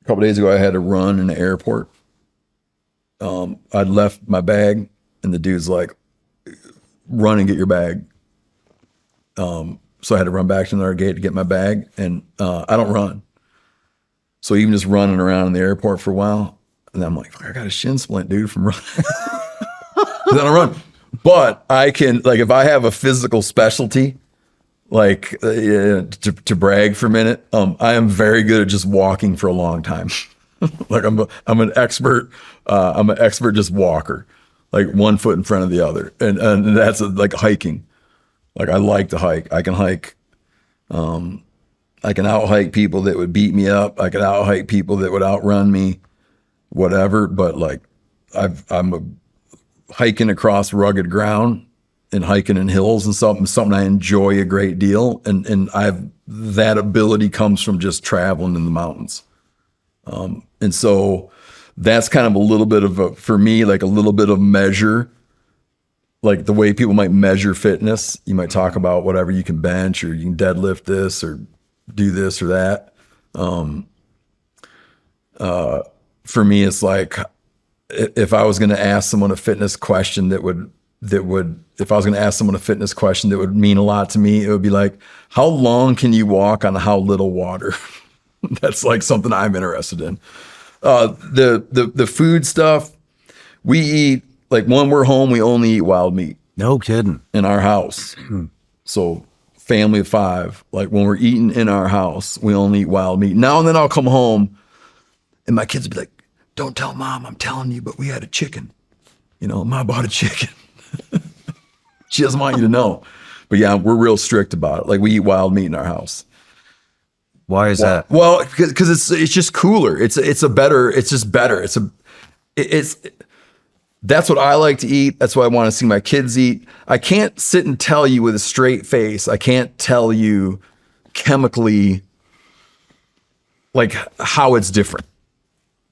a couple days ago, I had to run in the airport. I'd left my bag and the dude's like, run and get your bag. So I had to run back to another gate to get my bag, and I don't run. So even just running around in the airport for a while, and I'm like, I got a shin splint, dude, from running. 'Cause I don't run. But I can, like, if I have a physical specialty, like to brag for a minute, I am very good at just walking for a long time. Like I'm an expert. I'm an expert just walker, like one foot in front of the other, and that's like hiking. Like I like to hike. I can hike. I can out hike people that would beat me up. I can out hike people that would outrun me, whatever. But like I'm hiking across rugged ground and hiking in hills and something I enjoy a great deal. And that ability comes from just traveling in the mountains. And so that's kind of a little bit of for me, like a little bit of measure, like the way people might measure fitness. You might talk about whatever you can bench, or you can deadlift this, or do this or that. For me, it's like, if I was going to ask someone a fitness question that would mean a lot to me, it would be like, how long can you walk on how little water? That's like something I'm interested in. The food stuff we eat, like when we're home, we only eat wild meat. No kidding. In our house. So family of 5, like when we're eating in our house, we only eat wild meat. Now and then I'll come home and my kids will be like, don't tell mom I'm telling you, but we had a chicken. Mom bought a chicken. She doesn't want you to know. But yeah, we're real strict about it. Like we eat wild meat in our house. Why is that? Well, because it's just cooler. It's just better. That's what I like to eat. That's what I want to see my kids eat. I can't sit and tell you with a straight face. I can't tell you chemically like how it's different.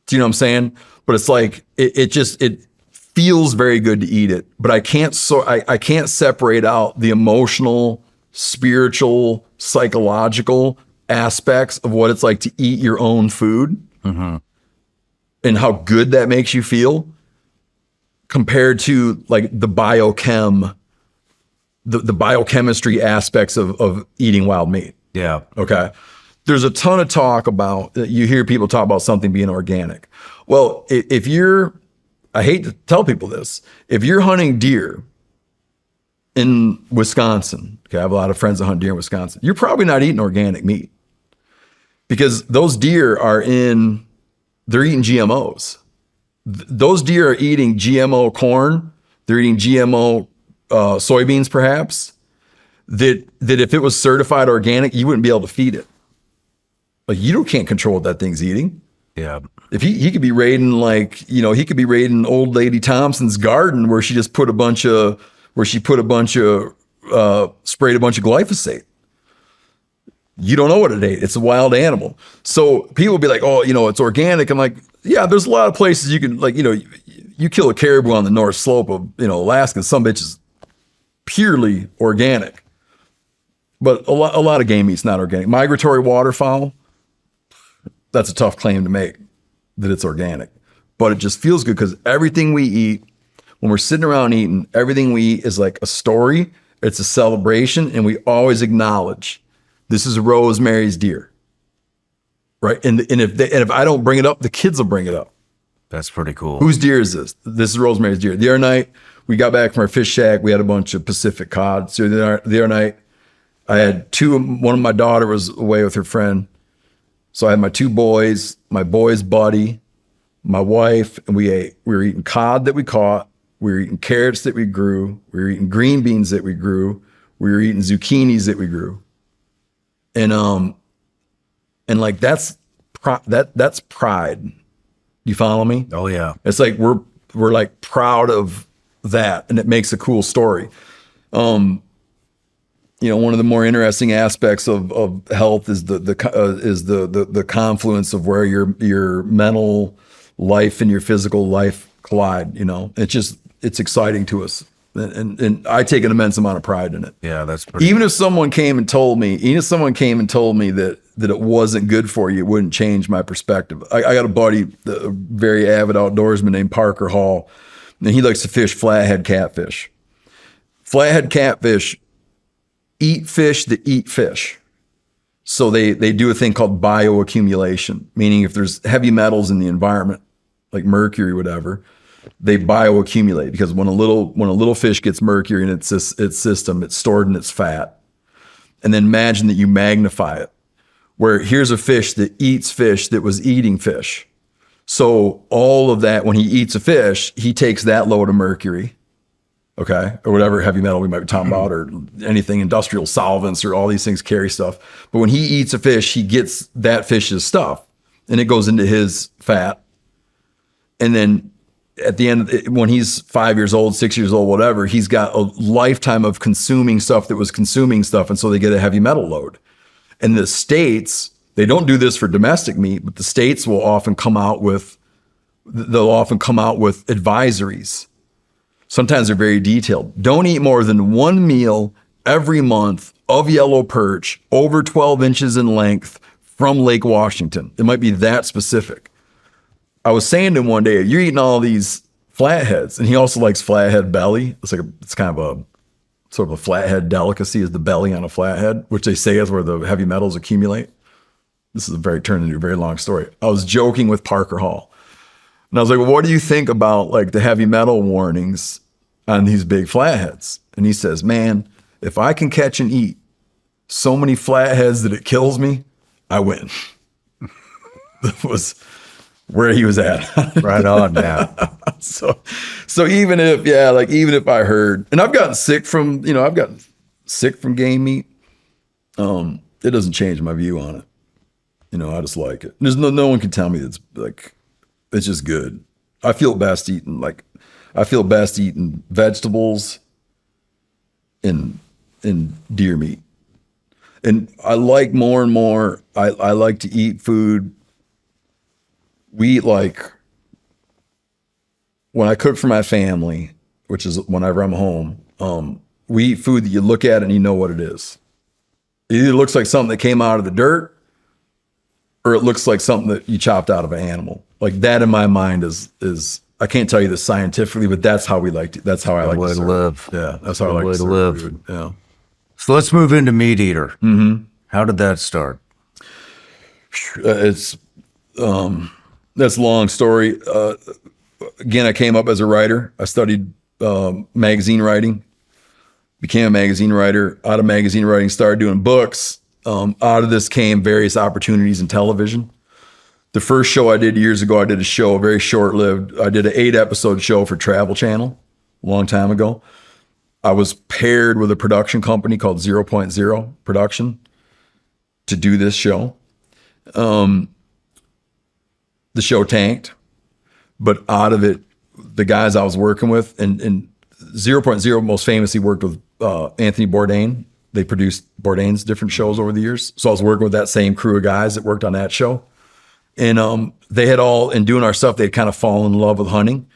Do you know what I'm saying? But it's like it feels very good to eat it. But I can't separate out the emotional, spiritual, psychological aspects of what it's like to eat your own food, and how good that makes you feel compared to like the biochemistry aspects of eating wild meat. Yeah. Okay. There's a ton of talk about, you hear people talk about something being organic. Well, I hate to tell people this, if you're hunting deer in Wisconsin, okay, I have a lot of friends that hunt deer in Wisconsin, you're probably not eating organic meat, because those deer they're eating GMOs. Those deer are eating GMO corn. They're eating GMO soybeans, perhaps, that if it was certified organic, you wouldn't be able to feed it. Like you can't control what that thing's eating. Yeah. If he could be raiding he could be raiding old lady Thompson's garden where she just sprayed a bunch of glyphosate. You don't know what it ate. It's a wild animal. So people be like, oh, it's organic. I'm like, yeah, there's a lot of places you can, like, you kill a caribou on the North Slope of, Alaska, some bitch is purely organic. But a lot of game meat's not organic. Migratory waterfowl, that's a tough claim to make that it's organic. But it just feels good because everything we eat, when we're sitting around eating, everything we eat is like a story. It's a celebration, and we always acknowledge this is Rosemary's deer, right? And if I don't bring it up, the kids will bring it up. That's pretty cool. Whose deer is this? This is Rosemary's deer. The other night, we got back from our fish shack. We had a bunch of Pacific cod. So the other night, I had one of my daughter was away with her friend. So I had my two boys, my boy's buddy, my wife, and we ate. We were eating cod that we caught. We were eating carrots that we grew. We were eating green beans that we grew. We were eating zucchinis that we grew. And like that's pride. You follow me? Oh yeah. It's like we're like proud of that, and it makes a cool story. One of the more interesting aspects of health is the confluence of where your mental life and your physical life collide. It's exciting to us, and I take an immense amount of pride in it. Yeah, that's pretty. Even if someone came and told me that it wasn't good for you, it wouldn't change my perspective. I got a buddy, a very avid outdoorsman named Parker Hall, and he likes to fish flathead catfish. Flathead catfish eat fish that eat fish. So they do a thing called bioaccumulation, meaning if there's heavy metals in the environment, like mercury or whatever, they bioaccumulate, because when a little fish gets mercury in its system, it's stored in its fat. And then imagine that you magnify it, where here's a fish that eats fish that was eating fish. So all of that, when he eats a fish, he takes that load of mercury, okay, or whatever heavy metal we might be talking about, or anything, industrial solvents, or all these things carry stuff. But when he eats a fish, he gets that fish's stuff, and it goes into his fat. And then at the end, when he's 5 years old, 6 years old, whatever, he's got a lifetime of consuming stuff that was consuming stuff, and so they get a heavy metal load. And the states, they don't do this for domestic meat, but the states will often come out with advisories. Sometimes they're very detailed. Don't eat more than one meal every month of yellow perch over 12 inches in length from Lake Washington. It might be that specific. I was saying to him one day, you're eating all these flatheads, and he also likes flathead belly. It's kind of a sort of a flathead delicacy, is the belly on a flathead, which they say is where the heavy metals accumulate. This is turned into a very long story. I was joking with Parker Hall, and I was like, well, what do you think about like the heavy metal warnings on these big flatheads? And he says, man, if I can catch and eat so many flatheads that it kills me, I win. That was where he was at. Right on, man. So even if I heard, and I've gotten sick from game meat, it doesn't change my view on it. I just like it. There's no one can tell me it's just good. I feel best eating vegetables and deer meat. And I like more and more, I like to eat food. We eat, like, when I cook for my family, which is whenever I'm home, we eat food that you look at and you know what it is. It either looks like something that came out of the dirt, or it looks like something that you chopped out of an animal. Like, that in my mind is I can't tell you this scientifically, but that's how I like to live. Yeah, that's how I like to live. Food. Yeah. So let's move into MeatEater. Mm-hmm. How did that start? That's a long story. Again, I came up as a writer. I studied magazine writing, became a magazine writer. Out of magazine writing, started doing books. Out of this came various opportunities in television. The first show I did years ago, I did a show, very short-lived. I did an 8-episode show for Travel Channel a long time ago. I was paired with a production company called 0.0 Production to do this show. The show tanked, but out of it, the guys I was working with, and 0.0 most famously worked with Anthony Bourdain, they produced Bourdain's different shows over the years. So I was working with that same crew of guys that worked on that show. And they had all, in doing our stuff, they'd kind of fallen in love with hunting.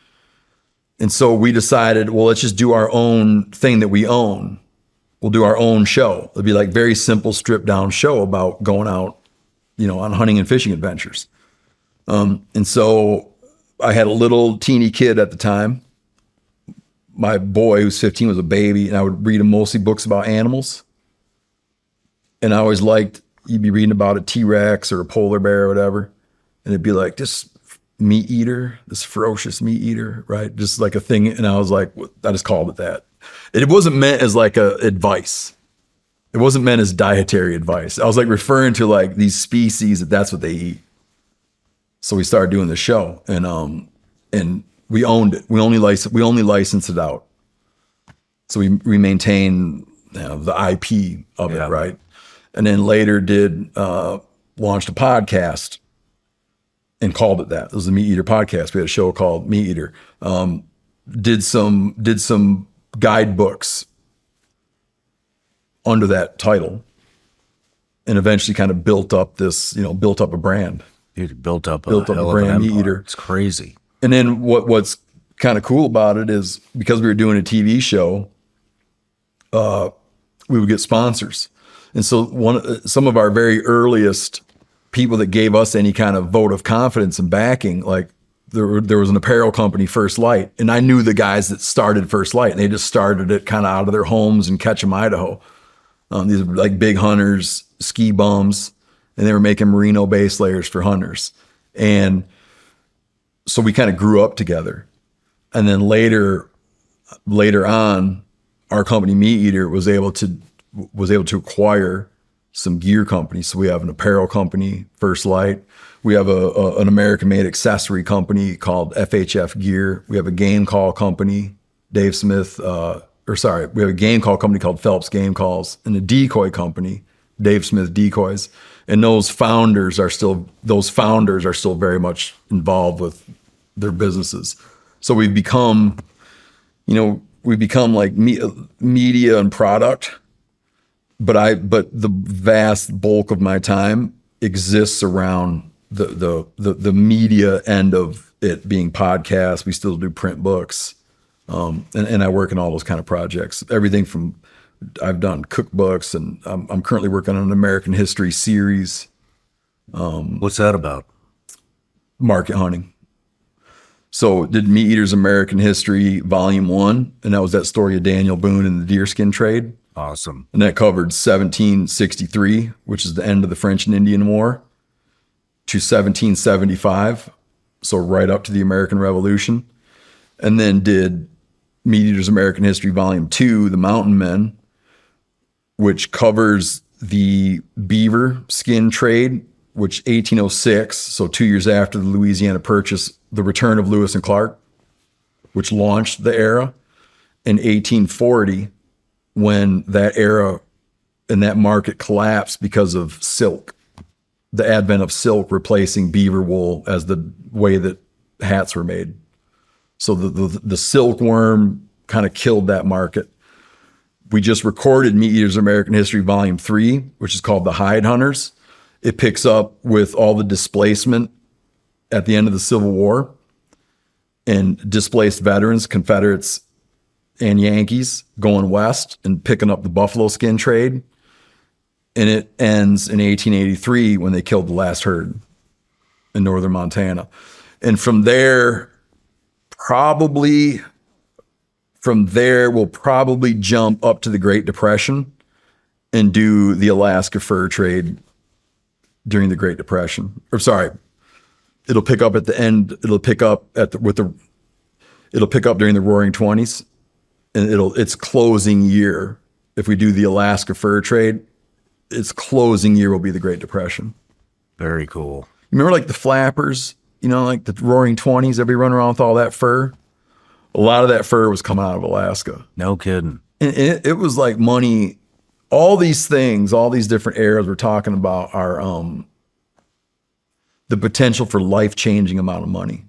And so we decided, well, let's just do our own thing that we own. We'll do our own show. It'll be like very simple, stripped down show about going out, on hunting and fishing adventures. And so I had a little teeny kid at the time. My boy, who's 15, was a baby, and I would read him mostly books about animals. And I always liked, you'd be reading about a T-Rex or a polar bear or whatever, and it'd be like, this meat eater, this ferocious meat eater, right? Just like a thing. And I was like, I just called it that. It wasn't meant as like a advice. It wasn't meant as dietary advice. I was like referring to like these species that's what they eat. So we started doing the show, and we owned it. We only licensed it out. So we maintain the IP of it, right? And then later launched a podcast and called it that. It was the MeatEater podcast. We had a show called MeatEater. Did some guidebooks under that title, and eventually kind of built up a brand. You built up a brand, MeatEater. It's crazy. And then what's kind of cool about it is because we were doing a TV show, we would get sponsors. And so some of our very earliest people that gave us any kind of vote of confidence and backing, like there was an apparel company, First Light, and I knew the guys that started First Light, and they just started it kind of out of their homes in Ketchum, Idaho. These were like big hunters, ski bums, and they were making merino base layers for hunters. And so we kind of grew up together. And then later on, our company MeatEater was able to acquire some gear companies. So we have an apparel company, First Light. We have an American-made accessory company called FHF Gear. We have a game call company, Dave Smith. We have a game call company called Phelps Game Calls, and a decoy company, Dave Smith Decoys. And those founders are still very much involved with their businesses. So we've become like media and product, but the vast bulk of my time exists around the media end of it being podcasts. We still do print books, and I work in all those kind of projects. Everything from I've done cookbooks, and I'm currently working on an American history series. What's that about? Market hunting. So did MeatEater's American History Volume 1, and that was that story of Daniel Boone and the deerskin trade. Awesome. And that covered 1763, which is the end of the French and Indian War, to 1775, so right up to the American Revolution. And then did MeatEater's American History Volume 2, The Mountain Men, which covers the beaver skin trade, which 1806, so 2 years after the Louisiana Purchase, the return of Lewis and Clark, which launched the era. In 1840, when that era and that market collapsed because of silk, the advent of silk replacing beaver wool as the way that hats were made. So the silkworm kind of killed that market. We just recorded MeatEater's American History Volume 3, which is called The Hide Hunters. It picks up with all the displacement at the end of the Civil War and displaced veterans, Confederates and Yankees going west and picking up the buffalo skin trade. And it ends in 1883 when they killed the last herd in northern Montana. And from there, we'll probably jump up to the Great Depression and do the Alaska fur trade during the Great Depression. Or sorry, it'll pick up at the end. It'll pick up it'll pick up during the Roaring '20s, and its closing year. If we do the Alaska fur trade, its closing year will be the Great Depression. Very cool. Remember like the flappers, like the Roaring '20s, everybody running around with all that fur? A lot of that fur was coming out of Alaska. No kidding. And it was like money. All these things, all these different eras we're talking about are the potential for life-changing amount of money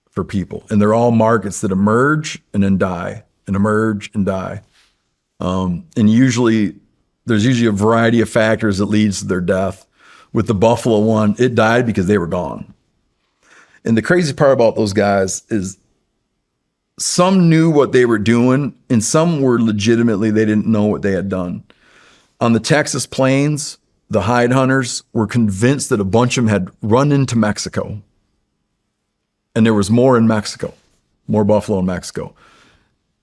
for people. And they're all markets that emerge and then die, and emerge and die. And usually There's usually a variety of factors that leads to their death. With the buffalo one, it died because they were gone. And the crazy part about those guys is some knew what they were doing and some were legitimately, they didn't know what they had done. On the Texas plains, the hide hunters were convinced that a bunch of them had run into Mexico. And there was more in Mexico, more buffalo in Mexico.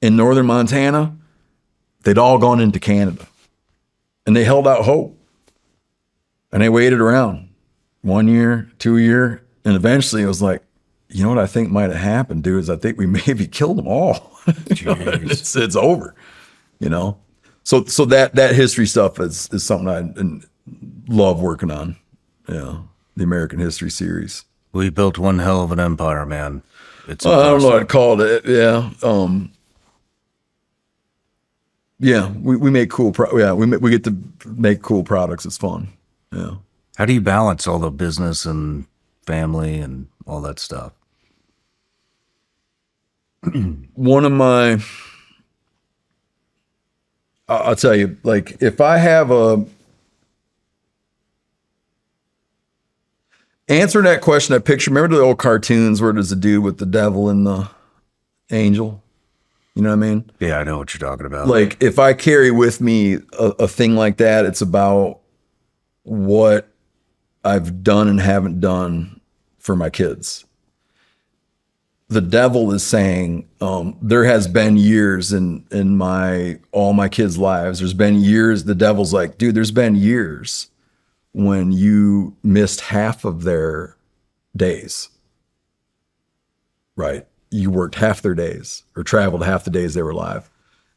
In northern Montana, they'd all gone into Canada. And they held out hope. And they waited around 1 year, 2 year, and eventually it was like, you know what I think might have happened, dude, is I think we maybe killed them all. It's over, you know? So that history stuff is something I love working on. Yeah, the American History series. We built one hell of an empire, man. It's I don't know what I'd call it. Yeah. Yeah, we make cool. We get to make cool products. It's fun. Yeah. How do you balance all the business and family and all that stuff? One of my, I'll tell you, like if I have answering that question, I picture, remember the old cartoons where there's a dude with the devil and the angel? You know what I mean? Yeah, I know what you're talking about. Like if I carry with me a thing like that, it's about what I've done and haven't done for my kids. The devil is saying, there has been years in all my kids' lives. There's been years. The devil's like, dude, there's been years when you missed half of their days, right? You worked half their days or traveled half the days they were alive.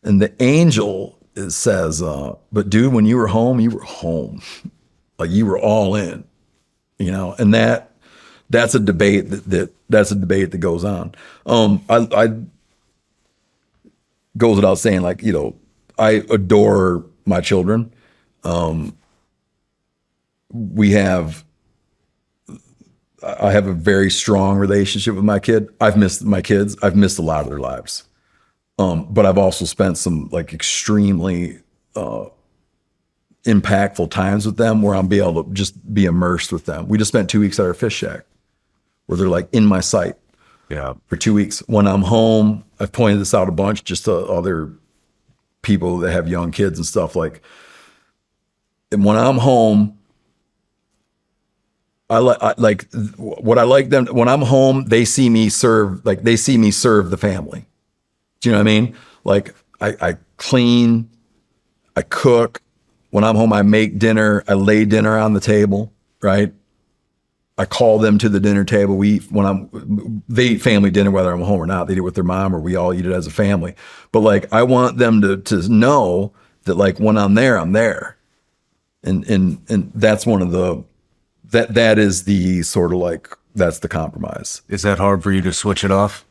And the angel says, but dude, when you were home, you were home. Like you were all in, you know, and that's a debate that's a debate that goes on. I goes without saying, like, you know, I adore my children. I have a very strong relationship with my kid. I've missed my kids. I've missed a lot of their lives. But I've also spent some like extremely impactful times with them where I'm be able to just be immersed with them. We just spent 2 weeks at our fish shack where they're like in my sight for 2 weeks. When I'm home, I've pointed this out a bunch just to other people that have young kids and stuff, like, and when I'm home, what I like them, when I'm home, they see me serve the family. Do you know what I mean? Like I clean, I cook. When I'm home, I make dinner, I lay dinner on the table, right? I call them to the dinner table. They eat family dinner, whether I'm home or not. They eat it with their mom or we all eat it as a family. But like, I want them to know that like when I'm there, I'm there. And that's one of the, that is the sort of like, that's the compromise. Is that hard for you to switch it off?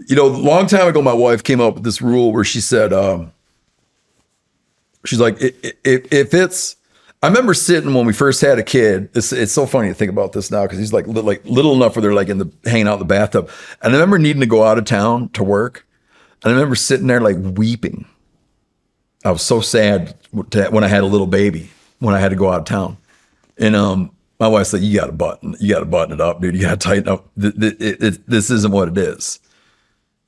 You know, a long time ago, my wife came up with this rule where she said, she's like, if it's, I remember sitting when we first had a kid. It's so funny to think about this now because he's like little enough where they're like hanging out in the bathtub. And I remember needing to go out of town to work. And I remember sitting there like weeping. I was so sad when I had a little baby, when I had to go out of town. And my wife's like, you got to button it up, dude. You got to tighten up. This isn't what it is.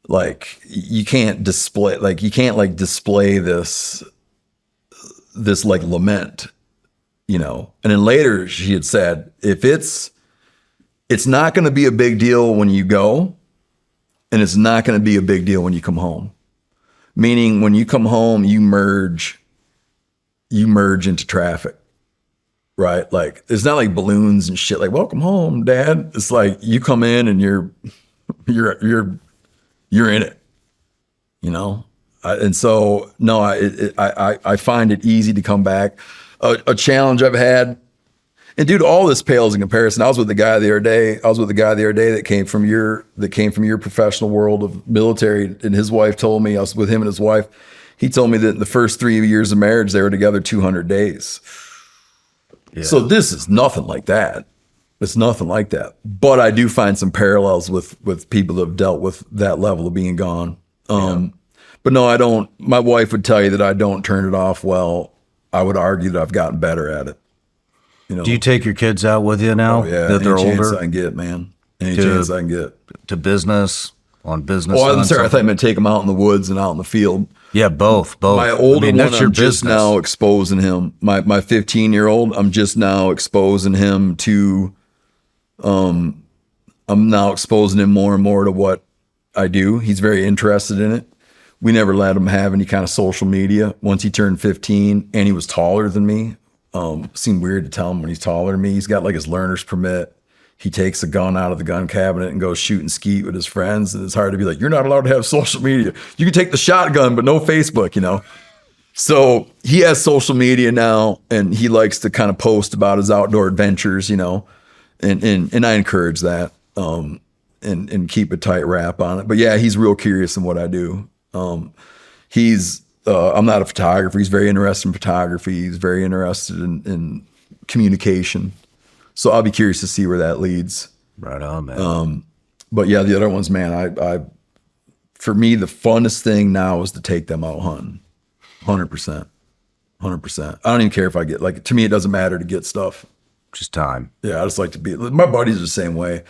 Like you can't display this like lament, you know. And then later she had said, if it's not going to be a big deal when you go, and it's not going to be a big deal when you come home. Meaning when you come home, you merge into traffic, right? Like it's not like balloons and shit like, welcome home, Dad. It's like you come in and you're in it, you know? And so, no, I find it easy to come back. A challenge I've had, and dude, all this pales in comparison. I was with the guy the other day that came from your professional world of military, and his wife told me, I was with him and his wife. He told me that in the first 3 years of marriage, they were together 200 days. Yeah. So this is nothing like that. It's nothing like that. But I do find some parallels with people that have dealt with that level of being gone. But no, I don't. My wife would tell you that I don't turn it off well I would argue that I've gotten better at it. You know, Do you take your kids out with you now oh, yeah, that they're any chance older I can get, man. Any To- chance I can get. to business on business? Oh, I'm hunts? sorry. I thought you meant take them out in the woods and out in the field. Yeah, both. My older one, that's your I'm just business. now exposing him. My 15-year-old, I'm just now exposing him to. I'm now exposing him more and more to what I do. He's very interested in it. We never let him have any kind of social media. Once he turned 15 and he was taller than me, seemed weird to tell him when he's taller than me. He's got like his learner's permit. He takes a gun out of the gun cabinet and goes shoot and skeet with his friends. And it's hard to be like, you're not allowed to have social media. You can take the shotgun, but no Facebook, you know? So he has social media now, and he likes to kind of post about his outdoor adventures, you know, and I encourage that, and keep a tight wrap on it. But yeah, he's real curious in what I do. I'm not a photographer. He's very interested in photography. He's very interested in communication. So I'll be curious to see where that leads. Right on, man. But yeah, the other ones, man, I for me, the funnest thing now is to take them out hunting. 100%. 100%. I don't even care if I get, like, to me, it doesn't matter to get stuff. Just time. Yeah, I just like to be, my buddies are the same way.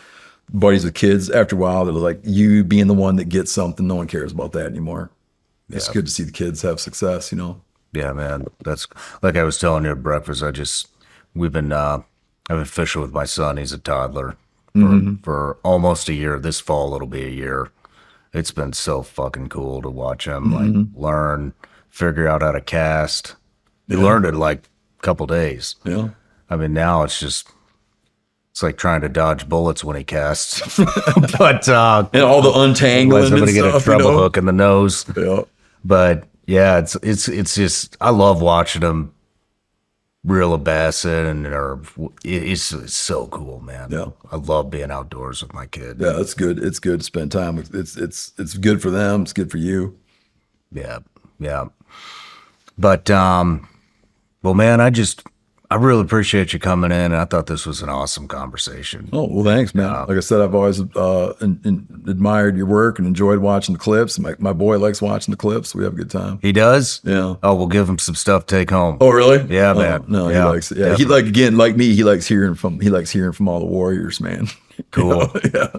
Buddies with kids, after a while, they're like, you being the one that gets something, no one cares about that anymore. It's good to see the kids have success, you know? Yeah, man. That's like I was telling you at breakfast. I've been fishing with my son. He's a toddler for almost a year. This fall, it'll be a year. It's been so fucking cool to watch him like learn, figure out how to cast. He learned it in like a couple days. Yeah. I mean, now it's like trying to dodge bullets when he casts. But And all the untangling somebody and get stuff, a treble you know? hook in the nose. Yeah. But yeah, it's just, I love watching him reel a bass in, it's so cool, man. Yeah. I love being outdoors with my kid. Yeah, it's good. It's good to spend time with. It's good for them. It's good for you. Yeah, yeah. But well, man, I really appreciate you coming in. I thought this was an awesome conversation. Oh, well, thanks, man. Like I said, I've always admired your work and enjoyed watching the clips. My boy likes watching the clips. We have a good time. He does? Yeah. Oh, we'll give him some stuff to take home. Oh, really? Yeah, Oh, man. no, Yeah, he likes it. Yeah, definitely. he like, again, like me. He likes hearing from all the warriors, man. Cool. You know? Yeah.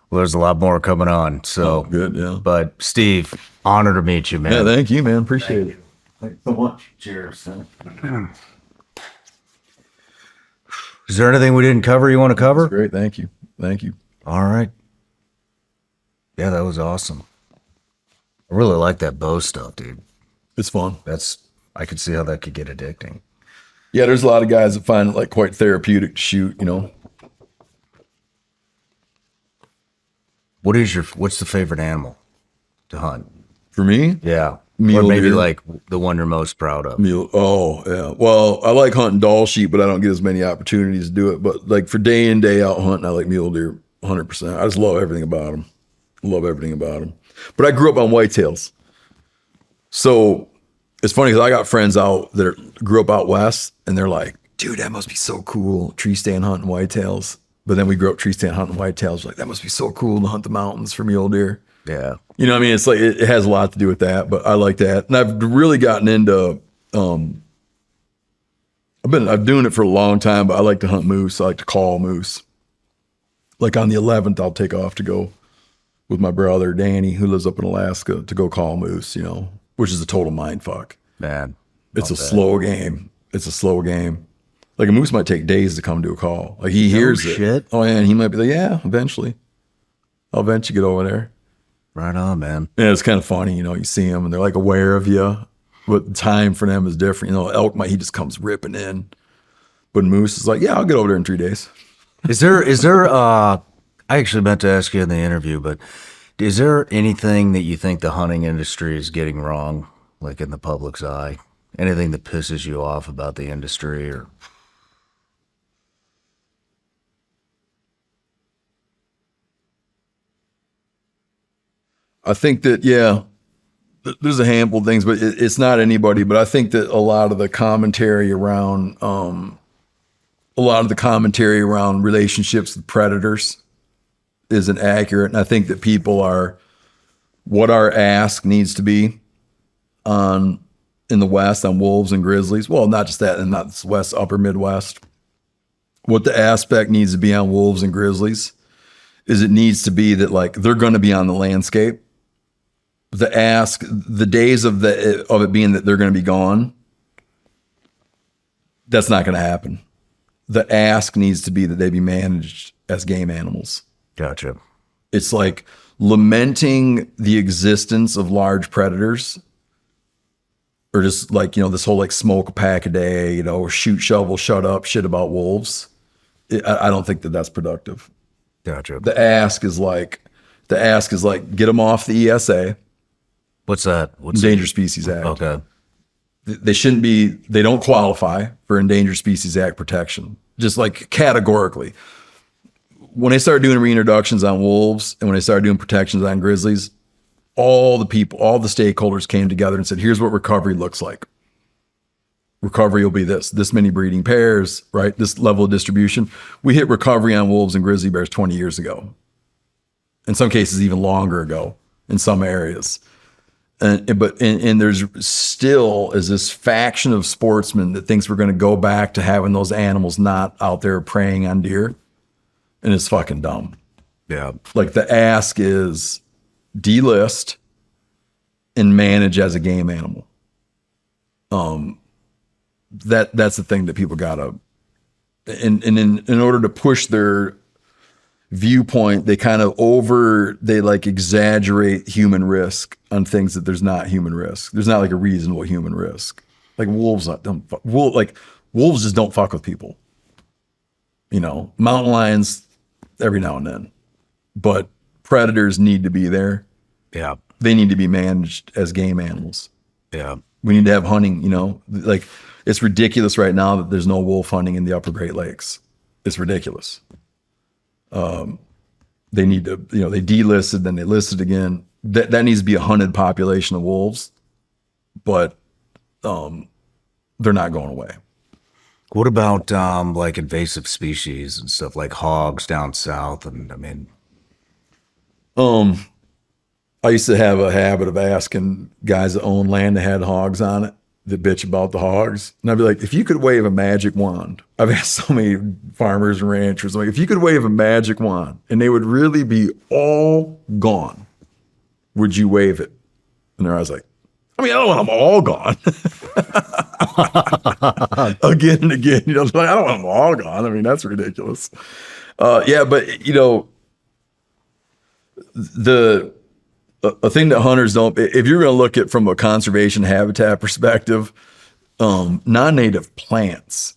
Well, there's a lot more coming on. So Good. Yeah. But Steve, honor to meet you, man. Yeah. Thank you, man. Appreciate it. Thanks so much. Cheers. Is there anything we didn't cover you want to cover? Great. Thank you. Thank you. All right. Yeah, that was awesome. I really like that bow stuff, dude. It's fun. I could see how that could get addicting. Yeah. There's a lot of guys that find it like quite therapeutic to shoot. You know. What's the favorite animal to hunt? For me, Yeah. Mule or maybe deer. like the one you're most proud of. mule. Oh, yeah. Well, I like hunting doll sheep, but I don't get as many opportunities to do it. But like for day in, day out hunting, I like mule deer 100%. I just love everything about them. Love everything about them. But I grew up on whitetails. So it's funny because I got friends out that grew up out west, and they're like, dude, that must be so cool, tree stand hunting whitetails. But then we grew up tree stand hunting whitetails. Like, that must be so cool to hunt the mountains for mule deer. Yeah. You know what I mean? It's like, it has a lot to do with that, but I like that. And I've really gotten into, I've doing it for a long time, but I like to hunt moose. I like to call moose. Like on the 11th, I'll take off to go with my brother, Danny, who lives up in Alaska, to go call moose, you know, which is a total mind fuck. Man. It's a slow game. It's a slow game. Like a moose might take days to come to a call. Like he hears it. shit. Oh, yeah. And he might be like, yeah, eventually. I'll eventually get over there. Right on, man. Yeah, it's kind of funny, you know, you see them and they're like aware of you, but the time for them is different. You know, elk he just comes ripping in. But moose is like, yeah, I'll get over there in 3 days. Is there I actually meant to ask you in the interview, but is there anything that you think the hunting industry is getting wrong, like in the public's eye? Anything that pisses you off about the industry or I think that, yeah, there's a handful of things, but it's not anybody. But I think that a lot of the commentary around, relationships with predators isn't accurate. And I think that what our ask needs to be on in the West on wolves and grizzlies. Well, not just that, and not the West, upper Midwest. What the aspect needs to be on wolves and grizzlies is it needs to be that like they're going to be on the landscape. The days of it being that they're going to be gone, that's not going to happen. The ask needs to be that they be managed as game animals. Gotcha. It's like lamenting the existence of large predators, or just like, this whole like smoke a pack a day, or shoot, shovel, shut up shit about wolves. I don't think that that's productive. Gotcha. The ask is like, get them off the ESA. What's that? Endangered Species Act. Okay. They don't qualify for Endangered Species Act protection. Just like categorically. When they started doing reintroductions on wolves and when they started doing protections on grizzlies, all the stakeholders came together and said, here's what recovery looks like. Recovery will be this many breeding pairs, right? This level of distribution. We hit recovery on wolves and grizzly bears 20 years ago. In some cases, even longer ago in some areas. And there's still is this faction of sportsmen that thinks we're going to go back to having those animals not out there preying on deer. And it's fucking dumb. Yeah. Like the ask is delist and manage as a game animal. That's the thing that people gotta, and in order to push their viewpoint, they like exaggerate human risk on things that there's not human risk. There's not like a reasonable human risk. Like wolves just don't fuck with people. Mountain lions every now and then, but predators need to be there. Yeah. They need to be managed as game animals. Yeah. We need to have hunting, like it's ridiculous right now that there's no wolf hunting in the upper Great Lakes. It's ridiculous. They need to, they delisted, then they listed again. That needs to be a hunted population of wolves, but they're not going away. What about like invasive species and stuff like hogs down south? And I mean, I used to have a habit of asking guys that own land that had hogs on it that bitch about the hogs. And I'd be like, if you could wave a magic wand, I've asked so many farmers and ranchers, I'm like, if you could wave a magic wand and they would really be all gone, would you wave it? And they're always like, I don't want them all gone. Again and again, I don't want them all gone. That's ridiculous. Yeah, but a thing that hunters don't, if you're going to look at from a conservation habitat perspective, non-native plants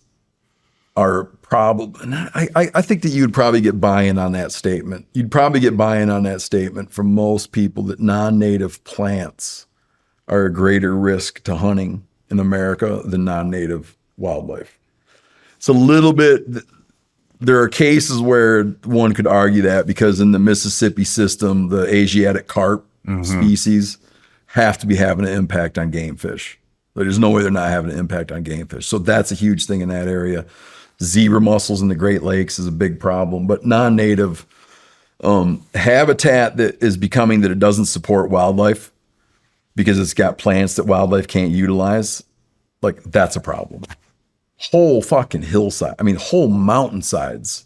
are probably, I think that you'd probably get buy-in on that statement. You'd probably get buy-in on that statement from most people that non-native plants are a greater risk to hunting in America than non-native wildlife. It's a little bit, there are cases where one could argue that because in the Mississippi system, the Asiatic carp species have to be having an impact on game fish. There's no way they're not having an impact on game fish. So that's a huge thing in that area. Zebra mussels in the Great Lakes is a big problem, but non-native habitat that is becoming that it doesn't support wildlife because it's got plants that wildlife can't utilize, like that's a problem. Whole fucking hillside, whole mountainsides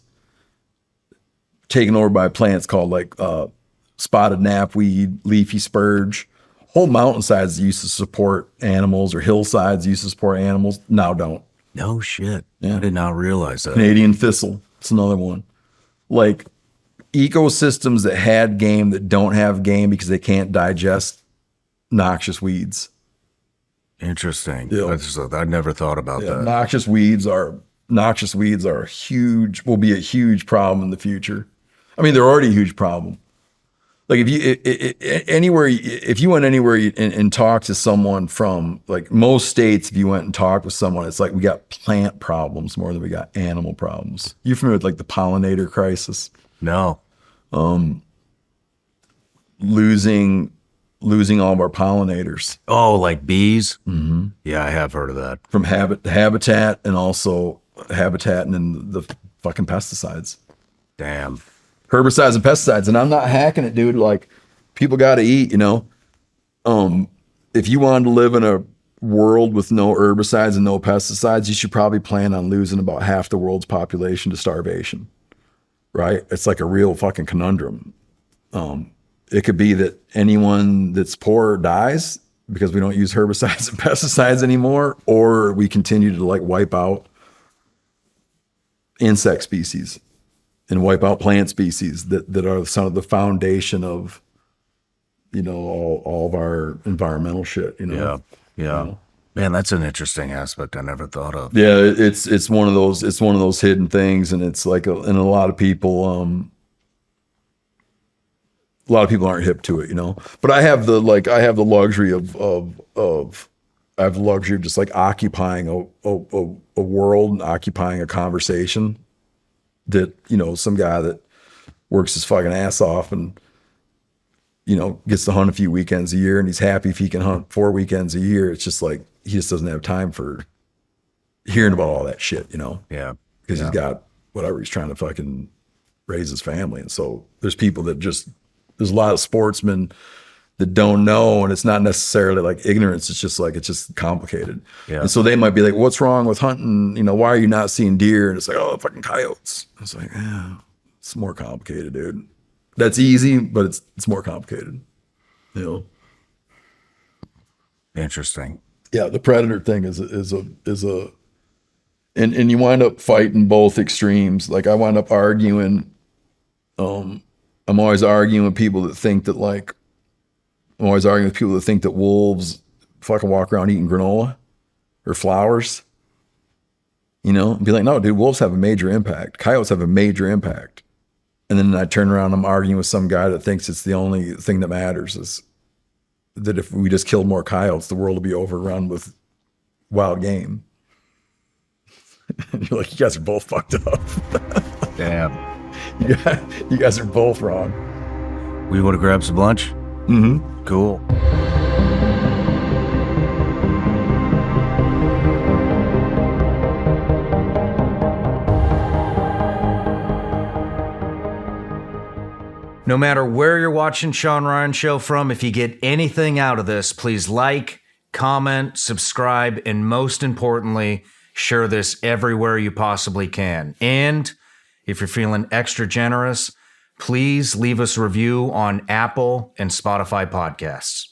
taken over by plants called like spotted knapweed, leafy spurge. Whole mountainsides used to support animals, or hillsides used to support animals, now don't. no shit. Yeah. I did not realize that. Canadian thistle, it's another one. Like ecosystems that had game that don't have game because they can't digest noxious weeds. Interesting. Yeah. I never thought about that. Noxious weeds are will be a huge problem in the future. They're already a huge problem. Like if you went anywhere and talked to someone from like most states, if you went and talked with someone, it's like we got plant problems more than we got animal problems. You familiar with like the pollinator crisis? No. Losing all of our pollinators. Oh, like bees? Mm-hmm. Yeah, I have heard of that. From habitat and also habitat and then the fucking pesticides. Damn. Herbicides and pesticides. And I'm not hacking it, dude. Like people got to eat, if you wanted to live in world with no herbicides and no pesticides, you should probably plan on losing about half the world's population to starvation, right? It's like a real fucking conundrum. It could be that anyone that's poor dies because we don't use herbicides and pesticides anymore, or we continue to like wipe out insect species and wipe out plant species that are some of the foundation of, you know, all of our environmental shit, you know? Yeah. Man, that's an interesting aspect I never thought of. Yeah, it's one of those hidden things, and it's like, and a lot of people aren't hip to it, you know. But I have the luxury of just like occupying a world and occupying a conversation that, you know, some guy that works his fucking ass off and, you know, gets to hunt a few weekends a year, and he's happy if he can hunt 4 weekends a year. It's just like, he just doesn't have time for hearing about all that shit, you know? Yeah. Because he's got whatever, he's trying to fucking raise his family. And so there's people that just, there's a lot of sportsmen that don't know, and it's not necessarily like ignorance. It's just complicated. Yeah. And so they might be like, what's wrong with hunting? You know, why are you not seeing deer? And it's like, oh, fucking coyotes. It's like, yeah, it's more complicated, dude. That's easy, but it's more complicated, you know? Interesting. Yeah, the predator thing is a and you wind up fighting both extremes. Like I wind up arguing, I'm always arguing with people that think that wolves fucking walk around eating granola or flowers. You know, and be like, no, dude, wolves have a major impact. Coyotes have a major impact. And then I turn around, I'm arguing with some guy that thinks it's the only thing that matters is that if we just killed more coyotes, the world will be overrun with wild game. You're like, you guys are both fucked up. Damn. You guys are both wrong. We want to grab some lunch? Mm-hmm. Cool. No matter where you're watching Shawn Ryan Show from, if you get anything out of this, please like, comment, subscribe, and most importantly, share this everywhere you possibly can. And if you're feeling extra generous, please leave us a review on Apple and Spotify podcasts.